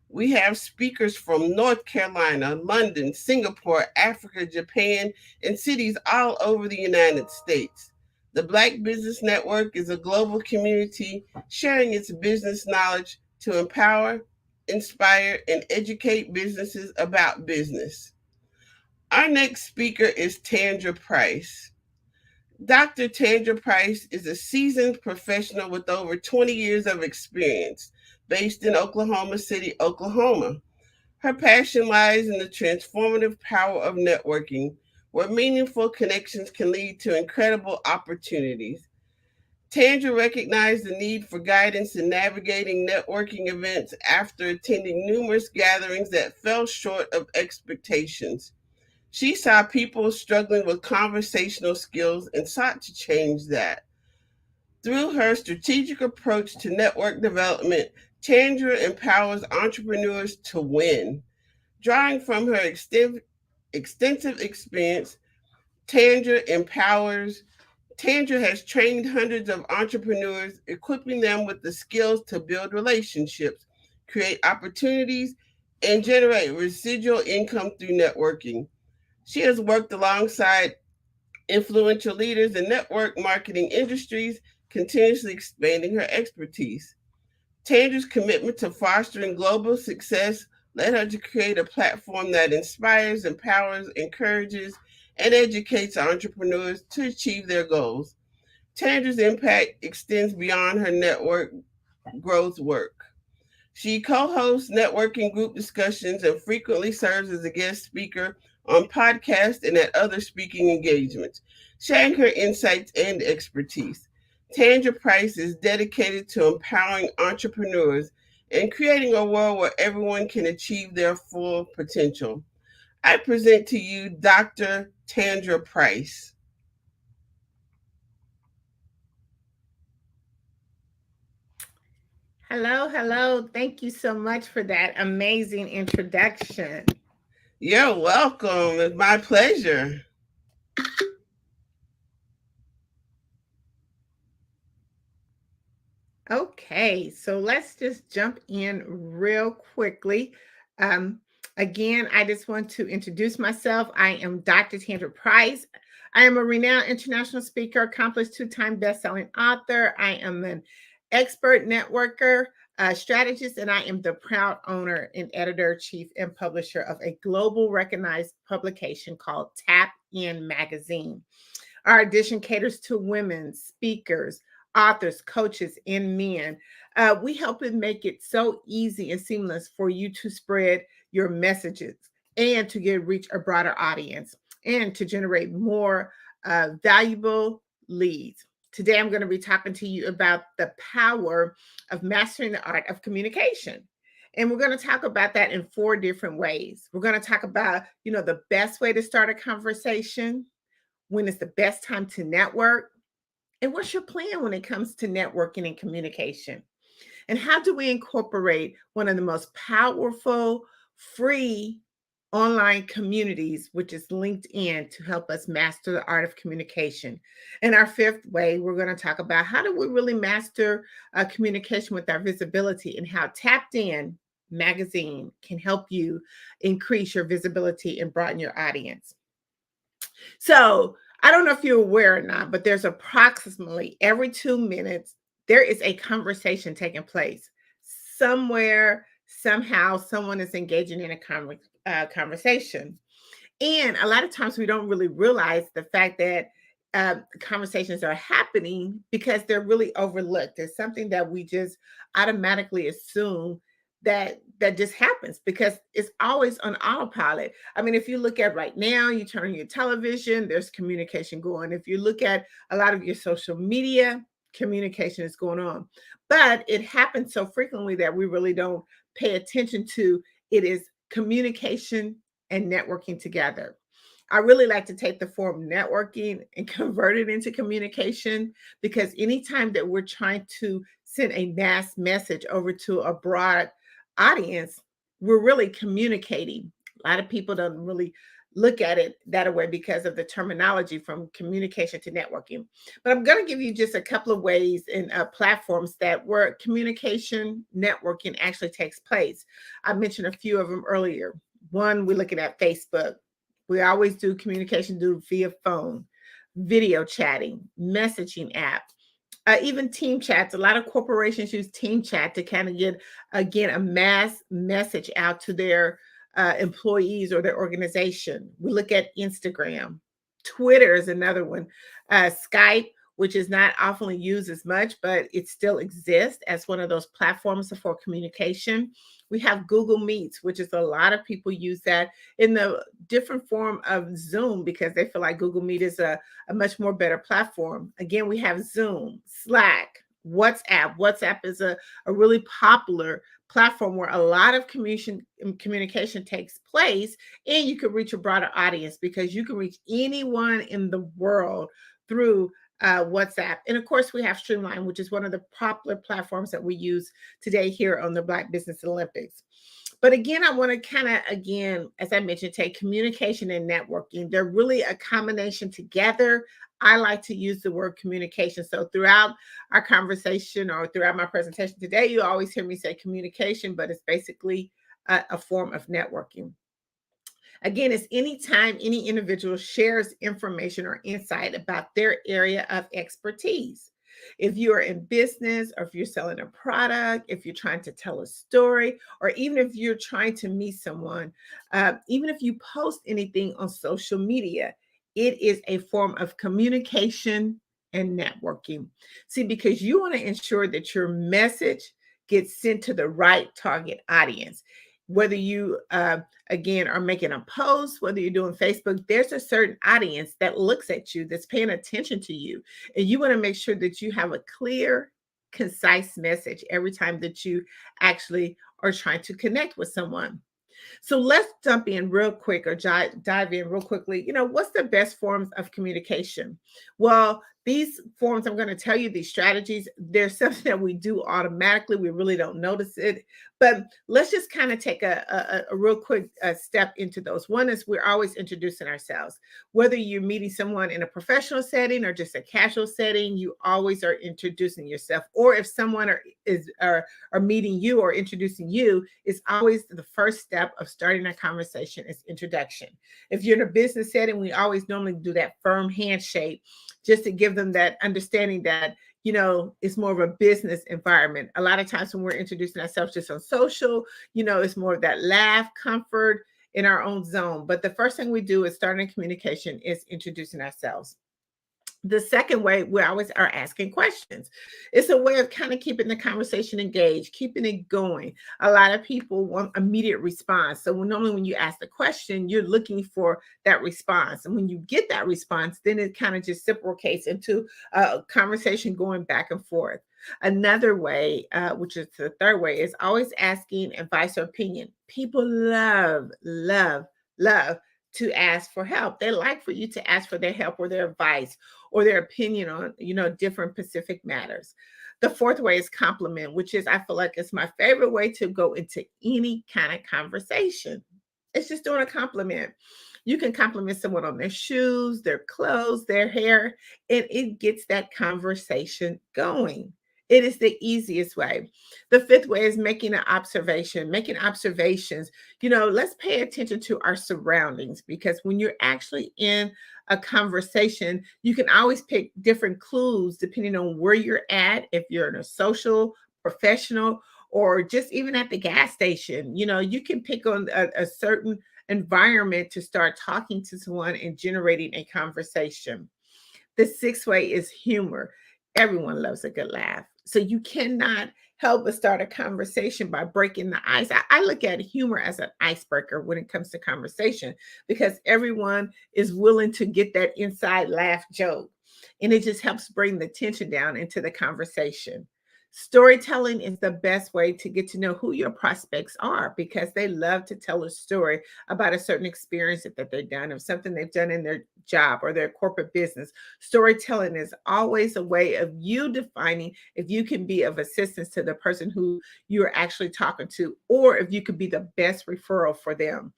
We have speakers from North Carolina, London, Singapore, Africa, Japan, and cities all over the United States. The Black Business Network is a global community sharing its business knowledge to empower, inspire, and educate businesses about business. Our next speaker is Tandra Price. Dr. Tandra Price is a seasoned professional with over 20 years of experience, based in Oklahoma City, Oklahoma. Her passion lies in the transformative power of networking, where meaningful connections can lead to incredible opportunities. Tandra recognized the need for guidance in navigating networking events after attending numerous gatherings that fell short of expectations. She saw people struggling with conversational skills and sought to change that. Through her strategic approach to network development, Tandra empowers entrepreneurs to win. Drawing from her extensive experience, Tandra has trained hundreds of entrepreneurs, equipping them with the skills to build relationships, create opportunities, and generate residual income through networking. She has worked alongside influential leaders in network marketing industries, continuously expanding her expertise. Tandra's commitment to fostering global success led her to create a platform that inspires, empowers, encourages, and educates entrepreneurs to achieve their goals. Tandra's impact extends beyond her network growth work. She co-hosts networking group discussions and frequently serves as a guest speaker on podcasts and at other speaking engagements, sharing her insights and expertise. Tandra Price is dedicated to empowering entrepreneurs and creating a world where everyone can achieve their full potential. I present to you Dr. Tandra Price. Hello. Thank you so much for that amazing introduction. You're welcome. It's my pleasure. Okay, so let's just jump in real quickly. Again, I just want to introduce myself. I am Dr. Tandra Price. I am a renowned international speaker, accomplished two-time best-selling author. I am an expert networker, strategist, and I am the proud owner and editor-in-chief and publisher of a global recognized publication called Tap In Magazine. Our edition caters to women speakers, authors, coaches, and men. We help it make it so easy and seamless for you to spread your messages and to reach a broader audience and to generate more valuable leads. Today, I'm going to be talking to you about the power of mastering the art of communication. And we're going to talk about that in 4 different ways. We're going to talk about, the best way to start a conversation, when is the best time to network, and what's your plan when it comes to networking and communication? And how do we incorporate one of the most powerful, free online communities, which is LinkedIn, to help us master the art of communication? And our 5th way, we're going to talk about how do we really master communication with our visibility, and how Tapped In Magazine can help you increase your visibility and broaden your audience. So I don't know if you're aware or not, but there's approximately every 2 minutes, there is a conversation taking place. Somewhere, somehow, someone is engaging in a conversation. And a lot of times we don't really realize the fact that conversations are happening because they're really overlooked. There's something that we just automatically assume that just happens because it's always on autopilot. I mean, if you look at right now, you turn on your television, there's communication going. If you look at a lot of your social media, communication is going on. But it happens so frequently that we really don't pay attention to it. Is communication and networking together. I really like to take the form networking and convert it into communication, because anytime that we're trying to send a mass message over to a broad audience, we're really communicating. A lot of people don't really look at it that way because of the terminology from communication to networking. But I'm going to give you just a couple of ways and platforms that where communication networking actually takes place. I mentioned a few of them earlier. One, we're looking at Facebook. We always do communication via phone, video chatting, messaging app, even team chats. A lot of corporations use team chat to kind of get, again, a mass message out to their employees or their organization. We look at Instagram. Twitter is another one. Skype, which is not often used as much, but it still exists as one of those platforms for communication. We have Google Meets, which is a lot of people use that in the different form of Zoom because they feel like Google Meet is a much more better platform. Again, we have Zoom, Slack, WhatsApp. WhatsApp is a really popular platform where a lot of communication takes place, and you can reach a broader audience because you can reach anyone in the world through WhatsApp. And of course, we have Streamline, which is one of the popular platforms that we use today here on the Black Business Olympics. But again, I want to kind of, again, as I mentioned, take communication and networking. They're really a combination together. I like to use the word communication. So throughout our conversation or throughout my presentation today, you always hear me say communication, but it's basically a form of networking. Again, it's anytime any individual shares information or insight about their area of expertise. If you are in business, or if you're selling a product, if you're trying to tell a story, or even if you're trying to meet someone, even if you post anything on social media, it is a form of communication and networking. See, because you want to ensure that your message gets sent to the right target audience. Whether you, again, are making a post, whether you're doing Facebook, there's a certain audience that looks at you, that's paying attention to you. And you want to make sure that you have a clear, concise message every time that you actually are trying to connect with someone. So let's jump in real quick, or dive in real quickly. You know, what's the best forms of communication? Well, these forms, I'm going to tell you these strategies, they're something that we do automatically. We really don't notice it. But let's just kind of take a real quick step into those. One is we're always introducing ourselves. Whether you're meeting someone in a professional setting or just a casual setting, you always are introducing yourself. Or if someone are meeting you or introducing you, it's always the first step of starting a conversation is introduction. If you're in a business setting, we always normally do that firm handshake just to give them that understanding that, you know, it's more of a business environment. A lot of times when we're introducing ourselves just on social, you know, it's more of that laugh, comfort in our own zone. But the first thing we do is starting communication is introducing ourselves. The second way, we always are asking questions. It's a way of kind of keeping the conversation engaged, keeping it going. A lot of people want immediate response. So normally when you ask the question, you're looking for that response. And when you get that response, then it kind of just reciprocates into a conversation going back and forth. Another way, which is the third way, is always asking advice or opinion. People love to ask for help. They like for you to ask for their help or their advice or their opinion on, you know, different specific matters. The fourth way is compliment, which is, I feel like it's my favorite way to go into any kind of conversation. It's just doing a compliment. You can compliment someone on their shoes, their clothes, their hair, and it gets that conversation going. It is the easiest way. The fifth way is making an observation, making observations. You know, let's pay attention to our surroundings, because when you're actually in a conversation, you can always pick different clues depending on where you're at. If you're in a social, professional, or just even at the gas station, you know, you can pick on a certain environment to start talking to someone and generating a conversation. The sixth way is humor. Everyone loves a good laugh. So you cannot help but start a conversation by breaking the ice. I look at humor as an icebreaker when it comes to conversation, because everyone is willing to get that inside laugh joke. And it just helps bring the tension down into the conversation. Storytelling is the best way to get to know who your prospects are, because they love to tell a story about a certain experience that they've done, or something they've done in their job or their corporate business. Storytelling is always a way of you defining if you can be of assistance to the person who you're actually talking to, or if you could be the best referral for them.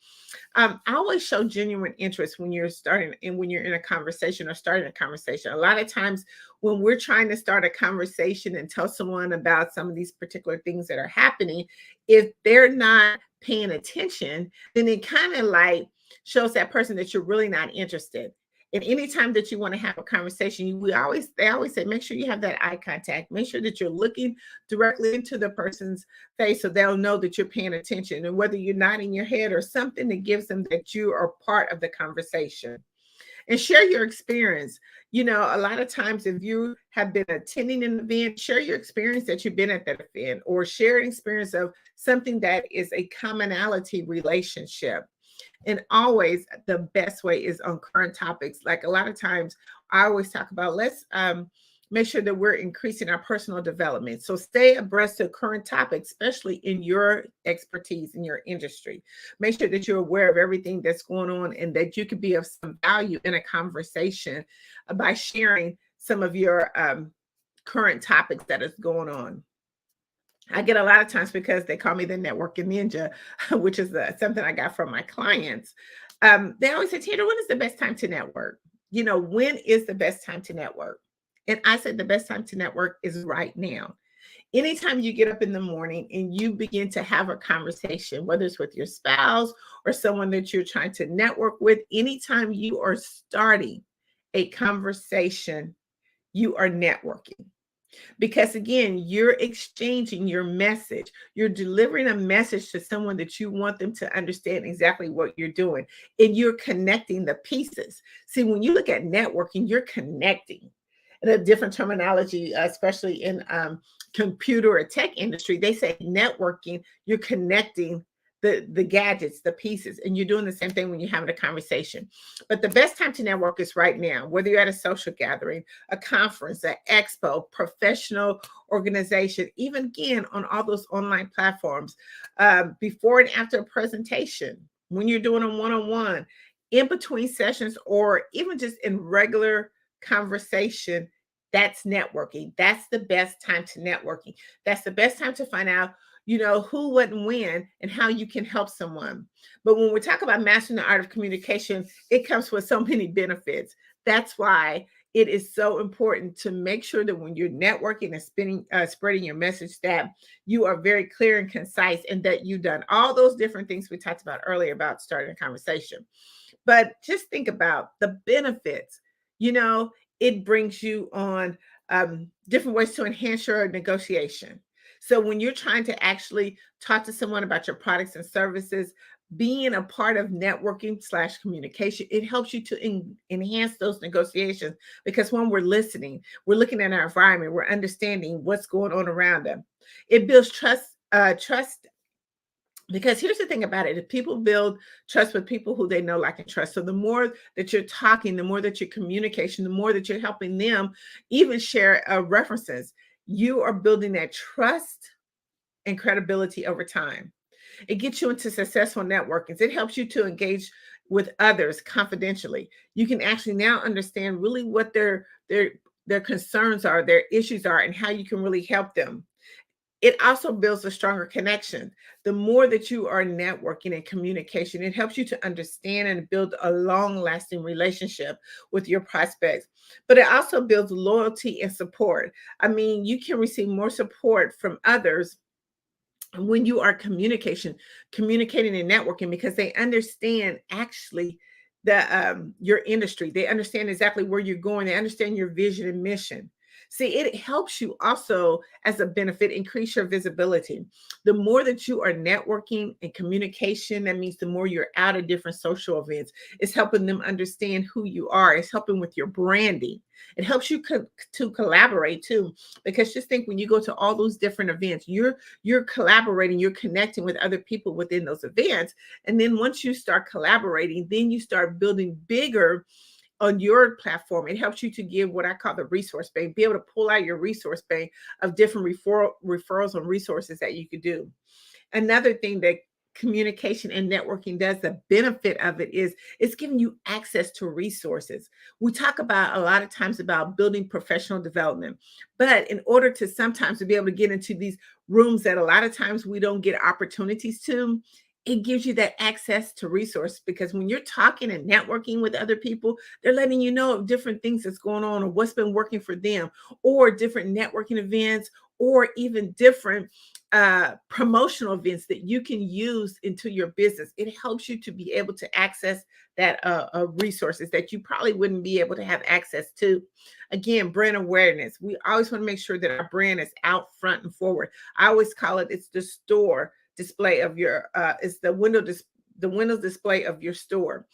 I always show genuine interest when you're starting and when you're in a conversation or starting a conversation. A lot of times when we're trying to start a conversation and tell someone about some of these particular things that are happening, if they're not paying attention, then it kind of like shows that person that you're really not interested. And anytime that you want to have a conversation, they always say, make sure you have that eye contact. Make sure that you're looking directly into the person's face so they'll know that you're paying attention. And whether you're nodding your head or something that gives them that you are part of the conversation. And share your experience. You know, a lot of times if you have been attending an event, share your experience that you've been at that event, or share an experience of something that is a commonality relationship. And always the best way is on current topics. Like a lot of times I always talk about, let's make sure that we're increasing our personal development. So stay abreast of current topics, especially in your expertise, in your industry. Make sure that you're aware of everything that's going on, and that you could be of some value in a conversation by sharing some of your current topics that is going on. I get a lot of times, because they call me the networking ninja, which is something I got from my clients. They always say, Tandra, when is the best time to network? You know, when is the best time to network? And I said, the best time to network is right now. Anytime you get up in the morning and you begin to have a conversation, whether it's with your spouse or someone that you're trying to network with, anytime you are starting a conversation, you are networking. Because again, you're exchanging your message. You're delivering a message to someone that you want them to understand exactly what you're doing. And you're connecting the pieces. See, when you look at networking, you're connecting. And a different terminology, especially in computer or tech industry, they say networking, you're connecting the gadgets, the pieces, and you're doing the same thing when you're having a conversation. But the best time to network is right now, whether you're at a social gathering, a conference, an expo, professional organization, even again on all those online platforms, before and after a presentation, when you're doing a one-on-one, in between sessions, or even just in regular conversation. That's networking. That's the best time to networking. That's the best time to find out, you know, who, what, and when, and how you can help someone. But when we talk about mastering the art of communication, it comes with so many benefits. That's why it is so important to make sure that when you're networking and spreading your message, that you are very clear and concise, and that you've done all those different things we talked about earlier about starting a conversation. But just think about the benefits. You know, it brings you on different ways to enhance your negotiation. So when you're trying to actually talk to someone about your products and services, being a part of networking / communication, it helps you to enhance those negotiations, because when we're listening, we're looking at our environment, we're understanding what's going on around them. It builds trust, because here's the thing about it. If people build trust with people who they know, like, and trust. So the more that you're talking, the more that you're communication, the more that you're helping them even share references, you are building that trust and credibility over time. It gets you into successful networkings. It helps you to engage with others confidentially. You can actually now understand really what their concerns are, their issues are, and how you can really help them. It also builds a stronger connection. The more that you are networking and communication, it helps you to understand and build a long-lasting relationship with your prospects. But it also builds loyalty and support. I mean, you can receive more support from others when you are communicating and networking, because they understand actually your industry. They understand exactly where you're going. They understand your vision and mission. See, it helps you also as a benefit increase your visibility. The more that you are networking and communication, that means the more you're out at different social events. It's helping them understand who you are. It's helping with your branding. It helps you to collaborate too, because just think when you go to all those different events, you're collaborating, you're connecting with other people within those events. And then once you start collaborating, then you start building bigger on your platform. It helps you to give what I call the resource bank, be able to pull out your resource bank of different referrals and resources that you could do. Another thing that communication and networking does, the benefit of it is it's giving you access to resources. We talk about a lot of times about building professional development, but in order to sometimes to be able to get into these rooms that a lot of times we don't get opportunities to, it gives you that access to resource, because when you're talking and networking with other people, they're letting you know of different things that's going on or what's been working for them, or different networking events, or even different promotional events that you can use into your business. It helps you to be able to access that resources that you probably wouldn't be able to have access to. Again, brand awareness. We always want to make sure that our brand is out front and forward. I always call it, it's the store display of your it's the window display of your store.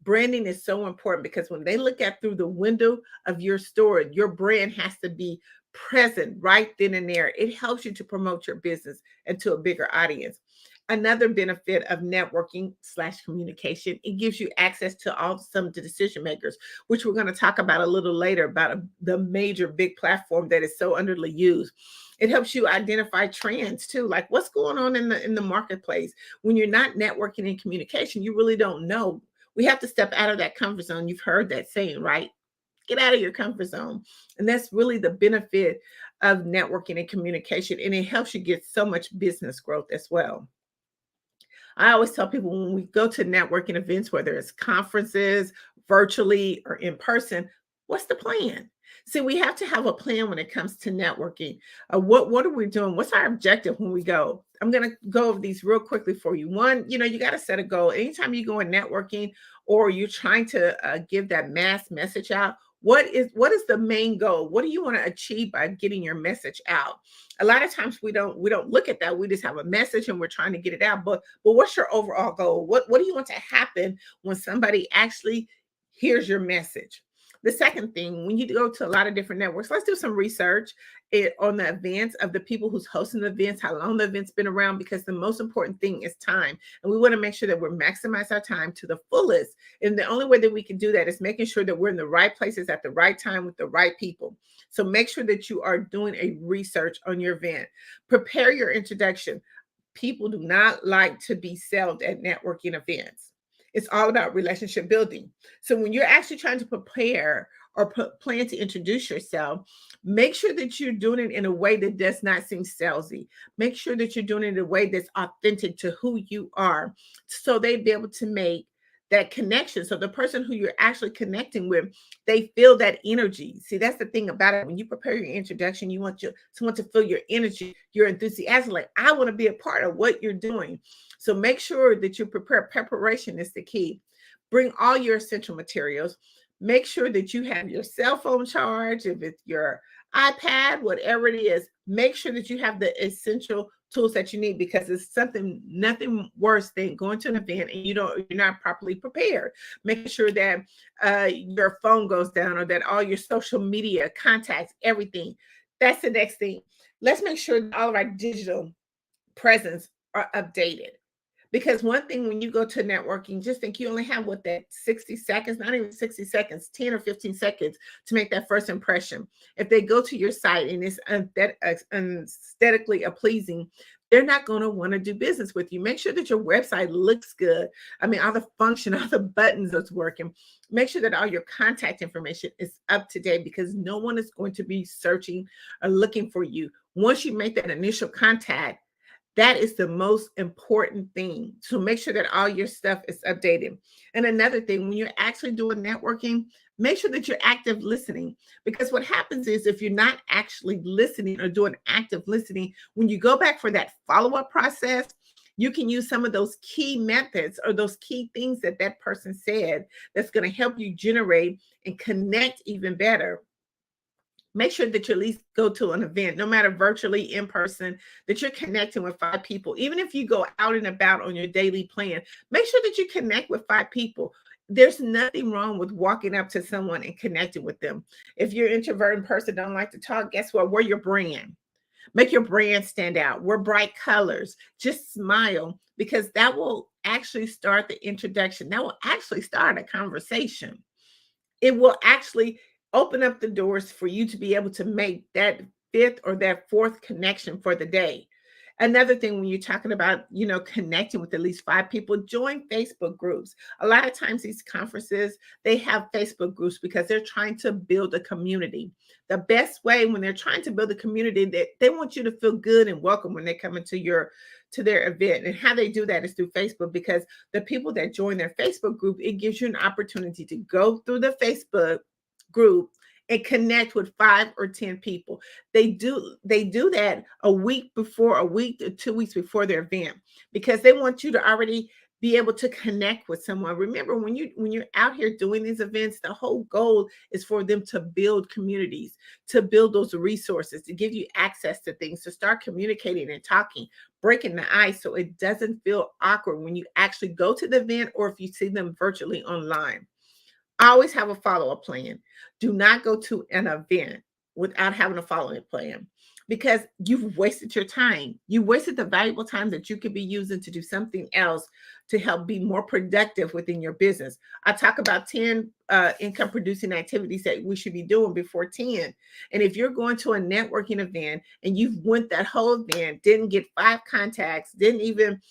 Branding is so important because when they look at through the window of your store, your brand has to be present right then and there. It helps you to promote your business and to a bigger audience. Another benefit of networking / communication, it gives you access to some of the decision makers, which we're going to talk about a little later about the major big platform that is so underused. It helps you identify trends too, like what's going on in the marketplace. When you're not networking and communication, you really don't know. We have to step out of that comfort zone. You've heard that saying, right? Get out of your comfort zone. And that's really the benefit of networking and communication. And it helps you get so much business growth as well. I always tell people when we go to networking events, whether it's conferences, virtually or in person, what's the plan? See, we have to have a plan when it comes to networking. What are we doing? What's our objective when we go? I'm going to go over these real quickly for you. One, you got to set a goal. Anytime you go in networking or you're trying to give that mass message out, what is the main goal? What do you want to achieve by getting your message out? A lot of times we don't look at that. We just have a message and we're trying to get it out. But what's your overall goal? What do you want to happen when somebody actually hears your message? The second thing, when you go to a lot of different networks, let's do some research on the events of the people who's hosting the events, how long the event's been around, because the most important thing is time. And we want to make sure that we're maximize our time to the fullest. And the only way that we can do that is making sure that we're in the right places at the right time with the right people. So make sure that you are doing a research on your event. Prepare your introduction. People do not like to be sold at networking events. It's all about relationship building. So when you're actually trying to prepare or plan to introduce yourself, make sure that you're doing it in a way that does not seem salesy. Make sure that you're doing it in a way that's authentic to who you are, so they'd be able to make that connection. So the person who you're actually connecting with, they feel that energy. See, that's the thing about it. When you prepare your introduction, you want someone to feel your energy, your enthusiasm, like, I want to be a part of what you're doing. So make sure that you prepare. Preparation is the key. Bring all your essential materials. Make sure that you have your cell phone charged. If it's your iPad, whatever it is, make sure that you have the essential tools that you need, because it's nothing worse than going to an event and you're not properly prepared. Making sure that your phone goes down, or that all your social media contacts, everything. That's the next thing. Let's make sure that all of our digital presence are updated. Because one thing, when you go to networking, just think you only have that 60 seconds, not even 60 seconds, 10 or 15 seconds to make that first impression. If they go to your site and it's aesthetically pleasing, they're not going to want to do business with you. Make sure that your website looks good. I mean, all the function, all the buttons that's working. Make sure that all your contact information is up to date, because no one is going to be searching or looking for you. Once you make that initial contact, that is the most important thing. So make sure that all your stuff is updated. And another thing, when you're actually doing networking, make sure that you're active listening. Because what happens is, if you're not actually listening or doing active listening, when you go back for that follow-up process, you can use some of those key methods or those key things that person said that's going to help you generate and connect even better Make sure that you at least go to an event, no matter virtually, in person, that you're connecting with 5 people. Even if you go out and about on your daily plan, make sure that you connect with 5 people. There's nothing wrong with walking up to someone and connecting with them. If you're an introverted person, don't like to talk, guess what? We're your brand. Make your brand stand out. Wear bright colors. Just smile, because that will actually start the introduction. That will actually start a conversation. It will actually open up the doors for you to be able to make that 5th or that 4th connection for the day. Another thing, when you're talking about, connecting with at least 5 people, join Facebook groups. A lot of times these conferences, they have Facebook groups because they're trying to build a community. The best way when they're trying to build a community, that they want you to feel good and welcome when they come into their event. And how they do that is through Facebook, because the people that join their Facebook group, it gives you an opportunity to go through the Facebook group and connect with 5 or 10 people. They do that a week to 2 weeks before their event, because they want you to already be able to connect with someone. Remember, when you're out here doing these events, the whole goal is for them to build communities, to build those resources, to give you access to things, to start communicating and talking, breaking the ice, so it doesn't feel awkward when you actually go to the event or if you see them virtually online. Always have a follow-up plan. Do not go to an event without having a follow-up plan, because you've wasted your time. You wasted the valuable time that you could be using to do something else to help be more productive within your business. I talk about 10 income producing activities that we should be doing before 10. And if you're going to a networking event and you've went that whole event, didn't get 5 contacts, didn't even,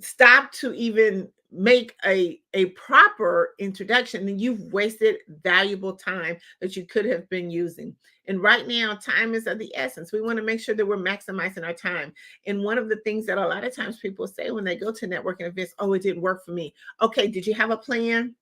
stop to even make a proper introduction, then you've wasted valuable time that you could have been using. And right now, time is of the essence. We want to make sure that we're maximizing our time. And one of the things that a lot of times people say when they go to networking events, oh, it didn't work for me. Okay, did you have a plan?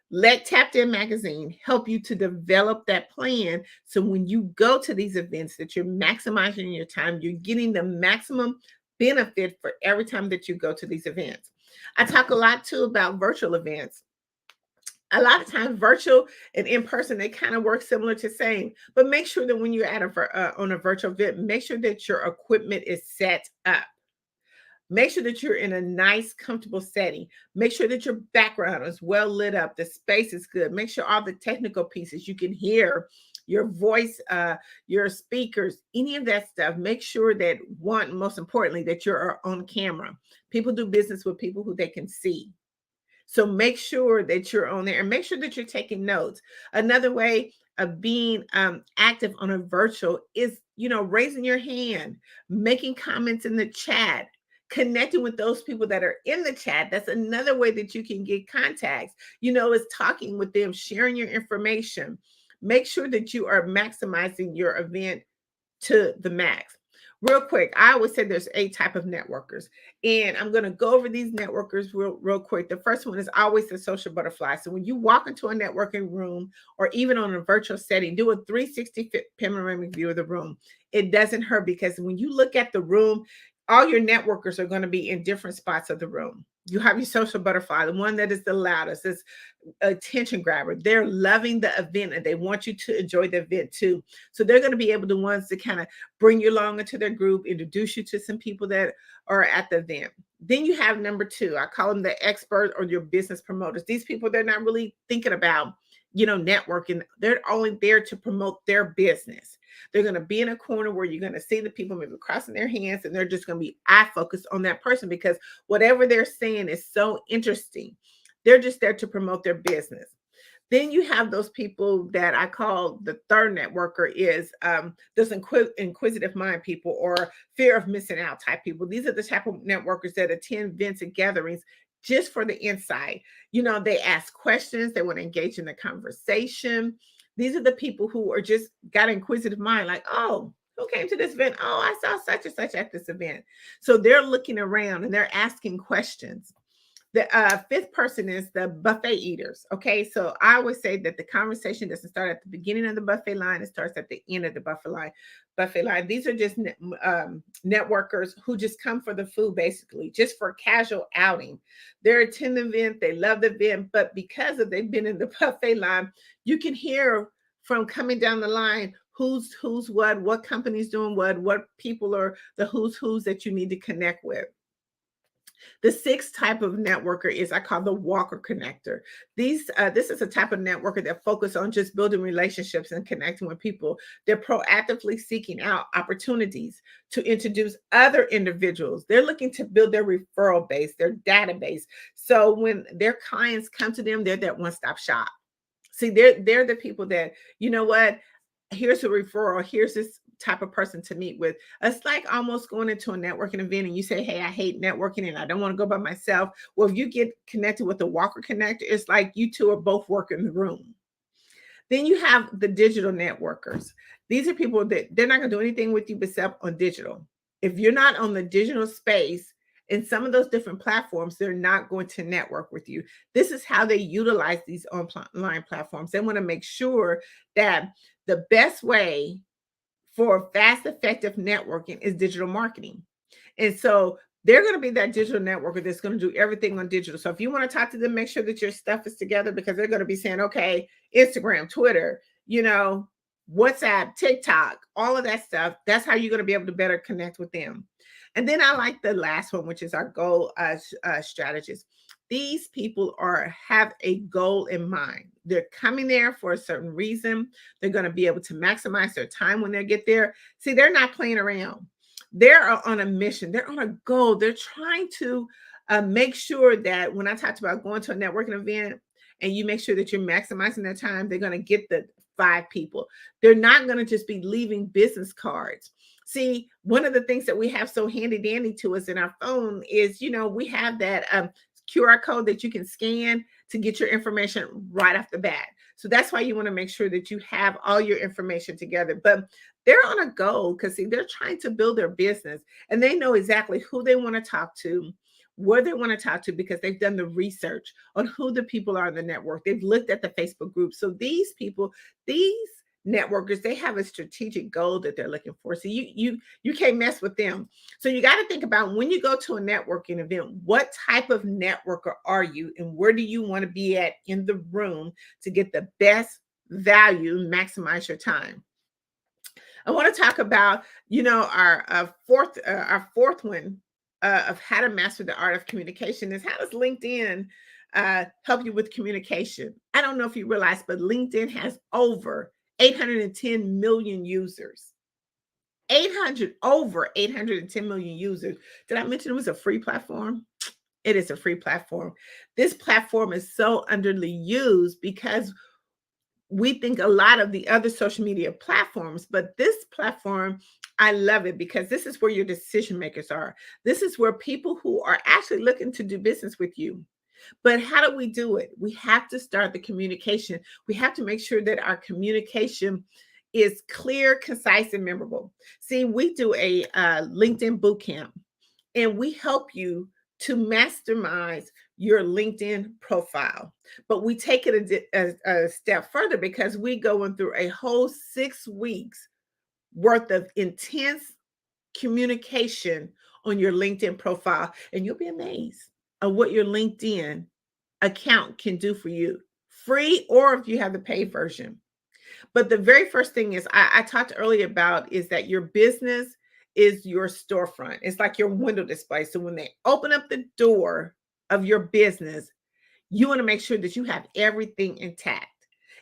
Let Tapped In Magazine help you to develop that plan, so when you go to these events, that you're maximizing your time, you're getting the maximum benefit for every time that you go to these events. I talk a lot too about virtual events. A lot of times virtual and in person, they kind of work similar to same, but make sure that when you're at on a virtual event, make sure that your equipment is set up. Make sure that you're in a nice, comfortable setting. Make sure that your background is well lit up. The space is good. Make sure all the technical pieces, you can hear your voice, your speakers, any of that stuff. Make sure that, most importantly, that you're on camera. People do business with people who they can see. So make sure that you're on there, and make sure that you're taking notes. Another way of being active on a virtual is, raising your hand, making comments in the chat, connecting with those people that are in the chat. That's another way that you can get contacts, is talking with them, sharing your information. Make sure that you are maximizing your event to the max. Real quick, I always say there's 8 type of networkers, and I'm going to go over these networkers real quick. The first one is always the social butterfly. So when you walk into a networking room or even on a virtual setting, do a 360 panoramic view of the room. It doesn't hurt, because when you look at the room, all your networkers are going to be in different spots of the room. You have your social butterfly, the one that is the loudest, is attention grabber. They're loving the event and they want you to enjoy the event too. So they're going to be able to ones to kind of bring you along into their group, introduce you to some people that are at the event. Then you have number 2. I call them the experts or your business promoters. These people, they're not really thinking about, networking. They're only there to promote their business. They're going to be in a corner where you're going to see the people maybe crossing their hands, and they're just going to be eye focused on that person, because whatever they're saying is so interesting. They're just there to promote their business. Then you have those people that I call the third networker, is those inquisitive mind people, or fear of missing out type people. These are the type of networkers that attend events and gatherings just for the insight. They ask questions. They want to engage in the conversation. These are the people who are just got an inquisitive mind, like, oh, who came to this event? Oh, I saw such and such at this event. So they're looking around and they're asking questions. The 5th person is the buffet eaters. Okay, so I always say that the conversation doesn't start at the beginning of the buffet line; it starts at the end of the buffet line. These are just networkers who just come for the food, basically, just for casual outing. They're attending the event, they love the event, but because they've been in the buffet line, you can hear from coming down the line, who's what company's doing what people are the who's that you need to connect with. The sixth type of networker is I call the walker connector. This is a type of networker that focus on just building relationships and connecting with people. They're proactively seeking out opportunities to introduce other individuals. They're looking to build their referral base, their database. So when their clients come to them, they're that one-stop shop. See, they're the people that, you know what, here's a referral, here's this type of person to meet with. It's like almost going into a networking event and you say, hey, I hate networking and I don't want to go by myself. Well, if you get connected with the walker connector, it's like you two are both working the room. Then you have the digital networkers. These are people that they're not going to do anything with you except on digital. If you're not on the digital space in some of those different platforms, they're not going to network with you. This is how they utilize these online platforms. They want to make sure that the best way for fast, effective networking is digital marketing. And so they're going to be that digital networker that's going to do everything on digital. So if you want to talk to them, make sure that your stuff is together, because they're going to be saying, okay, Instagram, Twitter, WhatsApp, TikTok, all of that stuff. That's how you're going to be able to better connect with them. And then I like the last one, which is our goal strategists. These people have a goal in mind. They're coming there for a certain reason. They're going to be able to maximize their time when they get there. See, they're not playing around. They're on a mission. They're on a goal. They're trying to make sure that when I talked about going to a networking event and you make sure that you're maximizing their time, they're going to get the 5 people. They're not going to just be leaving business cards. See, one of the things that we have so handy dandy to us in our phone is, we have that QR code that you can scan to get your information right off the bat. So that's why you want to make sure that you have all your information together. But they're on a goal because, see, they're trying to build their business and they know exactly who they want to talk to, where they want to talk to, because they've done the research on who the people are in the network. They've looked at the Facebook group. So these people, these networkers, they have a strategic goal that they're looking for. So you can't mess with them. So you got to think about, when you go to a networking event, what type of networker are you and where do you want to be at in the room to get the best value, maximize your time. I want to talk about, our fourth one of how to master the art of communication is, how does LinkedIn help you with communication? I don't know if you realize, but LinkedIn has over 810 million users. Over 810 million users. Did I mention it was a free platform? It is a free platform. This platform is so underused because we think a lot of the other social media platforms, but this platform, I love it because this is where your decision makers are. This is where people who are actually looking to do business with you. But how do we do it? We have to start the communication. We have to make sure that our communication is clear, concise, and memorable. See, we do a LinkedIn bootcamp, and we help you to mastermize your LinkedIn profile. But we take it a step further because we go through a whole 6 weeks worth of intense communication on your LinkedIn profile, and you'll be amazed of what your LinkedIn account can do for you, free or if you have the paid version. But the very first thing is I talked earlier about is that your business is your storefront. It's like your window display. So when they open up the door of your business, you want to make sure that you have everything intact.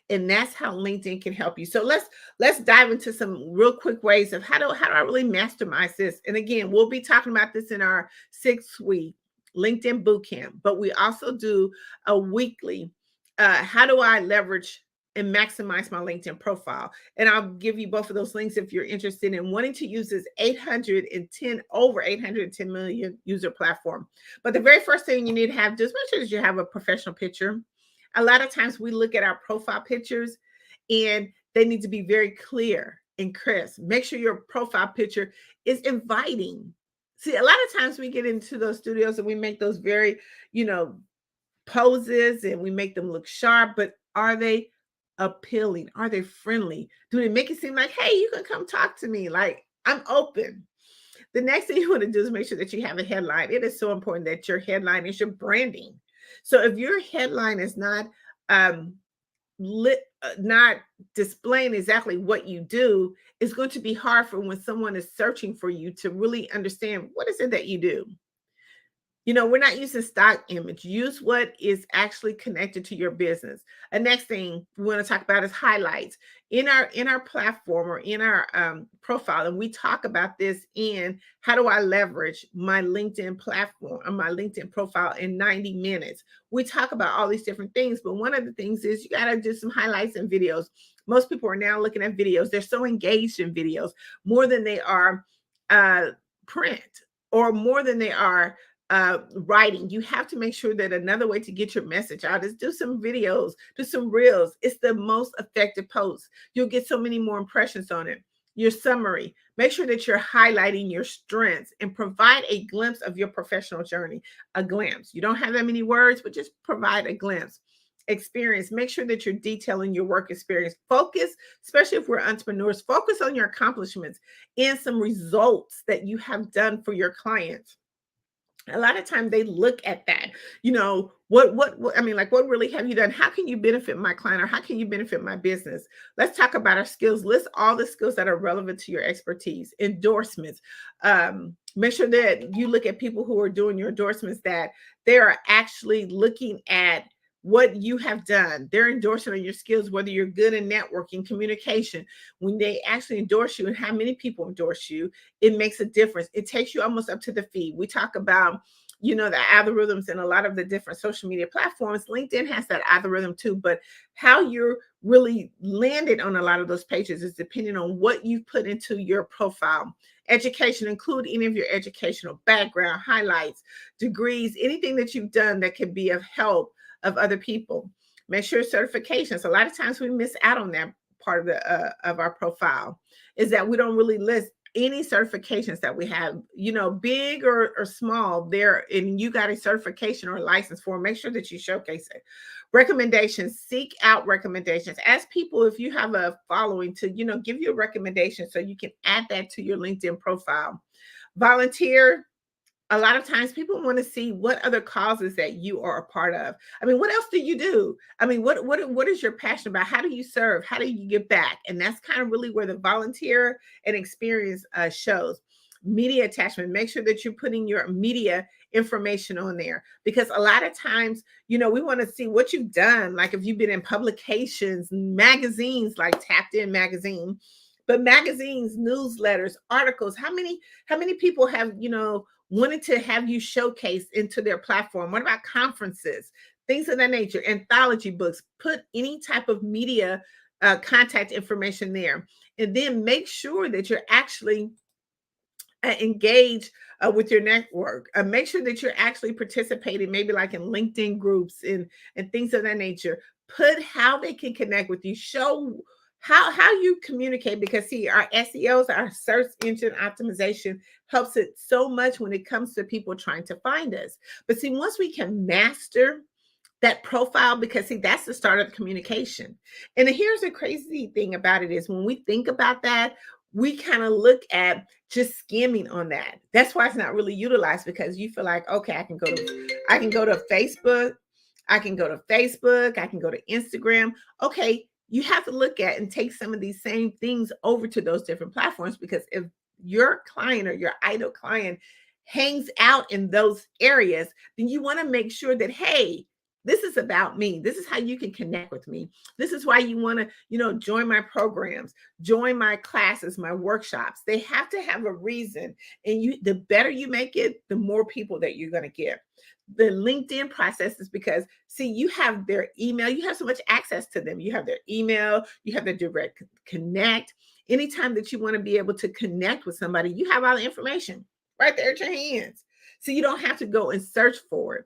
And that's how LinkedIn can help you. So let's dive into some real quick ways of how do I really mastermize this. And again, we'll be talking about this in our 6-week LinkedIn bootcamp, but we also do a weekly, how do I leverage and maximize my LinkedIn profile? And I'll give you both of those links if you're interested in wanting to use this over 810 million user platform. But the very first thing you need to have, just make sure that you have a professional picture. A lot of times we look at our profile pictures and they need to be very clear and crisp. Make sure your profile picture is inviting. See, a lot of times we get into those studios and we make those very, poses and we make them look sharp, but are they appealing? Are they friendly? Do they make it seem like, hey, you can come talk to me? Like, I'm open. The next thing you want to do is make sure that you have a headline. It is so important that your headline is your branding. So if your headline is not not displaying exactly what you do, it's going to be hard for when someone is searching for you to really understand what is it that you do. You know, we're not using stock image. Use what is actually connected to your business. The next thing we want to talk about is highlights in our platform or in our profile. And we talk about this in how do I leverage my LinkedIn platform or my LinkedIn profile in 90 minutes. We talk about all these different things, but one of the things is you got to do some highlights and videos. Most people are now looking at videos. They're so engaged in videos more than they are print or more than they are writing. You have to make sure that another way to get your message out is do some videos, do some reels. It's the most effective post. You'll get so many more impressions on it. Your summary, make sure that you're highlighting your strengths and provide a glimpse of your professional journey. A glimpse. You don't have that many words, but just provide a glimpse. Experience, make sure that you're detailing your work experience. Focus, especially if we're entrepreneurs, focus on your accomplishments and some results that you have done for your clients. A lot of times they look at that, you know, what I mean, like, what really have you done? How can you benefit my client or how can you benefit my business? Let's talk about our skills. List all the skills that are relevant to your expertise. Endorsements. Make sure that you look at people who are doing your endorsements, that they are actually looking at what you have done. They're endorsing on your skills, whether you're good in networking, communication. When they actually endorse you and how many people endorse you, it makes a difference. It takes you almost up to the feed. We talk about, you know, the algorithms and a lot of the different social media platforms. LinkedIn has that algorithm too, but how you're really landed on a lot of those pages is depending on what you've put into your profile. Education, include any of your educational background, highlights, degrees, anything that you've done that can be of help of other people. Make sure certifications. A lot of times we miss out on that part of the of our profile, is that we don't really list any certifications that we have, you know, big or small there, and you got a certification or a license for, make sure that you showcase it. Recommendations, seek out recommendations. Ask people, if you have a following, to, you know, give you a recommendation so you can add that to your LinkedIn profile. Volunteer. A lot of times people want to see what other causes that you are a part of. I mean, what else do you do? I mean, what is your passion about? How do you serve? How do you give back? And that's kind of really where the volunteer and experience shows. Media attachment. Make sure that you're putting your media information on there, because a lot of times, you know, we want to see what you've done. Like if you've been in publications, magazines, like Tapped In magazine, but magazines, newsletters, articles, how many people have, you know, wanted to have you showcase into their platform? What about conferences, things of that nature, anthology books? Put any type of media contact information there, and then make sure that you're actually engaged with your network. Make sure that you're actually participating, maybe like in LinkedIn groups and things of that nature. Put how they can connect with you. Show how you communicate, because see, our SEOs, our search engine optimization, helps it so much when it comes to people trying to find us. But see, once we can master that profile, because see, that's the start of the communication. And here's the crazy thing about it, is when we think about that, we kind of look at just skimming on that. That's why it's not really utilized, because you feel like, okay, I can go to Facebook, I can go to Instagram. Okay, you have to look at and take some of these same things over to those different platforms, because if your client or your ideal client hangs out in those areas, then you want to make sure that, hey, this is about me. This is how you can connect with me. This is why you want to, you know, join my programs, join my classes, my workshops. They have to have a reason. And the better you make it, the more people that you're going to get. The LinkedIn process is because, see, you have their email. You have so much access to them. You have their email. You have their direct connect. Anytime that you want to be able to connect with somebody, you have all the information right there at your hands. So you don't have to go and search for it.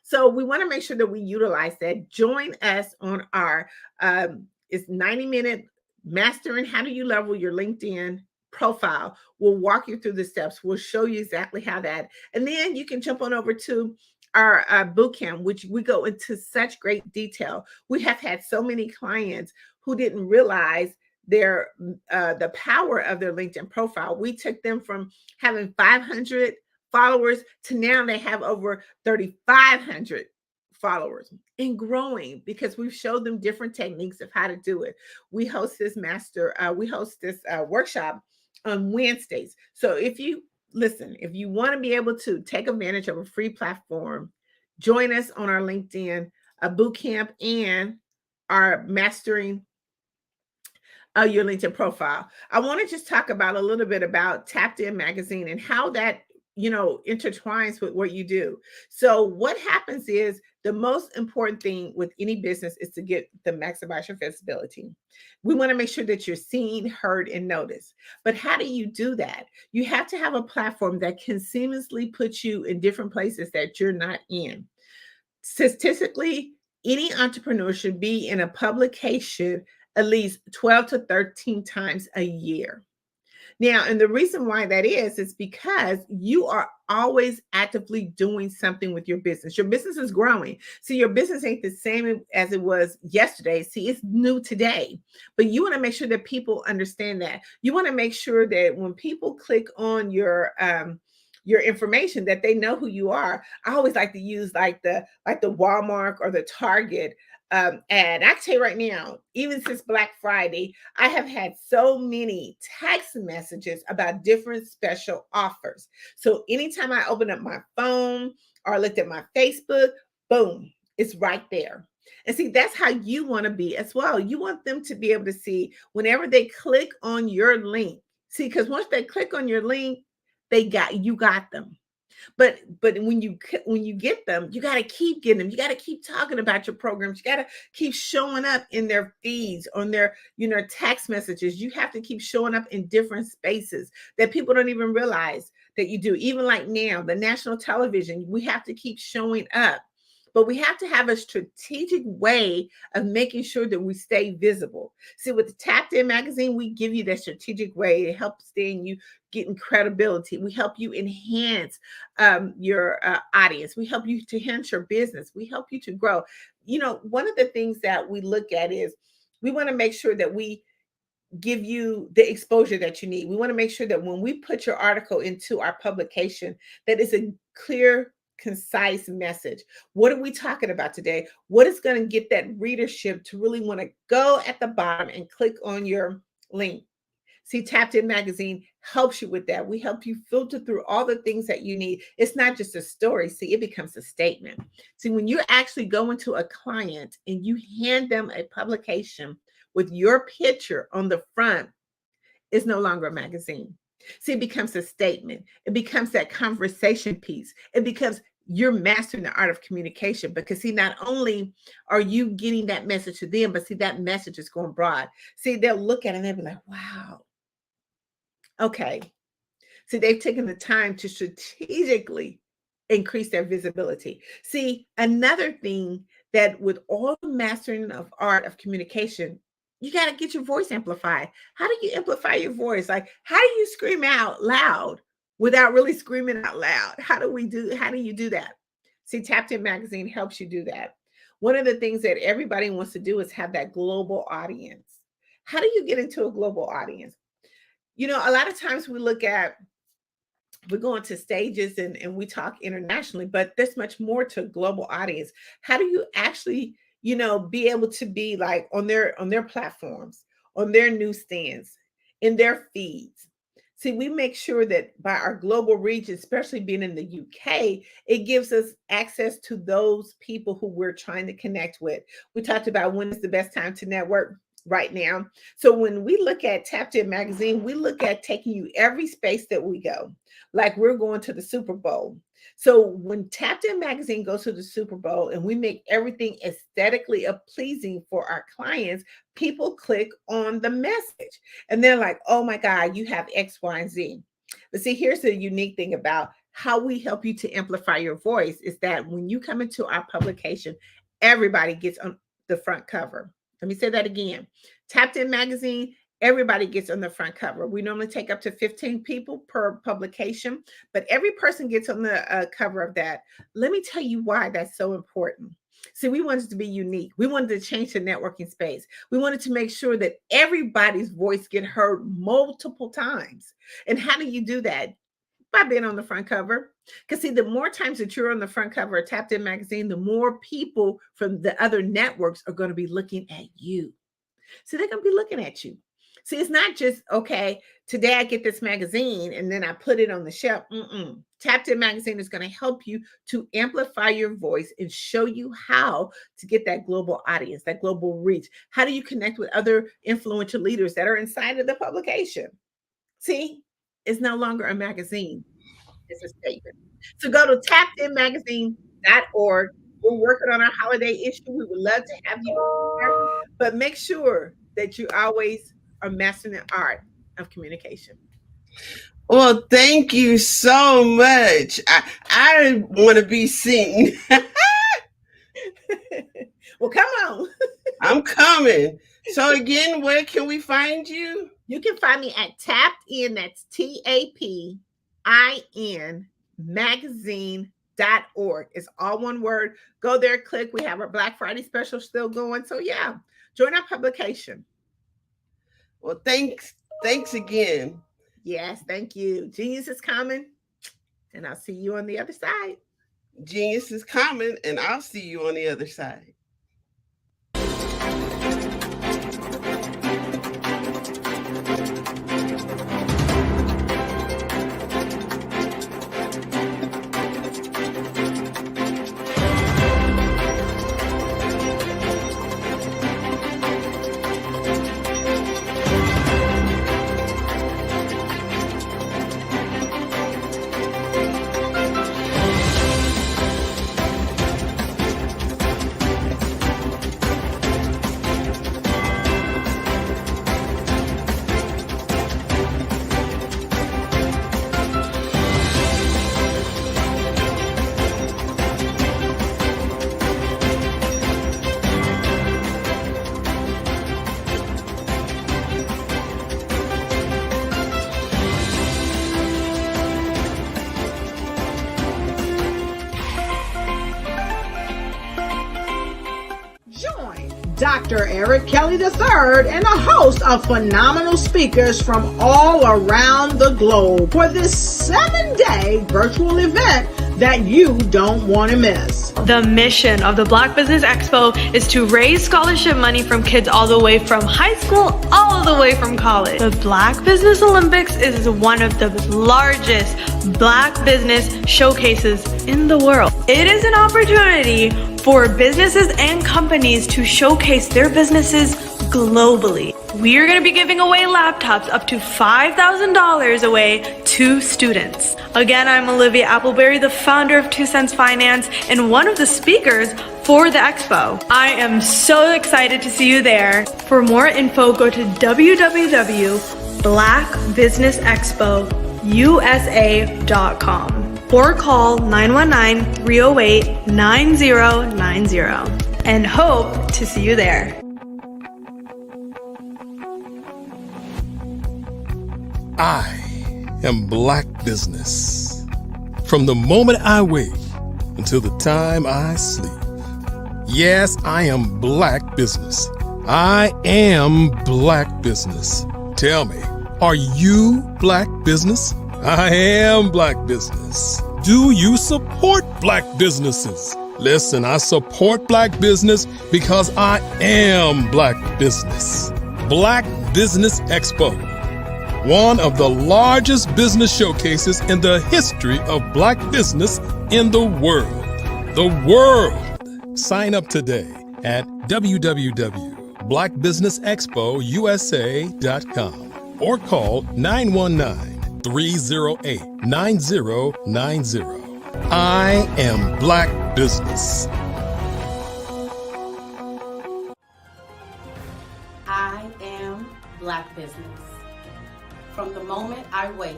So we want to make sure that we utilize that. Join us on our it's 90-minute mastering how do you level your LinkedIn profile. We'll walk you through the steps. We'll show you exactly how that. And then you can jump on over to our bootcamp, which we go into such great detail. We have had so many clients who didn't realize their the power of their LinkedIn profile. We took them from having 500 followers to now they have over 3,500 followers and growing because we've showed them different techniques of how to do it. We host this workshop on Wednesdays. So if you want to be able to take advantage of a free platform, join us on our LinkedIn boot camp and our mastering your LinkedIn profile. I want to just talk about a little bit about Tapped In Magazine and how that intertwines with what you do. So what happens is the most important thing with any business is to maximize your visibility. We want to make sure that you're seen, heard, and noticed. But how do you do that? You have to have a platform that can seamlessly put you in different places that you're not in. Statistically, any entrepreneur should be in a publication at least 12 to 13 times a year. Now, and the reason why that is because you are always actively doing something with your business. Your business is growing. See, your business ain't the same as it was yesterday. See, it's new today. But you want to make sure that people understand that. You want to make sure that when people click on your information, that they know who you are. I always like to use like the Walmart or the Target ad. I can tell you right now, even since Black Friday, I have had so many text messages about different special offers. So anytime I open up my phone or looked at my Facebook, boom, it's right there. And see, that's how you want to be as well. You want them to be able to see whenever they click on your link. See, because once they click on your link, you got them. But when you get them, you got to keep getting them. You got to keep talking about your programs. You got to keep showing up in their feeds, on their text messages. You have to keep showing up in different spaces that people don't even realize that you do. Even like now, the national television, we have to keep showing up. But we have to have a strategic way of making sure that we stay visible. See, with the Tapped In Magazine, we give you that strategic way to help stay in you getting credibility. We help you enhance your audience. We help you to enhance your business. We help you to grow. One of the things that we look at is we want to make sure that we give you the exposure that you need. We want to make sure that when we put your article into our publication, that it's a clear, concise message. What are we talking about today? What is going to get that readership to really want to go at the bottom and click on your link? See, Tapped In Magazine helps you with that. We help you filter through all the things that you need. It's not just a story. See, it becomes a statement. See, when you actually go into a client and you hand them a publication with your picture on the front, it's no longer a magazine. See, it becomes a statement. It becomes that conversation piece. It becomes you're mastering the art of communication because see, not only are you getting that message to them, but see, that message is going broad. See, they'll look at it and they'll be like, wow. Okay. See, they've taken the time to strategically increase their visibility. See, another thing that with all the mastering of art of communication, you got to get your voice amplified. How do you amplify your voice? Like, how do you scream out loud without really screaming out loud? How do you do that? See, Tapped In Magazine helps you do that. One of the things that everybody wants to do is have that global audience. How do you get into a global audience? A lot of times we go into stages and we talk internationally, but there's much more to a global audience. How do you actually, be able to be like on their platforms, on their newsstands, in their feeds? See, we make sure that by our global reach, especially being in the UK, it gives us access to those people who we're trying to connect with. We talked about when is the best time to network. Right now. So when we look at Tapped In Magazine, we look at taking you every space that we go, like we're going to the Super Bowl. So when Tapped In Magazine goes to the Super Bowl and we make everything aesthetically pleasing for our clients, people click on the message and they're like, oh my God, you have X, Y, and Z. But see, here's the unique thing about how we help you to amplify your voice is that when you come into our publication, everybody gets on the front cover. Let me say that again. Tapped In Magazine, everybody gets on the front cover. We normally take up to 15 people per publication, but every person gets on the cover of that. Let me tell you why that's so important. See, we wanted to be unique. We wanted to change the networking space. We wanted to make sure that everybody's voice get heard multiple times. And how do you do that? By being on the front cover. Because see, the more times that you're on the front cover of Tapped In magazine, the more people from the other networks are going to be looking at you. So they're going to be looking at you. See, it's not just, okay, today I get this magazine and then I put it on the shelf. Tapped In magazine is going to help you to amplify your voice and show you how to get that global audience, that global reach. How do you connect with other influential leaders that are inside of the publication? See, it's no longer a magazine. It's a statement. So go to tappedinmagazine.org. We're working on our holiday issue. We would love to have you there, but make sure that you always are mastering the art of communication. Well, thank you so much. I want to be seen. Well, come on. I'm coming. So again, where can we find you? You can find me at Tapped In, that's TAPIN magazine.org. It's all one word. Go there, click. We have our Black Friday special still going. So yeah, join our publication. Well, thanks again. Yes, thank you. Genius is coming, and I'll see you on the other side. Genius is coming, and I'll see you on the other side. Dr. Eric Kelly III and a host of phenomenal speakers from all around the globe for this 7-day virtual event that you don't want to miss. The mission of the Black Business Expo is to raise scholarship money from kids all the way from high school, all the way from college. The Black Business Olympics is one of the largest Black business showcases in the world. It is an opportunity for businesses and companies to showcase their businesses globally. We are going to be giving away laptops up to $5,000 away to students. Again, I'm Olivia Appleberry, the founder of 2 Cents Finance and one of the speakers for the expo. I am so excited to see you there. For more info, go to www.blackbusinessexpousa.com or call 919-308-9090 and hope to see you there. I am Black Business. From the moment I wake until the time I sleep. Yes, I am Black Business. I am Black Business. Tell me, are you Black Business? I am Black Business. Do you support Black businesses? Listen, I support Black business because I am Black Business. Black Business Expo, one of the largest business showcases in the history of Black business in the world. The world! Sign up today at www.blackbusinessexpousa.com or call 919-308-9090. I am Black Business. I am Black Business. From the moment I wake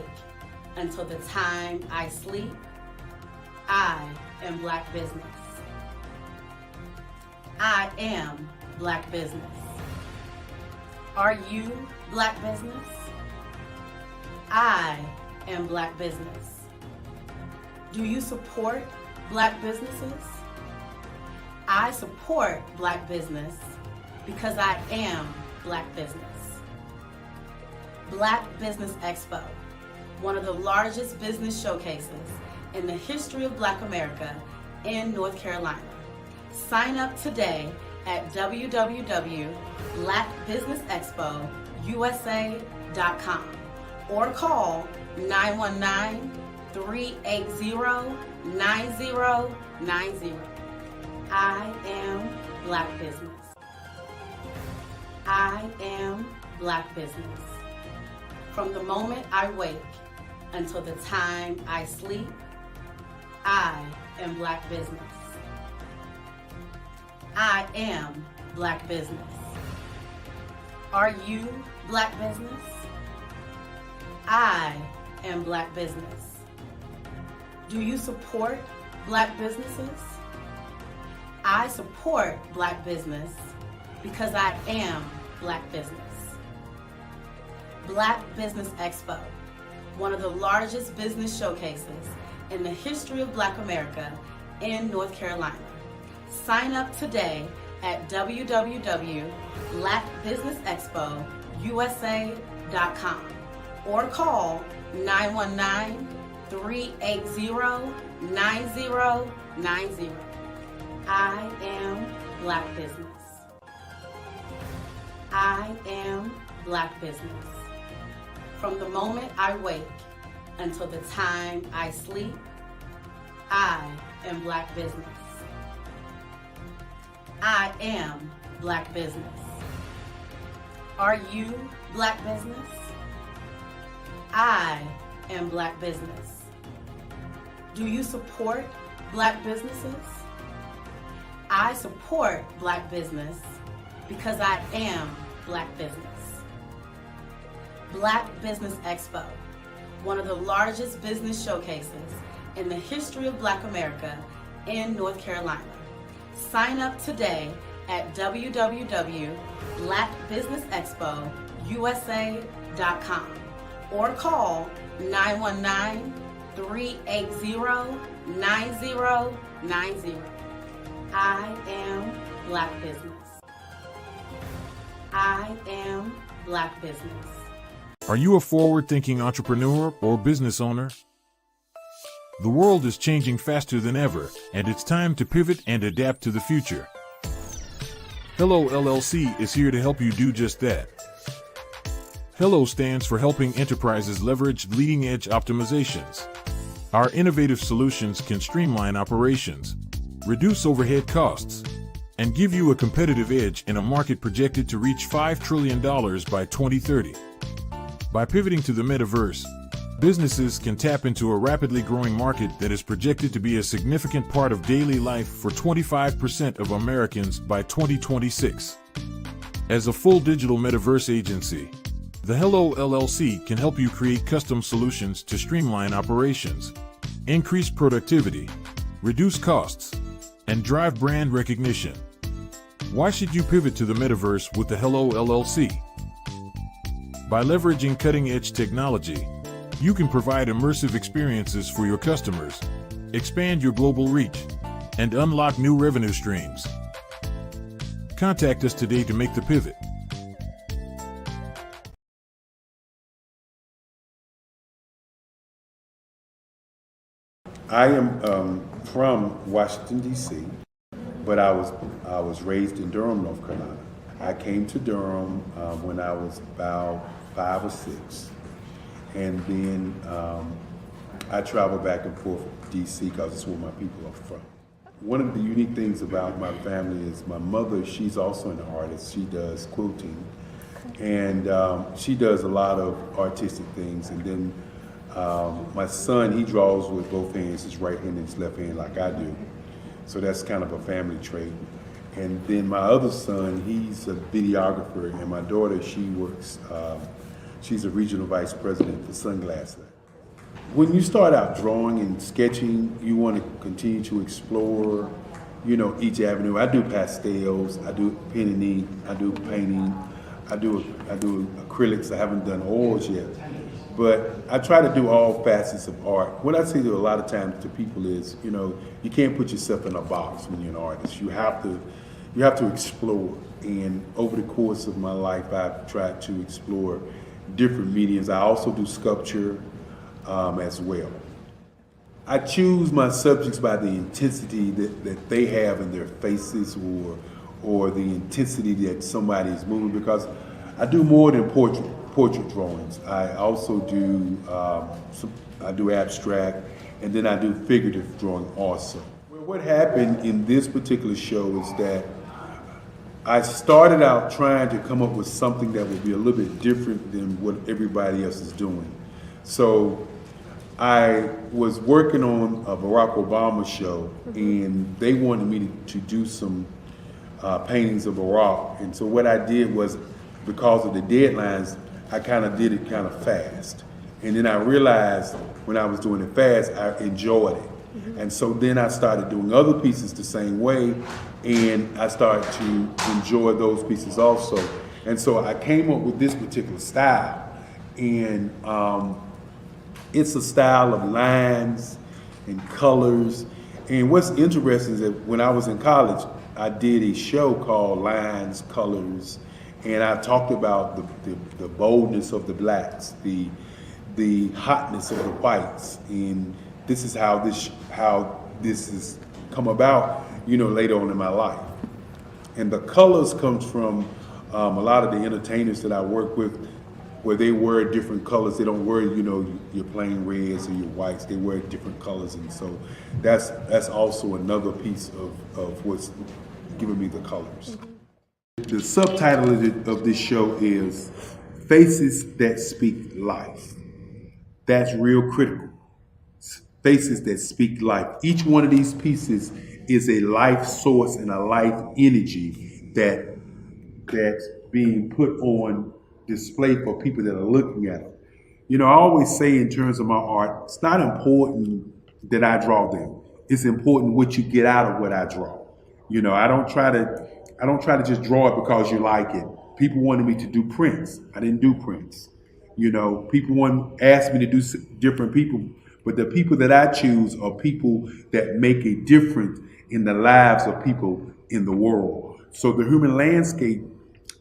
until the time I sleep, I am Black Business. I am Black Business. Are you Black Business? I am Black Business. Do you support Black businesses? I support Black business because I am Black business. Black Business Expo, one of the largest business showcases in the history of Black America in North Carolina. Sign up today at www.blackbusinessexpousa.com or call 919-380-9090. I am Black Business. I am Black Business. From the moment I wake until the time I sleep, I am Black Business. I am Black Business. Are you Black Business? I am Black Business. Do you support Black businesses? I support Black business because I am Black Business. Black Business Expo, one of the largest business showcases in the history of Black America in North Carolina. Sign up today at www.blackbusinessexpousa.com or call 919-380-9090. I am Black Business. I am Black Business. From the moment I wake until the time I sleep, I am Black Business. I am Black Business. Are you Black Business? I am Black Business. Do you support Black businesses? I support Black business because I am Black Business. Black Business Expo, one of the largest business showcases in the history of Black America in North Carolina. Sign up today at www.blackbusinessexpousa.com or call 919-380-9090. I am Black Business. I am Black Business. Are you a forward-thinking entrepreneur or business owner? The world is changing faster than ever, and it's time to pivot and adapt to the future. Hello LLC is here to help you do just that. Hello stands for helping enterprises leverage leading-edge optimizations. Our innovative solutions can streamline operations, reduce overhead costs, and give you a competitive edge in a market projected to reach $5 trillion by 2030. By pivoting to the metaverse, businesses can tap into a rapidly growing market that is projected to be a significant part of daily life for 25% of Americans by 2026. As a full digital metaverse agency, the Hello LLC can help you create custom solutions to streamline operations, increase productivity, reduce costs, and drive brand recognition. Why should you pivot to the metaverse with the Hello LLC? By leveraging cutting-edge technology, you can provide immersive experiences for your customers, expand your global reach, and unlock new revenue streams. Contact us today to make the pivot. I am from Washington, D.C., but I was raised in Durham, North Carolina. I came to Durham when I was about 5 or 6. And then I travel back and forth to D.C. because it's where my people are from. One of the unique things about my family is my mother, she's also an artist. She does quilting. And she does a lot of artistic things. And then my son, he draws with both hands, his right hand and his left hand like I do. So that's kind of a family trait. And then my other son, he's a videographer. And my daughter, she works, she's a regional vice president for Sunglass. When you start out drawing and sketching, you want to continue to explore, you know, each avenue. I do pastels, I do pen and ink, I do painting, I do acrylics. I haven't done oils yet, but I try to do all facets of art. What I say to a lot of times to people is, you know, you can't put yourself in a box when you're an artist. You have to explore. And over the course of my life, I've tried to explore different mediums. I also do sculpture as well. I choose my subjects by the intensity that they have in their faces, or the intensity that somebody is moving, because I do more than portrait drawings. I also do I do abstract, and then I do figurative drawing also. Well, what happened in this particular show is that I started out trying to come up with something that would be a little bit different than what everybody else is doing. So I was working on a Barack Obama show, and they wanted me to do some paintings of Barack. And so what I did was, because of the deadlines, I kind of did it kind of fast. And then I realized when I was doing it fast, I enjoyed it. And so then I started doing other pieces the same way, and I started to enjoy those pieces also. And so I came up with this particular style, and it's a style of lines and colors. And what's interesting is that when I was in college, I did a show called Lines, Colors, and I talked about the boldness of the blacks, the hotness of the whites, and this is how this has come about, later on in my life. And the colors comes from a lot of the entertainers that I work with, where they wear different colors. They don't wear, your plain reds or your whites. They wear different colors, and so that's also another piece of what's giving me the colors. The subtitle of this show is Faces That Speak Life. That's real critical. Faces that speak life. Each one of these pieces is a life source and a life energy that's being put on display for people that are looking at them. I always say in terms of my art, it's not important that I draw them. It's important what you get out of what I draw. I don't try to just draw it because you like it. People wanted me to do prints. I didn't do prints. People asked me to do different people, but the people that I choose are people that make a difference in the lives of people in the world. So the human landscape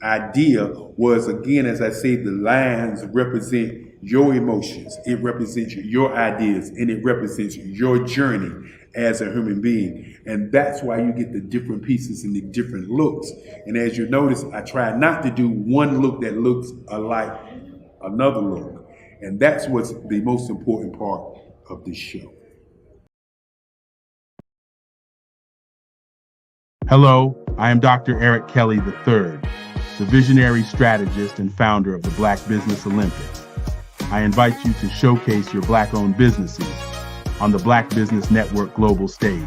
idea was, again, as I say, the lines represent your emotions, it represents your ideas, and it represents your journey as a human being. And that's why you get the different pieces and the different looks. And as you notice, I try not to do one look that looks alike another look. And that's what's the most important part of this show. Hello, I am Dr. Eric Kelly III, the visionary strategist and founder of the Black Business Olympics. I invite you to showcase your Black-owned businesses on the Black Business Network global stage.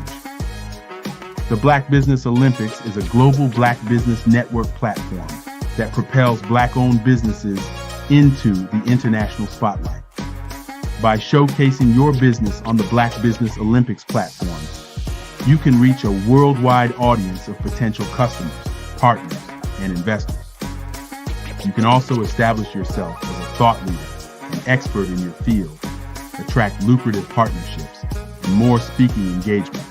The Black Business Olympics is a global Black Business Network platform that propels Black-owned businesses into the international spotlight. By showcasing your business on the Black Business Olympics platform, you can reach a worldwide audience of potential customers, partners, and investors. You can also establish yourself as a thought leader and expert in your field, attract lucrative partnerships, and more speaking engagements.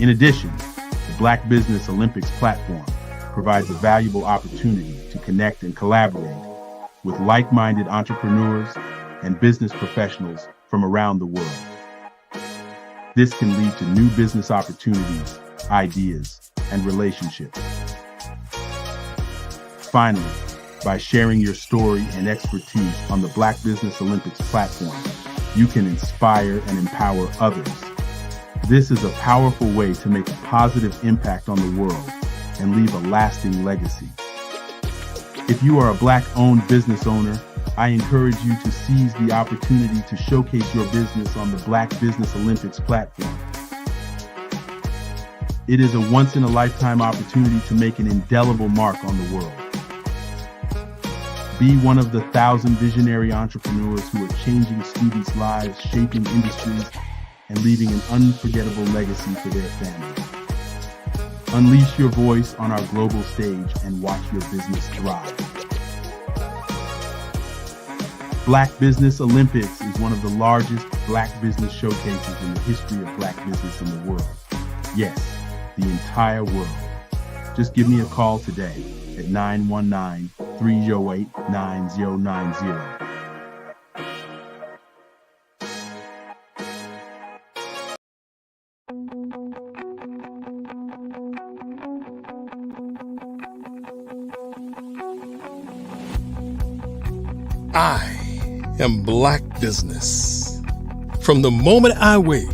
In addition, the Black Business Olympics platform provides a valuable opportunity to connect and collaborate with like-minded entrepreneurs and business professionals from around the world. This can lead to new business opportunities, ideas, and relationships. Finally, by sharing your story and expertise on the Black Business Olympics platform, you can inspire and empower others. This is a powerful way to make a positive impact on the world and leave a lasting legacy. If you are a Black-owned business owner, I encourage you to seize the opportunity to showcase your business on the Black Business Olympics platform. It is a once-in-a-lifetime opportunity to make an indelible mark on the world. Be one of the 1,000 visionary entrepreneurs who are changing students' lives, shaping industries, and leaving an unforgettable legacy for their families. Unleash your voice on our global stage and watch your business thrive. Black Business Olympics is one of the largest Black business showcases in the history of Black business in the world. Yes, the entire world. Just give me a call today at 919-308-9090. I am Black Business. From the moment I wake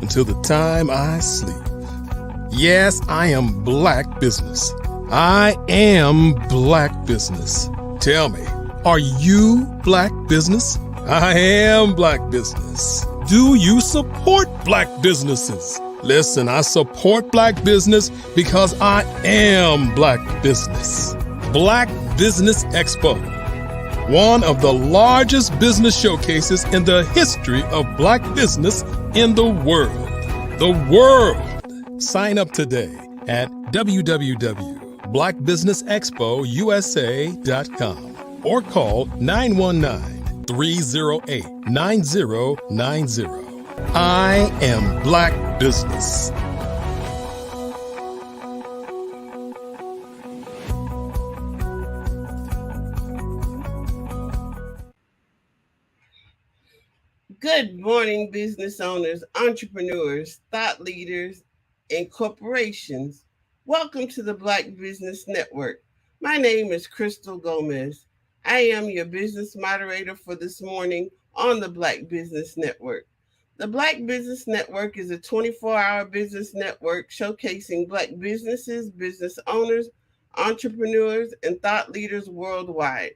until the time I sleep. Yes, I am Black Business. I am Black Business. Tell me, are you Black Business? I am Black Business. Do you support Black businesses? Listen, I support Black business because I am Black Business. Black Business Expo, one of the largest business showcases in the history of Black business in the world. The world! Sign up today at www.blackbusinessexpousa.com or call 919-308-9090. I am Black Business. Good morning, business owners, entrepreneurs, thought leaders, and corporations. Welcome to the Black Business Network. My name is Crystal Gomez. I am your business moderator for this morning on the Black Business Network. The Black Business Network is a 24-hour business network showcasing Black businesses, business owners, entrepreneurs, and thought leaders worldwide.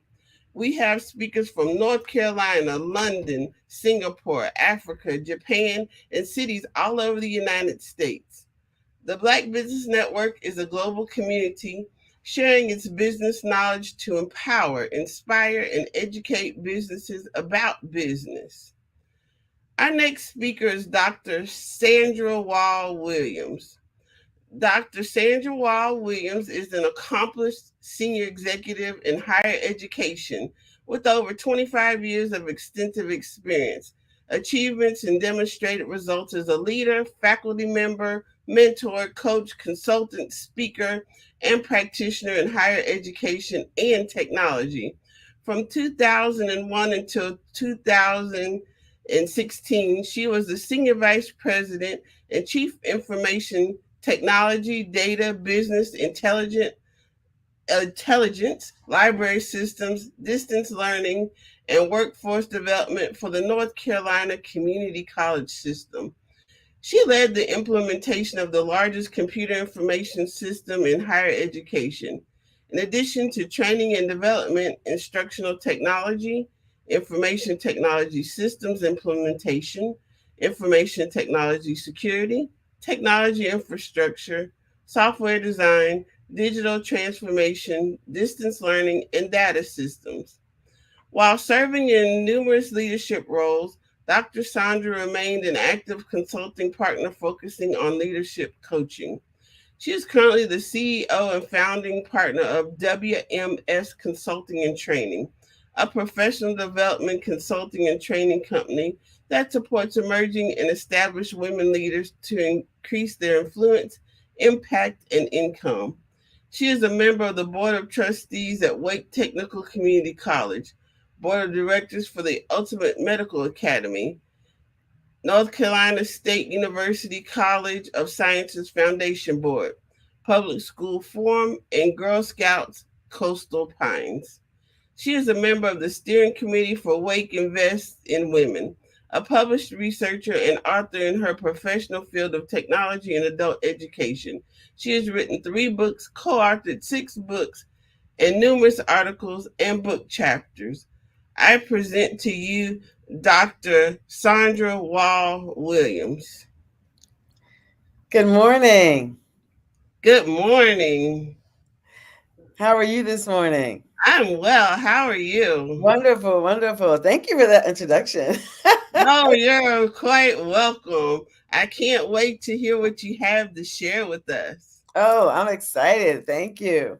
We have speakers from North Carolina, London, Singapore, Africa, Japan, and cities all over the United States. The Black Business Network is a global community sharing its business knowledge to empower, inspire, and educate businesses about business. Our next speaker is Dr. Sandra Wall Williams. Dr. Sandra Wall Williams is an accomplished senior executive in higher education with over 25 years of extensive experience, achievements, and demonstrated results as a leader, faculty member, mentor, coach, consultant, speaker, and practitioner in higher education and technology. From 2001 until 2016, she was the Senior Vice President and Chief Information Technology, Data, Business, Intelligence, Library Systems, Distance Learning, and Workforce Development for the North Carolina Community College System. She led the implementation of the largest computer information system in higher education. In addition to training and development, instructional technology, information technology systems implementation, information technology security, technology infrastructure, software design, digital transformation, distance learning, and data systems. While serving in numerous leadership roles, Dr. Sandra remained an active consulting partner focusing on leadership coaching. She is currently the CEO and founding partner of WMS Consulting and Training, a professional development consulting and training company that supports emerging and established women leaders to increase their influence, impact, and income. She is a member of the Board of Trustees at Wake Technical Community College, Board of Directors for the Ultimate Medical Academy, North Carolina State University College of Sciences Foundation Board, Public School Forum, and Girl Scouts Coastal Pines. She is a member of the steering committee for Wake Invest in Women, a published researcher and author in her professional field of technology and adult education. She has written 3 books, co-authored 6 books, and numerous articles and book chapters. I present to you Dr. Sandra Wall Williams. Good morning. Good morning. How are you this morning? I'm well. How are you? Wonderful, wonderful. Thank you for that introduction. Oh, you're quite welcome. I can't wait to hear what you have to share with us. Oh, I'm excited. Thank you.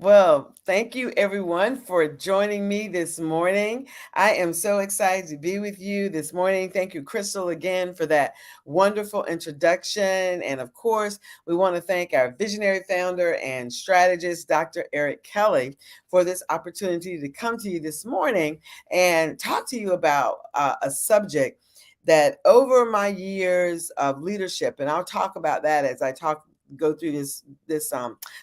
Well, thank you everyone for joining me this morning. I am so excited to be with you this morning. Thank you, Crystal, again for that wonderful introduction. And of course, we want to thank our visionary founder and strategist, Dr. Eric Kelly, for this opportunity to come to you this morning and talk to you about a subject that over my years of leadership, and I'll talk about that as I talk go through this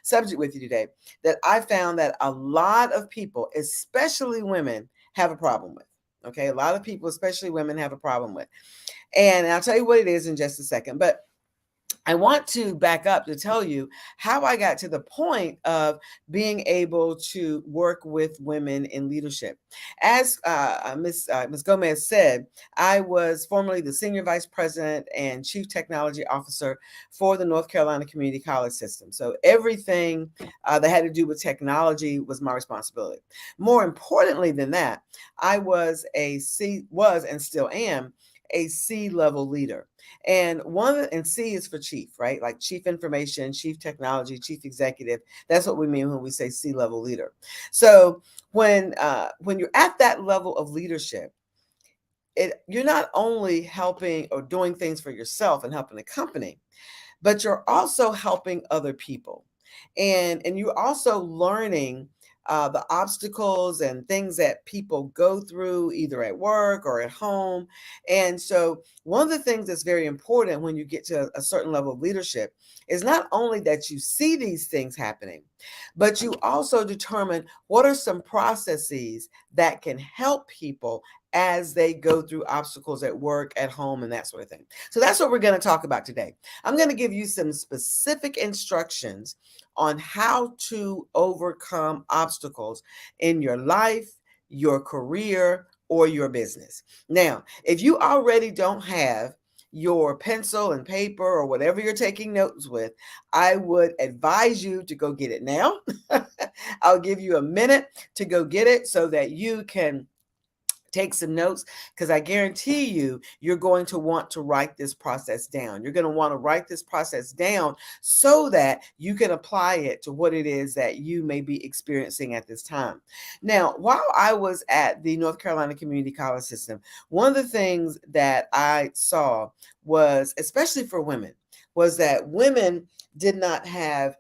subject with you today that I found that a lot of people, especially women, have a problem with. Okay, a lot of people, especially women, have a problem with. And I'll tell you what it is in just a second. But I want to back up to tell you how I got to the point of being able to work with women in leadership. As Ms. Gomez said, I was formerly the Senior Vice President and Chief Technology Officer for the North Carolina Community College System. So everything that had to do with technology was my responsibility. More importantly than that, I was and still am a C-level leader. And C is for chief, right? Like chief information, chief technology, chief executive. That's what we mean when we say C-level leader. So when you're at that level of leadership, you're not only helping or doing things for yourself and helping the company, but you're also helping other people. And you're also learning the obstacles and things that people go through either at work or at home. And so one of the things that's very important when you get to a certain level of leadership is not only that you see these things happening, but you also determine what are some processes that can help people as they go through obstacles at work, at home, and that sort of thing. So that's what we're going to talk about today. I'm going to give you some specific instructions on how to overcome obstacles in your life, your career, or your business. Now, if you already don't have your pencil and paper or whatever you're taking notes with, I would advise you to go get it now. I'll give you a minute to go get it so that you can take some notes, because I guarantee you're going to want to write this process down. You're going to want to write this process down so that you can apply it to what it is that you may be experiencing at this time. Now, while I was at the North Carolina Community College System, one of the things that I saw was, especially for women, was that women did not have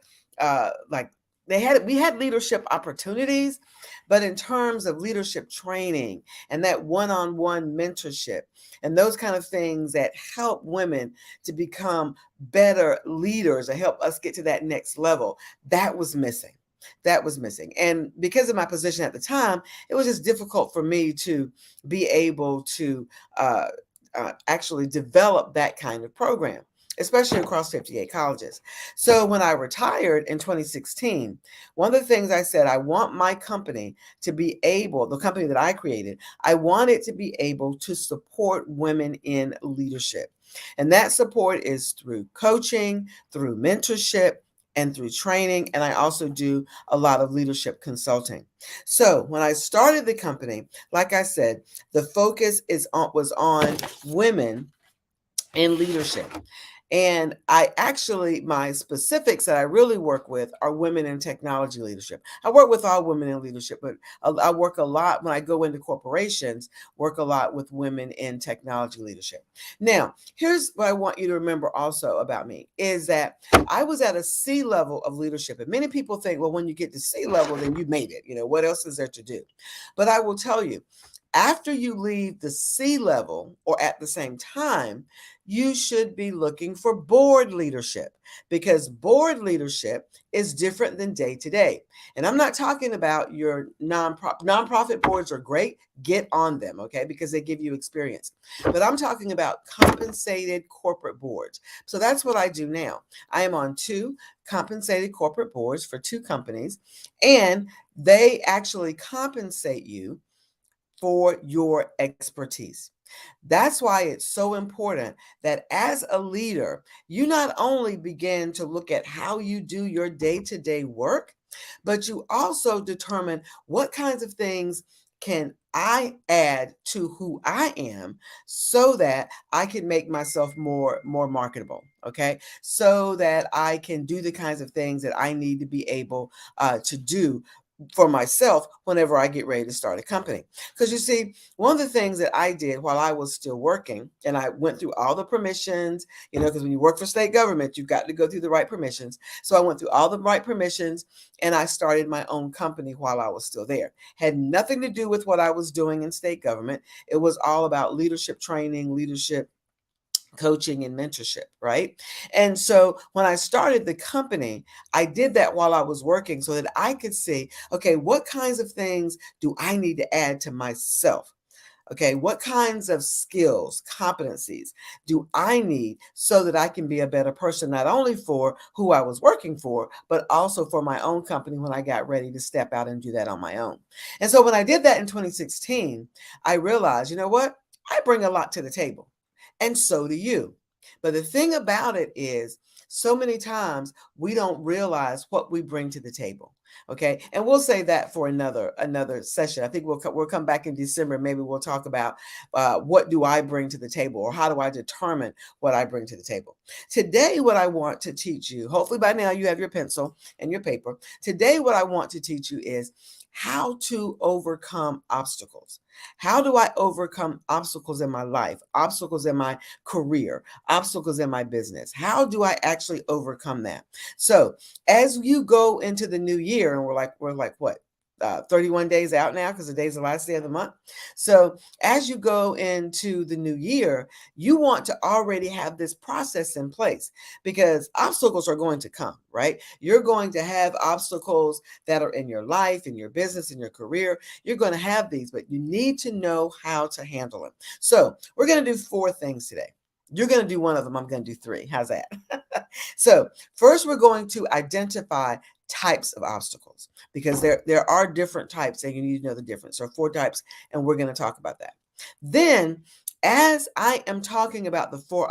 we had leadership opportunities, but in terms of leadership training and that one-on-one mentorship and those kind of things that help women to become better leaders or help us get to that next level, that was missing. That was missing. And because of my position at the time, it was just difficult for me to be able to actually develop that kind of program, especially across 58 colleges. So when I retired in 2016, one of the things I said, I want my company to be able, the company that I created, I want it to be able to support women in leadership. And that support is through coaching, through mentorship, and through training. And I also do a lot of leadership consulting. So when I started the company, like I said, the focus was on women in leadership. And my specifics that I really work with are women in technology leadership. I work with all women in leadership, but I work a lot when I go into corporations, work a lot with women in technology leadership. Now, here's what I want you to remember also about me is that I was at a C level of leadership. And many people think, well, when you get to C level, then you made it. What else is there to do? But I will tell you, after you leave the C level or at the same time, you should be looking for board leadership, because board leadership is different than day to day. And I'm not talking about your nonprofit boards are great. Get on them, okay, because they give you experience. But I'm talking about compensated corporate boards. So that's what I do now. I am on 2 compensated corporate boards for 2 companies, and they actually compensate you for your expertise. That's why it's so important that as a leader, you not only begin to look at how you do your day-to-day work, but you also determine what kinds of things can I add to who I am so that I can make myself more marketable, okay? So that I can do the kinds of things that I need to be able to do for myself whenever I get ready to start a company. Because you see, one of the things that I did while I was still working, and I went through all the permissions, because when you work for state government, you've got to go through the right permissions. So I went through all the right permissions and I started my own company while I was still there. Had nothing to do with what I was doing in state government. It was all about leadership training, leadership coaching and mentorship, right? And so when I started the company, I did that while I was working so that I could see, okay, what kinds of things do I need to add to myself? Okay, what kinds of skills, competencies do I need so that I can be a better person, not only for who I was working for, but also for my own company when I got ready to step out and do that on my own. And so when I did that in 2016, I realized, you know what? I bring a lot to the table, and so do you. But the thing about it is, so many times we don't realize what we bring to the table. Okay, and we'll say that for another session. I think we'll come back in December. Maybe we'll talk about what do I bring to the table, or how do I determine what I bring to the table. Today, what I want to teach you, hopefully by now you have your pencil and your paper. Today, what I want to teach you is how to overcome obstacles. How do I overcome obstacles in my life, obstacles in my career, obstacles in my business? How do I actually overcome that? So as you go into the new year, and we're like what? 31 days out now, because today's the last day of the month. So as you go into the new year, you want to already have this process in place, because obstacles are going to come, right? You're going to have obstacles that are in your life, in your business, in your career. You're going to have these, but you need to know how to handle them. So we're going to do 4 things today. You're going to do one of them. I'm going to do 3. How's that? So first, we're going to identify types of obstacles, because there are different types and you need to know the difference. So 4 types, and we're going to talk about that. Then, as I am talking about the 4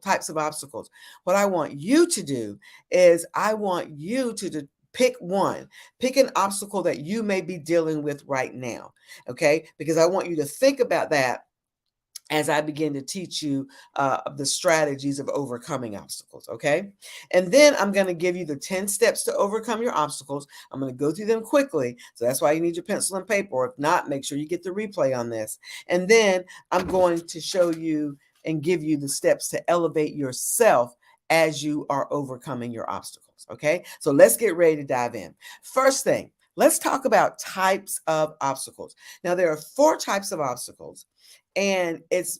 types of obstacles, what I want you to do is I want you to pick one. Pick an obstacle that you may be dealing with right now, okay? Because I want you to think about that as I begin to teach you the strategies of overcoming obstacles, okay? And then I'm going to give you the 10 steps to overcome your obstacles. I'm going to go through them quickly, so that's why you need your pencil and paper, or if not, make sure you get the replay on this. And then I'm going to show you and give you the steps to elevate yourself as you are overcoming your obstacles, okay? So let's get ready to dive in. First thing, let's talk about types of obstacles. Now, there are 4 types of obstacles. And it's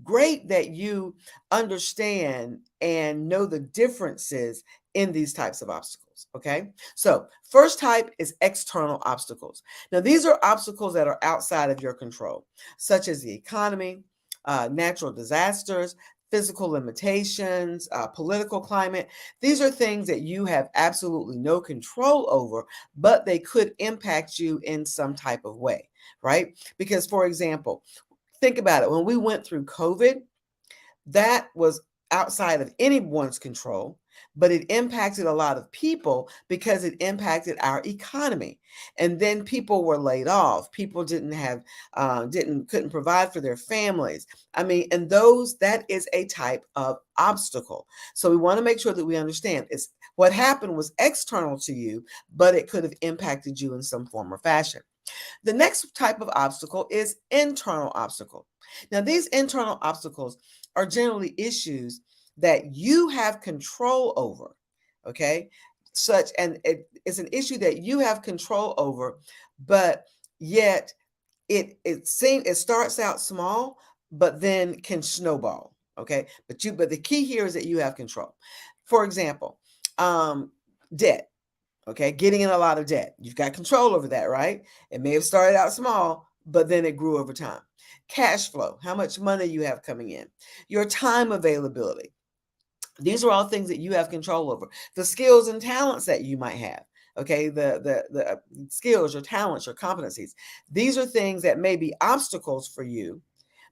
great that you understand and know the differences in these types of obstacles, okay? So first type is external obstacles. Now, these are obstacles that are outside of your control, such as the economy, natural disasters, physical limitations, political climate. These are things that you have absolutely no control over, but they could impact you in some type of way, right? Because, for example, think about it. When we went through COVID, that was outside of anyone's control, but it impacted a lot of people because it impacted our economy. And then people were laid off. People couldn't provide for their families. I mean, and that is a type of obstacle. So we want to make sure that we understand what happened was external to you, but it could have impacted you in some form or fashion. The next type of obstacle is internal obstacle. Now, these internal obstacles are generally issues that you have control over, okay? It's an issue that you have control over, but yet it starts out small, but then can snowball, okay? But the key here is that you have control. For example, debt. Okay, getting in a lot of debt. You've got control over that, right? It may have started out small, but then it grew over time. Cash flow, how much money you have coming in. Your time availability. These are all things that you have control over. The skills and talents that you might have. Okay, the skills, your talents, your competencies. These are things that may be obstacles for you,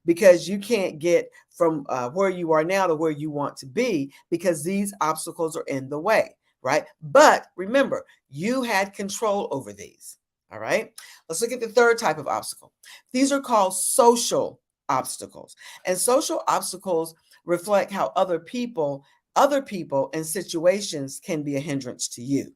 because you can't get from where you are now to where you want to be, because these obstacles are in the way. Right? But remember, you had control over these. All right. Let's look at the third type of obstacle. These are called social obstacles. And social obstacles reflect how other people and situations can be a hindrance to you.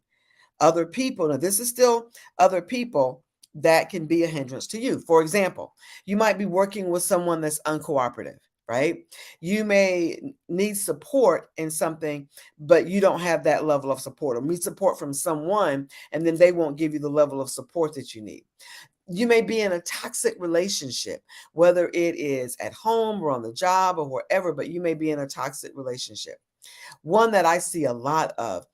Other people, now this is still other people that can be a hindrance to you. For example, you might be working with someone that's uncooperative. Right? You may need support in something, but you don't have that level of support, or need support from someone, and then they won't give you the level of support that you need. You may be in a toxic relationship, whether it is at home or on the job or wherever, but you may be in a toxic relationship. One that I see a lot of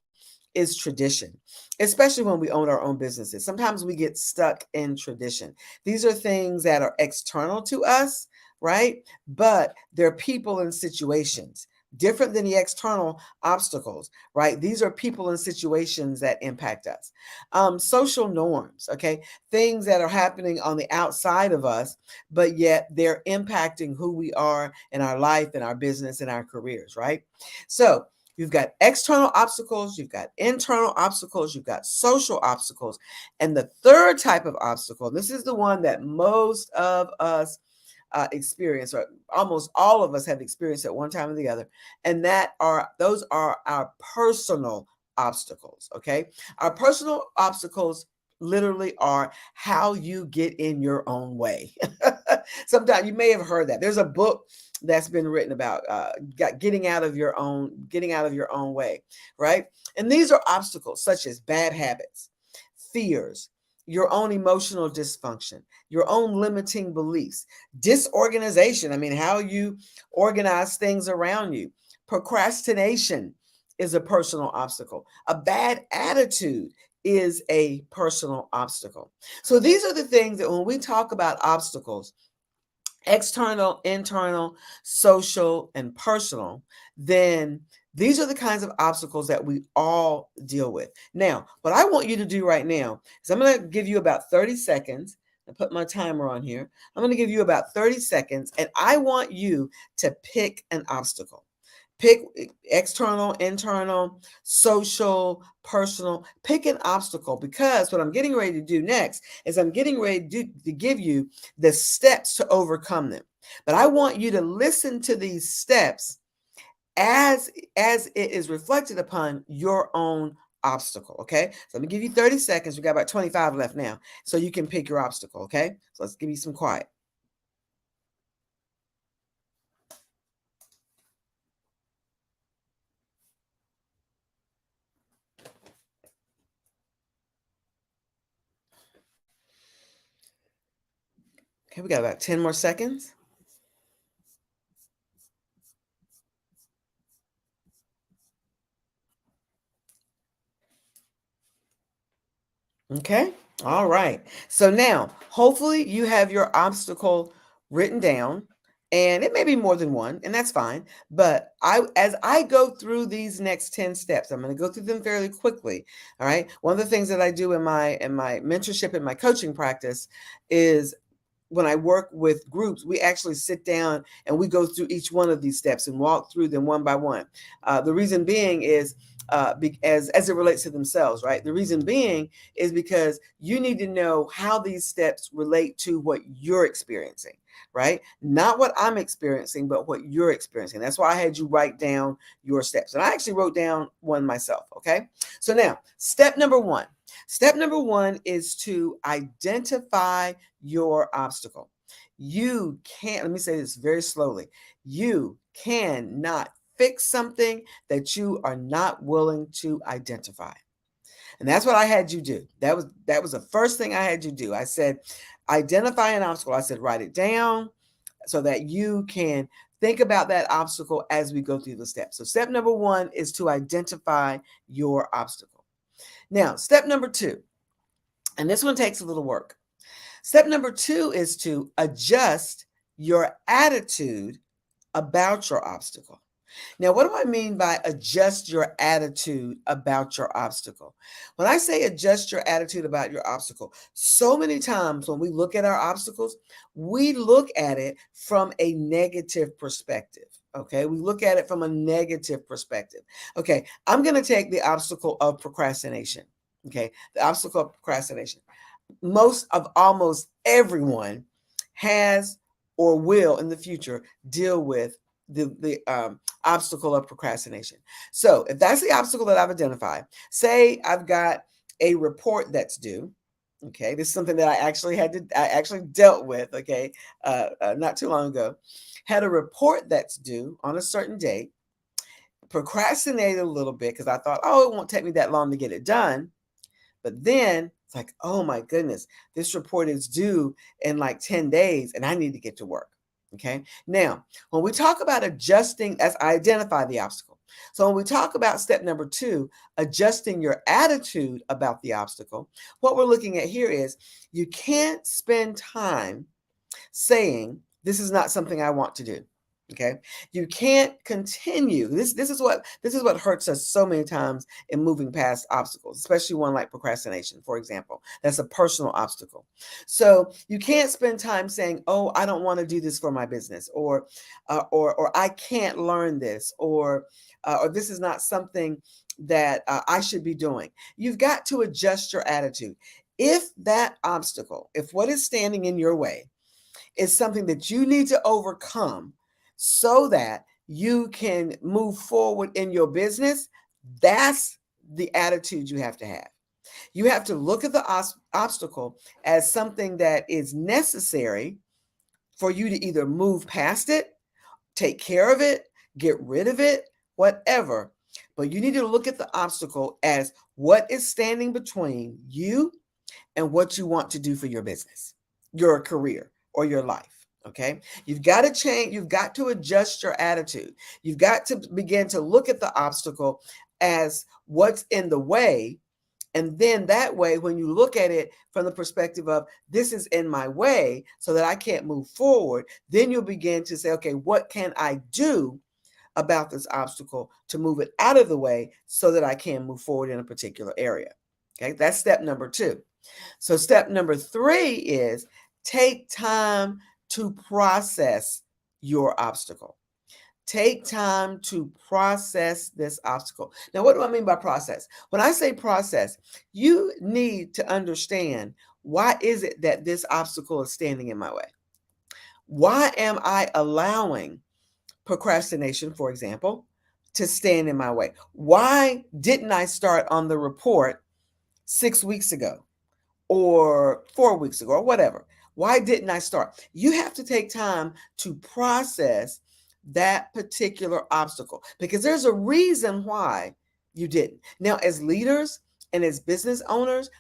is tradition, especially when we own our own businesses. Sometimes we get stuck in tradition. These are things that are external to us, right? But they're people and situations different than the external obstacles, right? These are people and situations that impact us. Social norms, okay? Things that are happening on the outside of us, but yet they're impacting who we are in our life, in our business, in our careers, right? So you've got external obstacles, you've got internal obstacles, you've got social obstacles. And the third type of obstacle, this is the one that most of us experience, or almost all of us have experienced at one time or the other, and those are our personal obstacles. Okay, our personal obstacles literally are how you get in your own way. Sometimes you may have heard that. There's a book that's been written about getting out of your own way, right? And these are obstacles such as bad habits, fears, your own emotional dysfunction, your own limiting beliefs, disorganization. I mean, how you organize things around you. Procrastination is a personal obstacle. A bad attitude is a personal obstacle. So these are the things that when we talk about obstacles, external, internal, social, and personal, then these are the kinds of obstacles that we all deal with. Now, what I want you to do right now is I'm going to give you about 30 seconds. I put my timer on here. I'm going to give you about 30 seconds, and I want you to pick an obstacle. Pick external, internal, social, personal. Pick an obstacle, because what I'm getting ready to do next is I'm getting ready to give you the steps to overcome them. But I want you to listen to these steps as it is reflected upon your own obstacle. Okay, so let me give you 30 seconds. We got about 25 left now, so you can pick your obstacle. Okay, so let's give you some quiet. Okay, we got about 10 more seconds. Okay. All right. So now, hopefully you have your obstacle written down, and it may be more than one, and that's fine. But as I go through these next 10 steps, I'm going to go through them fairly quickly. All right. One of the things that I do in my mentorship and my coaching practice is when I work with groups, we actually sit down and we go through each one of these steps and walk through them one by one. The reason being is as it relates to themselves, right? The reason being is because you need to know how these steps relate to what you're experiencing, right? Not what I'm experiencing, but what you're experiencing. That's why I had you write down your steps. And I actually wrote down one myself, okay? So now, step number one. Step number one is to identify your obstacle. You can't, let me say this very slowly. You cannot fix something that you are not willing to identify. And that's what I had you do. That was the first thing I had you do. I said, identify an obstacle. I said, write it down so that you can think about that obstacle as we go through the steps. So step number one is to identify your obstacle. Now, step number two, and this one takes a little work. Step number two is to adjust your attitude about your obstacle. Now, what do I mean by adjust your attitude about your obstacle? When I say adjust your attitude about your obstacle, so many times when we look at our obstacles, we look at it from a negative perspective. Okay, we look at it from a negative perspective. Okay, I'm going to take the obstacle of procrastination. Okay, the obstacle of procrastination. Almost everyone has or will in the future deal with the obstacle of procrastination. So if that's the obstacle that I've identified, say I've got a report that's due. Okay, this is something that I actually dealt with. Okay, not too long ago, had a report that's due on a certain date. Procrastinated a little bit because I thought, oh, it won't take me that long to get it done. But then It's like, oh my goodness, this report is due in like 10 days and I need to get to work. Okay. Now, when we talk about adjusting, as I identify the obstacle. So when we talk about step number 2, adjusting your attitude about the obstacle, what we're looking at here is you can't spend time saying, this is not something I want to do. Okay. You can't continue. This is what hurts us so many times in moving past obstacles, especially one like procrastination, for example. That's a personal obstacle. So you can't spend time saying, oh, I don't want to do this for my business, or I can't learn this, or this is not something that I should be doing. You've got to adjust your attitude. If that obstacle, if what is standing in your way is something that you need to overcome so that you can move forward in your business, that's the attitude you have to have. You have to look at the obstacle as something that is necessary for you to either move past it, take care of it, get rid of it, whatever. But you need to look at the obstacle as what is standing between you and what you want to do for your business, your career, or your life. Okay. You've got to change. You've got to adjust your attitude. You've got to begin to look at the obstacle as what's in the way. And then that way, when you look at it from the perspective of this is in my way so that I can't move forward, then you'll begin to say, okay, what can I do about this obstacle to move it out of the way so that I can move forward in a particular area? Okay. That's step number 2. So step number 3 is take time to process your obstacle. Take time to process this obstacle. Now, what do I mean by process? When I say process, you need to understand, why is it that this obstacle is standing in my way? Why am I allowing procrastination, for example, to stand in my way? Why didn't I start on the report 6 weeks ago or 4 weeks ago or whatever? Why didn't I start? You have to take time to process that particular obstacle because there's a reason why you didn't. Now, as leaders and as business owners,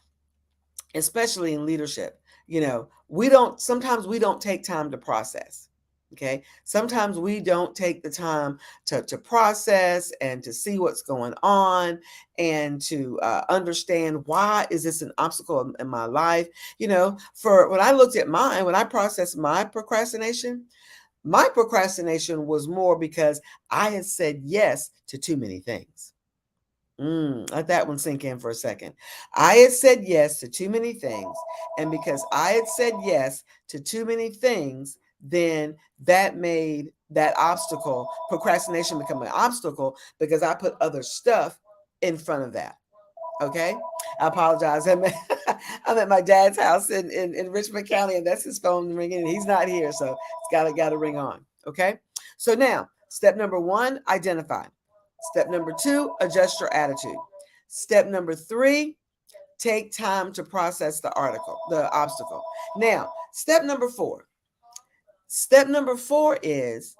especially in leadership, sometimes we don't take time to process. Okay. Sometimes we don't take the time to process and to see what's going on and to understand, why is this an obstacle in my life? For when I looked at when I processed my procrastination was more because I had said yes to too many things. Let that one sink in for a second. I had said yes to too many things. And because I had said yes to too many things, then that made that obstacle, procrastination, become an obstacle because I put other stuff in front of that. Okay. I apologize. I'm at my dad's house in Richmond County, and that's his phone ringing, and he's not here. So it's got to ring on. Okay. So now, step number 1, identify. Step number 2, adjust your attitude. Step number 3, take time to process the obstacle. Now, step number 4. Step number 4 is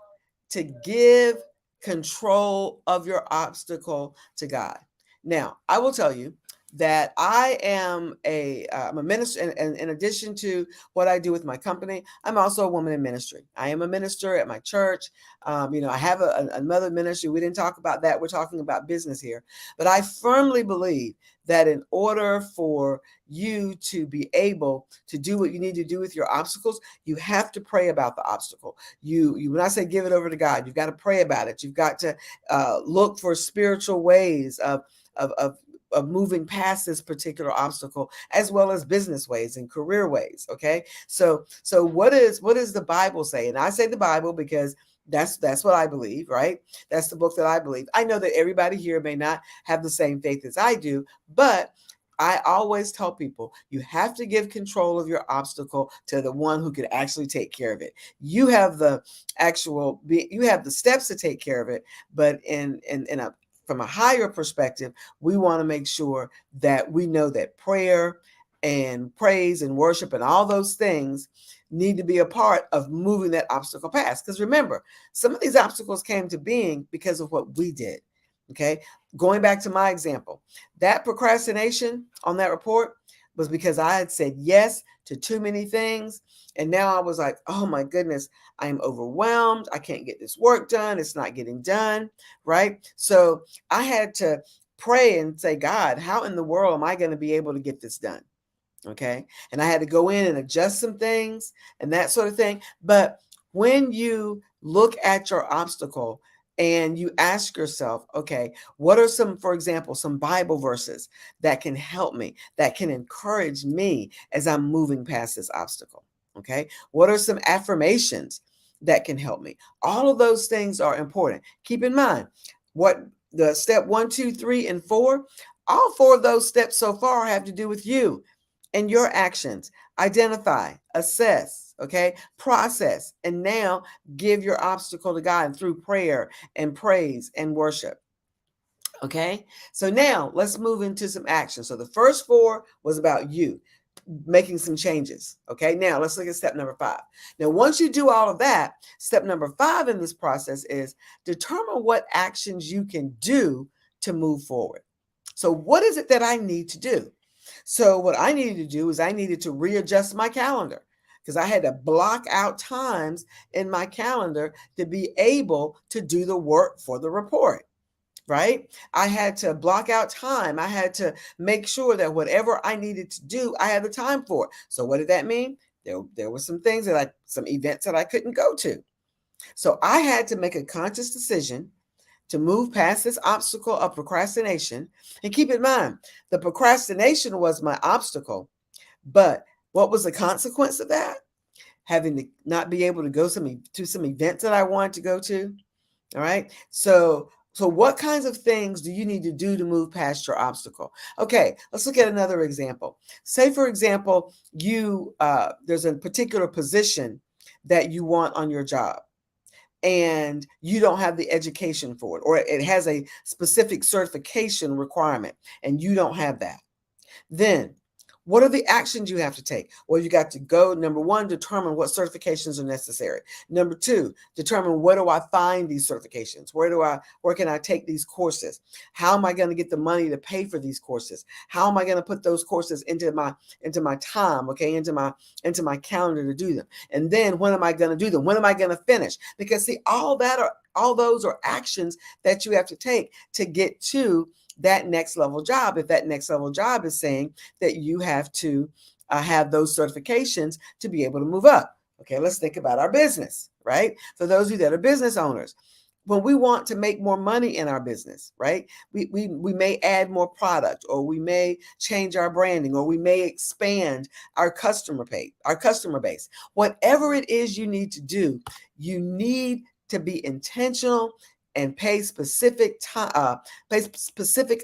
to give control of your obstacle to God. Now, I will tell you that I am I'm a minister, and in addition to what I do with my company, I'm also a woman in ministry. I am a minister at my church. I have another ministry. We didn't talk about that. We're talking about business here. But I firmly believe that in order for you to be able to do what you need to do with your obstacles, you have to pray about the obstacle. When I say give it over to God, you've got to pray about it. You've got to look for spiritual ways of moving past this particular obstacle, as well as business ways and career ways. Okay. So what does the Bible say? And I say the Bible because that's what I believe, right? That's the book that I believe. I know that everybody here may not have the same faith as I do, but I always tell people you have to give control of your obstacle to the one who can actually take care of it. You have the steps to take care of it, but from a higher perspective, we want to make sure that we know that prayer and praise and worship and all those things need to be a part of moving that obstacle past. Because remember, some of these obstacles came to being because of what we did. Okay. Going back to my example, that procrastination on that report, was because I had said yes to too many things. And now I was like, oh my goodness, I am overwhelmed. I can't get this work done. It's not getting done, right? So I had to pray and say, God, how in the world am I going to be able to get this done? Okay. And I had to go in and adjust some things and that sort of thing. But when you look at your obstacle and you ask yourself, okay, what are some, for example, some Bible verses that can help me, that can encourage me as I'm moving past this obstacle? Okay. What are some affirmations that can help me? All of those things are important. Keep in mind what the step 1, 2, 3, and 4, all 4 of those steps so far have to do with you and your actions. Identify, assess, okay, process, and now give your obstacle to God through prayer and praise and worship. Okay, so now let's move into some action. So the first 4 was about you making some changes. Okay, now let's look at step number 5. Now, once you do all of that, step number 5 in this process is determine what actions you can do to move forward. So what is it that I need to do? So what I needed to do is I needed to readjust my calendar because I had to block out times in my calendar to be able to do the work for the report, right? I had to block out time. I had to make sure that whatever I needed to do, I had the time for it. So what did that mean? There were some things that some events that I couldn't go to. So I had to make a conscious decision to move past this obstacle of procrastination. And keep in mind, the procrastination was my obstacle. But what was the consequence of that? Having to not be able to go to some events that I wanted to go to. All right. So what kinds of things do you need to do to move past your obstacle? Okay, let's look at another example. Say, for example, there's a particular position that you want on your job, and you don't have the education for it, or it has a specific certification requirement and you don't have that. Then what are the actions you have to take? Well, you got to go, number 1, determine what certifications are necessary. Number 2, determine where do I find these certifications? Where can I take these courses? How am I going to get the money to pay for these courses? How am I going to put those courses into my time, okay, into my calendar to do them? And then when am I going to do them? When am I going to finish? Because see, all those are actions that you have to take to get to that next level job. If that next level job is saying that you have to have those certifications to be able to move up. Okay, let's think about our business, right? For those of you that are business owners, when we want to make more money in our business, right? We may add more product, or we may change our branding, or we may expand our customer base. Whatever it is you need to do, you need to be intentional and pay specific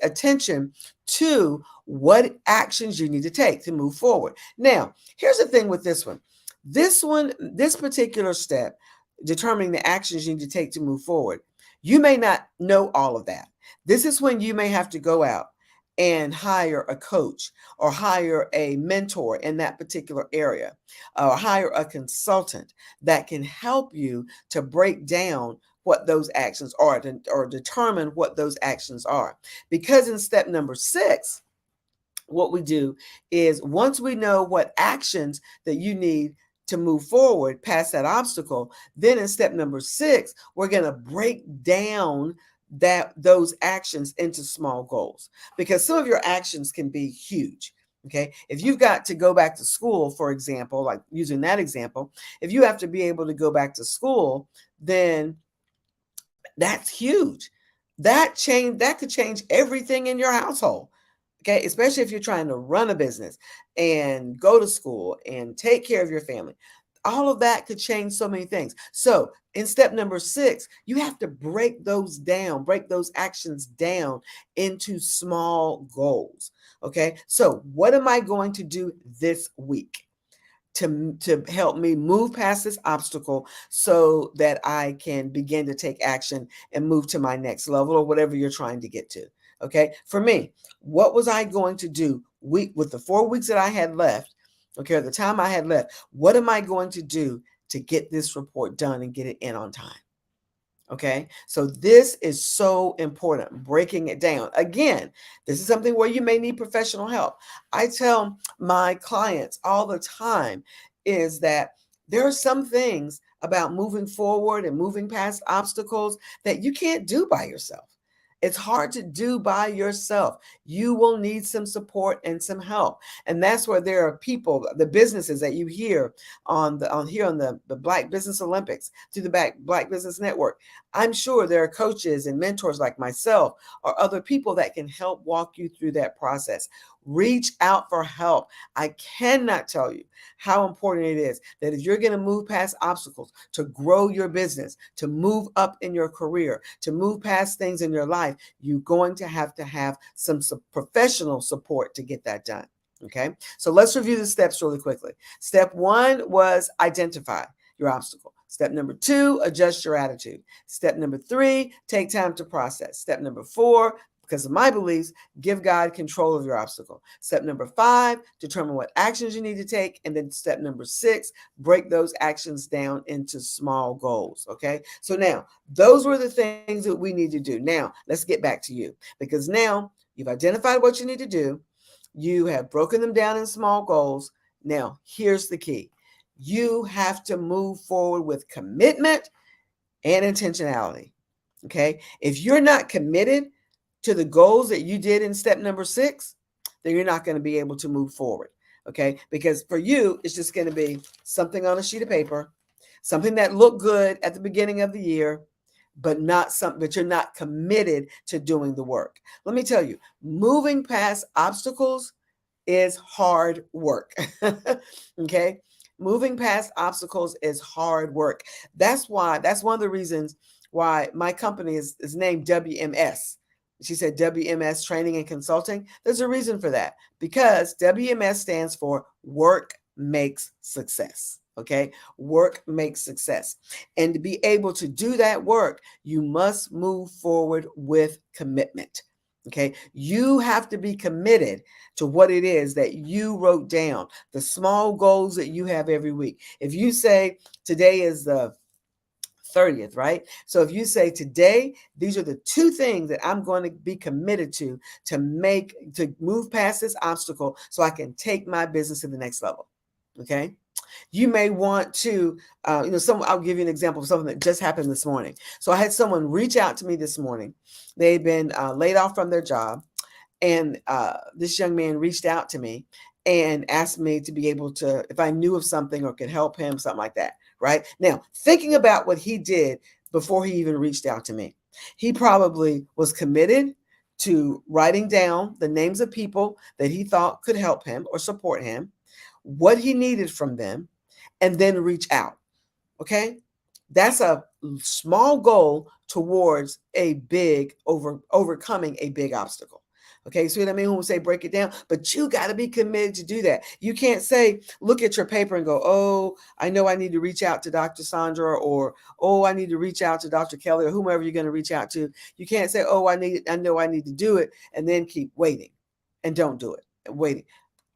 attention to what actions you need to take to move forward. Now, here's the thing with this one. This particular step, determining the actions you need to take to move forward, you may not know all of that. This is when you may have to go out and hire a coach or hire a mentor in that particular area, or hire a consultant that can help you to break down what those actions are, or determine what those actions are. Because in step number 6, what we do is, once we know what actions that you need to move forward past that obstacle, then in step number 6, we're going to break down those actions into small goals, because some of your actions can be huge. Okay, if you've got to go back to school, for example, like using that example, if you have to be able to go back to school, then that's huge. That could change everything in your household. Okay, especially if you're trying to run a business and go to school and take care of your family. All of that could change so many things. So in step number 6, you have to break those actions down into small goals. Okay, so what am I going to do this week to help me move past this obstacle so that I can begin to take action and move to my next level, or whatever you're trying to get to? Okay, for me, what was I going to do with the 4 weeks that I had left? Okay, the time I had left, what am I going to do to get this report done and get it in on time? Okay, so this is so important, breaking it down. Again, this is something where you may need professional help. I tell my clients all the time is that there are some things about moving forward and moving past obstacles that you can't do by yourself. It's hard to do by yourself. You will need some support and some help. And that's where there are people, the businesses that you hear on the Black Business Olympics, through the Black Business Network. I'm sure there are coaches and mentors like myself or other people that can help walk you through that process. Reach out for help. I cannot tell you how important it is that if you're going to move past obstacles, to grow your business, to move up in your career, to move past things in your life, you're going to have some professional support to get that done. Okay, so let's review the steps really quickly. Step 1 was identify your obstacle. Step number 2, adjust your attitude. Step number 3, take time to process. Step number 4, because of my beliefs, give God control of your obstacle. Step number 5, determine what actions you need to take. And then step number 6, break those actions down into small goals. Okay, so now those were the things that we need to do. Now let's get back to you, because now you've identified what you need to do. You have broken them down in small goals. Now, here's the key. You have to move forward with commitment and intentionality. Okay. If you're not committed to the goals that you did in step number 6, then you're not going to be able to move forward. Okay. Because for you, it's just going to be something on a sheet of paper, something that looked good at the beginning of the year, but you're not committed to doing the work. Let me tell you, moving past obstacles is hard work. Okay. Moving past obstacles is hard work. That's one of the reasons why my company is named WMS. She said WMS Training and Consulting. There's a reason for that, because WMS stands for Work Makes Success. Okay, work makes success. And to be able to do that work, you must move forward with commitment. Okay, you have to be committed to what it is that you wrote down, the small goals that you have every week. If you say today is the 30th, right? So if you say today, these are the 2 things that I'm going to be committed to move past this obstacle so I can take my business to the next level. Okay. You may want to, I'll give you an example of something that just happened this morning. So I had someone reach out to me this morning. They'd been laid off from their job. And this young man reached out to me and asked me to be able to, if I knew of something or could help him, something like that. Right now, thinking about what he did before he even reached out to me, he probably was committed to writing down the names of people that he thought could help him or support him, what he needed from them, and then reach out. Okay. That's a small goal towards overcoming a big obstacle. Okay, so what I mean when we say break it down, but you got to be committed to do that. You can't say, look at your paper and go, oh, I know I need to reach out to Dr. Sandra, or, oh, I need to reach out to Dr. Kelly, or whomever you're going to reach out to. You can't say, oh, I know I need to do it, and then keep waiting and don't do it. Waiting.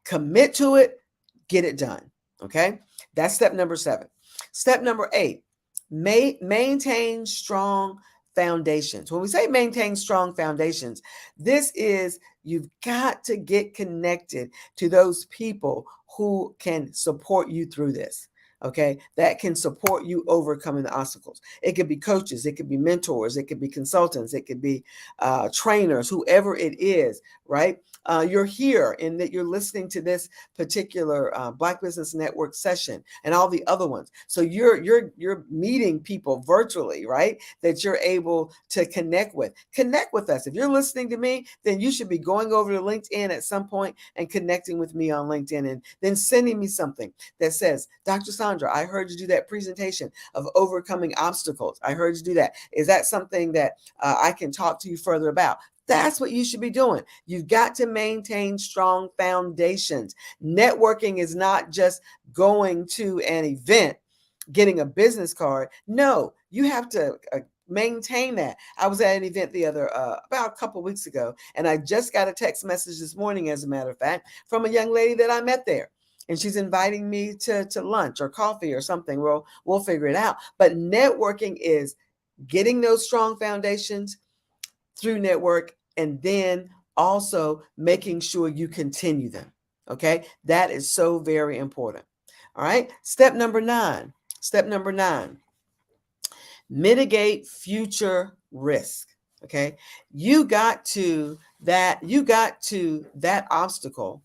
Commit to it, get it done. Okay, that's step number 7. Step number 8, maintain strong foundations. When we say maintain strong foundations, this is you've got to get connected to those people who can support you through this. Okay, that can support you overcoming the obstacles. It could be coaches, it could be mentors, it could be consultants, it could be trainers, whoever it is, right? You're here and that you're listening to this particular Black Business Network session and all the other ones. So you're meeting people virtually, right? That you're able to connect with. Connect with us. If you're listening to me, then you should be going over to LinkedIn at some point and connecting with me on LinkedIn, and then sending me something that says, Dr. Sandra, I heard you do that presentation of overcoming obstacles. I heard you do that. Is that something that I can talk to you further about? That's what you should be doing. You've got to maintain strong foundations. Networking is not just going to an event, getting a business card. No, you have to maintain that. I was at an event about a couple of weeks ago, and I just got a text message this morning, as a matter of fact, from a young lady that I met there. And she's inviting me to lunch or coffee or something. We'll figure it out. But networking is getting those strong foundations through network, and then also making sure you continue them. Okay, that is so very important. All right, step number 9. Step number 9, mitigate future risk. Okay, you got to that obstacle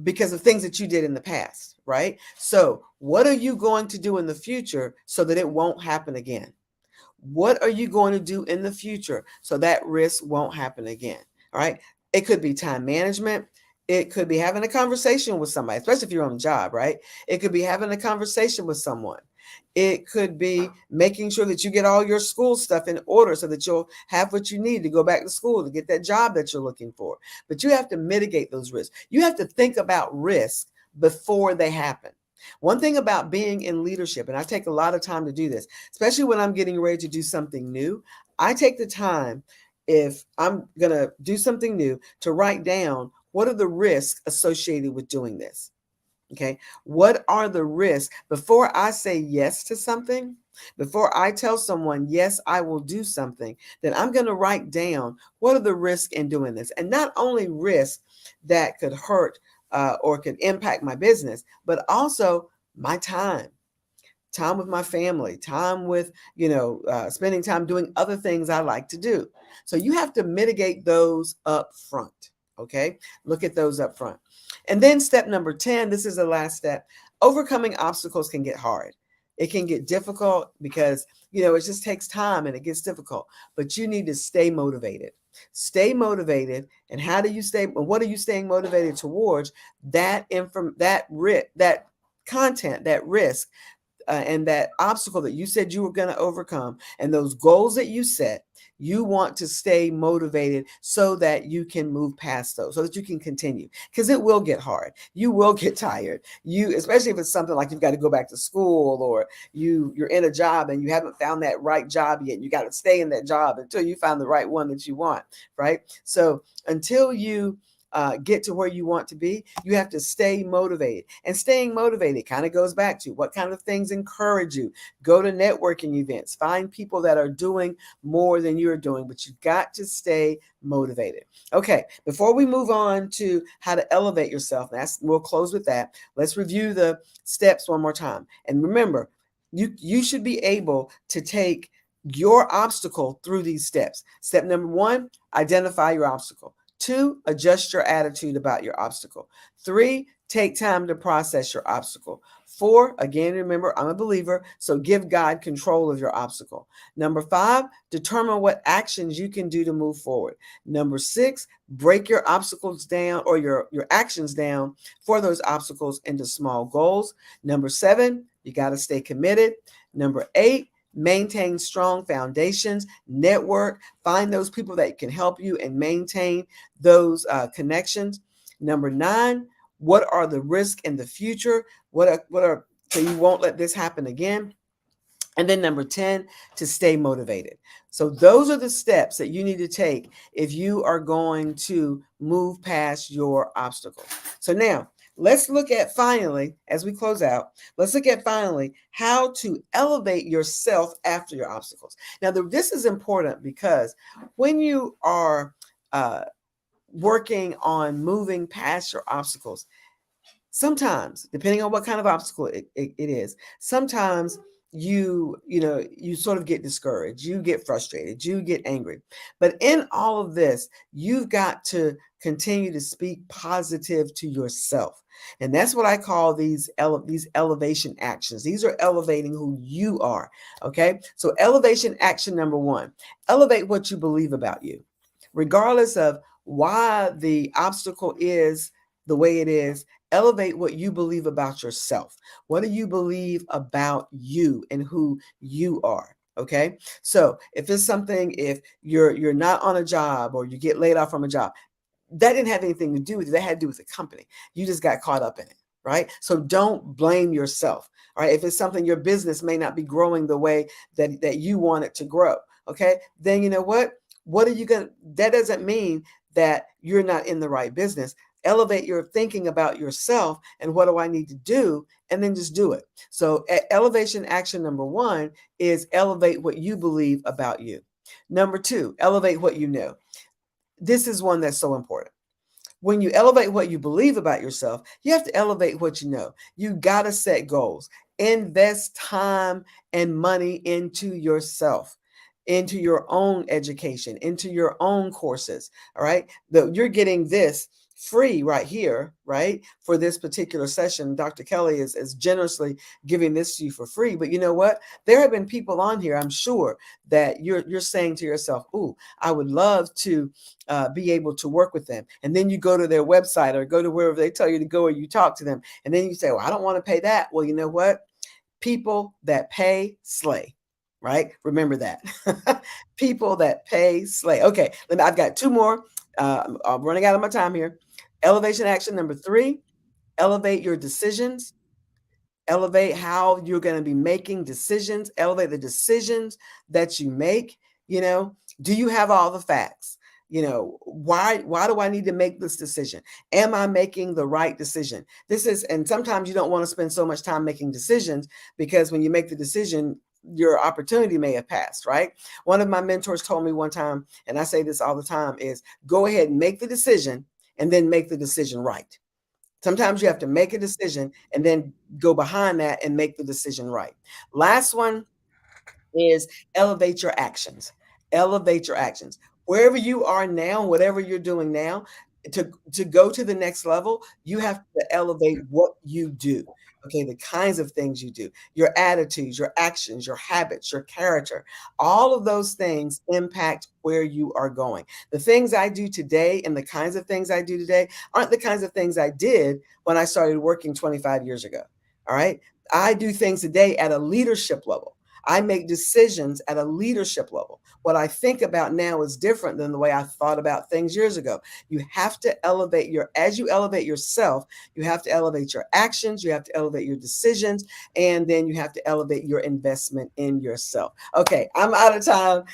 because of things that you did in the past, right? So what are you going to do in the future so that it won't happen again? What are you going to do in the future so that risk won't happen again? All right. It could be time management. It could be having a conversation with somebody, especially if you're on a job, right? It could be having a conversation with someone. It could be making sure that you get all your school stuff in order so that you'll have what you need to go back to school to get that job that you're looking for. But you have to mitigate those risks. You have to think about risk before they happen. One thing about being in leadership, and I take a lot of time to do this, especially when I'm getting ready to do something new, I take the time, if I'm going to do something new, to write down what are the risks associated with doing this. Okay. What are the risks before I say yes to something? Before I tell someone, yes, I will do something, then I'm going to write down what are the risks in doing this. And not only risks that could hurt or could impact my business, but also my time with my family, time with, spending time doing other things I like to do. So you have to mitigate those up front. Okay. Look at those up front. And then step number 10, this is the last step. Overcoming obstacles can get hard. It can get difficult because, it just takes time and it gets difficult, but you need to stay motivated. Stay motivated. And how do you stay? What are you staying motivated towards? That content, that risk, and that obstacle that you said you were going to overcome, and those goals that you set, you want to stay motivated so that you can move past those, so that you can continue, because it will get hard. You will get tired. Especially if it's something like you've got to go back to school, or you're in a job and you haven't found that right job yet. You got to stay in that job until you find the right one that you want, right? So until you get to where you want to be, you have to stay motivated. And staying motivated kind of goes back to what kind of things encourage you. Go to networking events, find people that are doing more than you're doing, but you've got to stay motivated. Okay, before we move on to how to elevate yourself, we'll close with that. Let's review the steps one more time. And remember, you should be able to take your obstacle through these steps. Step number 1, identify your obstacle. 2, adjust your attitude about your obstacle. 3, take time to process your obstacle. 4, again, remember, I'm a believer, so give God control of your obstacle. Number 5, determine what actions you can do to move forward. Number 6, break your obstacles down, or your actions down for those obstacles into small goals. Number 7, you got to stay committed. Number 8, maintain strong foundations, network, find those people that can help you and maintain those connections. Number 9, what are the risks in the future? So you won't let this happen again. And then number 10, to stay motivated. So those are the steps that you need to take if you are going to move past your obstacle. So now, let's look at finally, as we close out, how to elevate yourself after your obstacles. Now, this is important because when you are working on moving past your obstacles, sometimes, depending on what kind of obstacle it is, sometimes you sort of get discouraged, you get frustrated, you get angry. But in all of this, you've got to continue to speak positive to yourself. And that's what I call these elevation actions. These are elevating who you are. Okay. So elevation action number 1, elevate what you believe about you, regardless of why the obstacle is the way it is. Elevate what you believe about yourself. What do you believe about you and who you are? Okay. So if you're not on a job, or you get laid off from a job, that didn't have anything to do with it. That had to do with the company. You just got caught up in it. Right. So don't blame yourself. All right. If it's something, your business may not be growing the way that you want it to grow. Okay. Then you know what? That doesn't mean that you're not in the right business. elevate your thinking about yourself and what do I need to do, and then just do it. So elevation action number 1 is elevate what you believe about you. Number 2, elevate what you know. This is one that's so important. When you elevate what you believe about yourself, you have to elevate what you know. You got to set goals. Invest time and money into yourself, into your own education, into your own courses. All right. You're getting this free right here, right? For this particular session, Dr. Kelly is generously giving this to you for free. But you know what? There have been people on here, I'm sure, that you're saying to yourself, "Ooh, I would love to be able to work with them." And then you go to their website or go to wherever they tell you to go, or you talk to them, and then you say, "Well, I don't want to pay that." Well, you know what? People that pay slay. Right? Remember that. People that pay slay. Okay, I've got 2 more. I'm running out of my time here. Elevation action number 3, elevate your decisions. Elevate how you're going to be making decisions. Elevate the decisions that you make. Do you have all the facts? Why do I need to make this decision? Am I making the right decision? And sometimes you don't want to spend so much time making decisions, because when you make the decision, your opportunity may have passed, right? One of my mentors told me one time, and I say this all the time, is go ahead and make the decision and then make the decision right. Sometimes you have to make a decision and then go behind that and make the decision right. Last one is elevate your actions. Elevate your actions. Wherever you are now, whatever you're doing now, to go to the next level, you have to elevate what you do. Okay, the kinds of things you do, your attitudes, your actions, your habits, your character, all of those things impact where you are going. The things I do today and the kinds of things I do today aren't the kinds of things I did when I started working 25 years ago. All right. I do things today at a leadership level. I make decisions at a leadership level. What I think about now is different than the way I thought about things years ago. You have to elevate as you elevate yourself, you have to elevate your actions, you have to elevate your decisions, and then you have to elevate your investment in yourself. Okay, I'm out of time,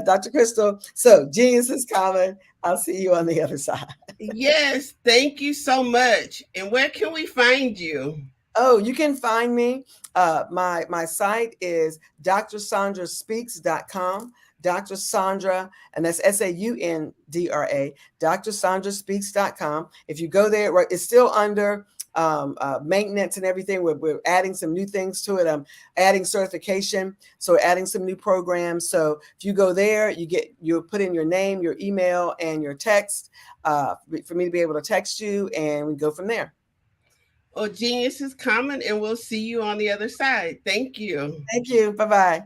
Dr. Crystal. So genius is common. I'll see you on the other side. Yes, thank you so much. And where can we find you? Oh, you can find me. My site is drsandraspeaks.com. Dr. Sandra, and that's SAUNDRA, drsandraspeaks.com. If you go there, right, it's still under maintenance and everything. We're adding some new things to it. I'm adding certification, so adding some new programs. So if you go there, you put in your name, your email, and your text for me to be able to text you, and we go from there. Well, genius is common, and we'll see you on the other side. Thank you. Thank you. Bye-bye.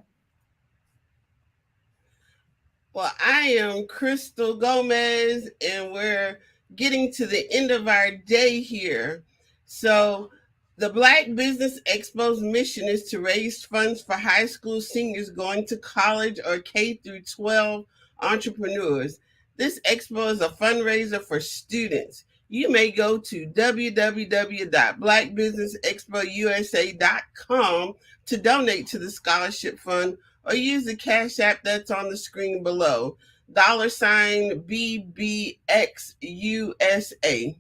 Well, I am Crystal Gomez, and we're getting to the end of our day here. So the Black Business Expo's mission is to raise funds for high school seniors going to college or K-12 entrepreneurs. This expo is a fundraiser for students. You may go to www.blackbusinessexpousa.com to donate to the scholarship fund, or use the Cash App that's on the screen below, $BBXUSA.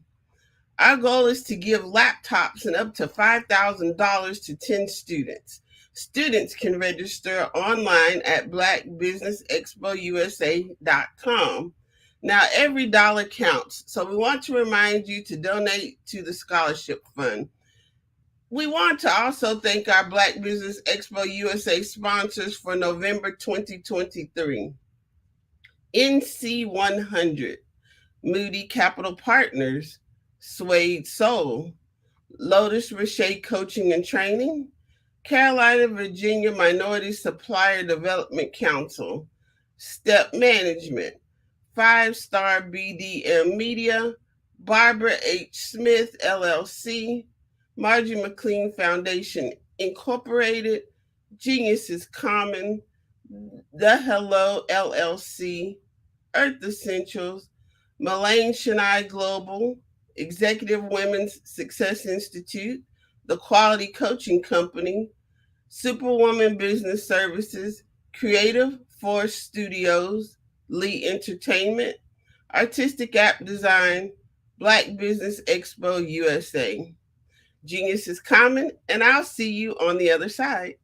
Our goal is to give laptops and up to $5,000 to 10 students. Students can register online at blackbusinessexpousa.com. Now, every dollar counts, so we want to remind you to donate to the scholarship fund. We want to also thank our Black Business Expo USA sponsors for November 2023. NC100, Moody Capital Partners, Suede Soul, Lotus Richey Coaching and Training, Carolina, Virginia Minority Supplier Development Council, Step Management, 5-Star BDM Media, Barbara H. Smith, LLC, Margie McLean Foundation, Incorporated, Genius is Common, The Hello, LLC, Earth Essentials, Mullane Shania Global, Executive Women's Success Institute, The Quality Coaching Company, Superwoman Business Services, Creative Force Studios, Lee Entertainment, Artistic App Design, Black Business Expo USA. Genius is common, and I'll see you on the other side.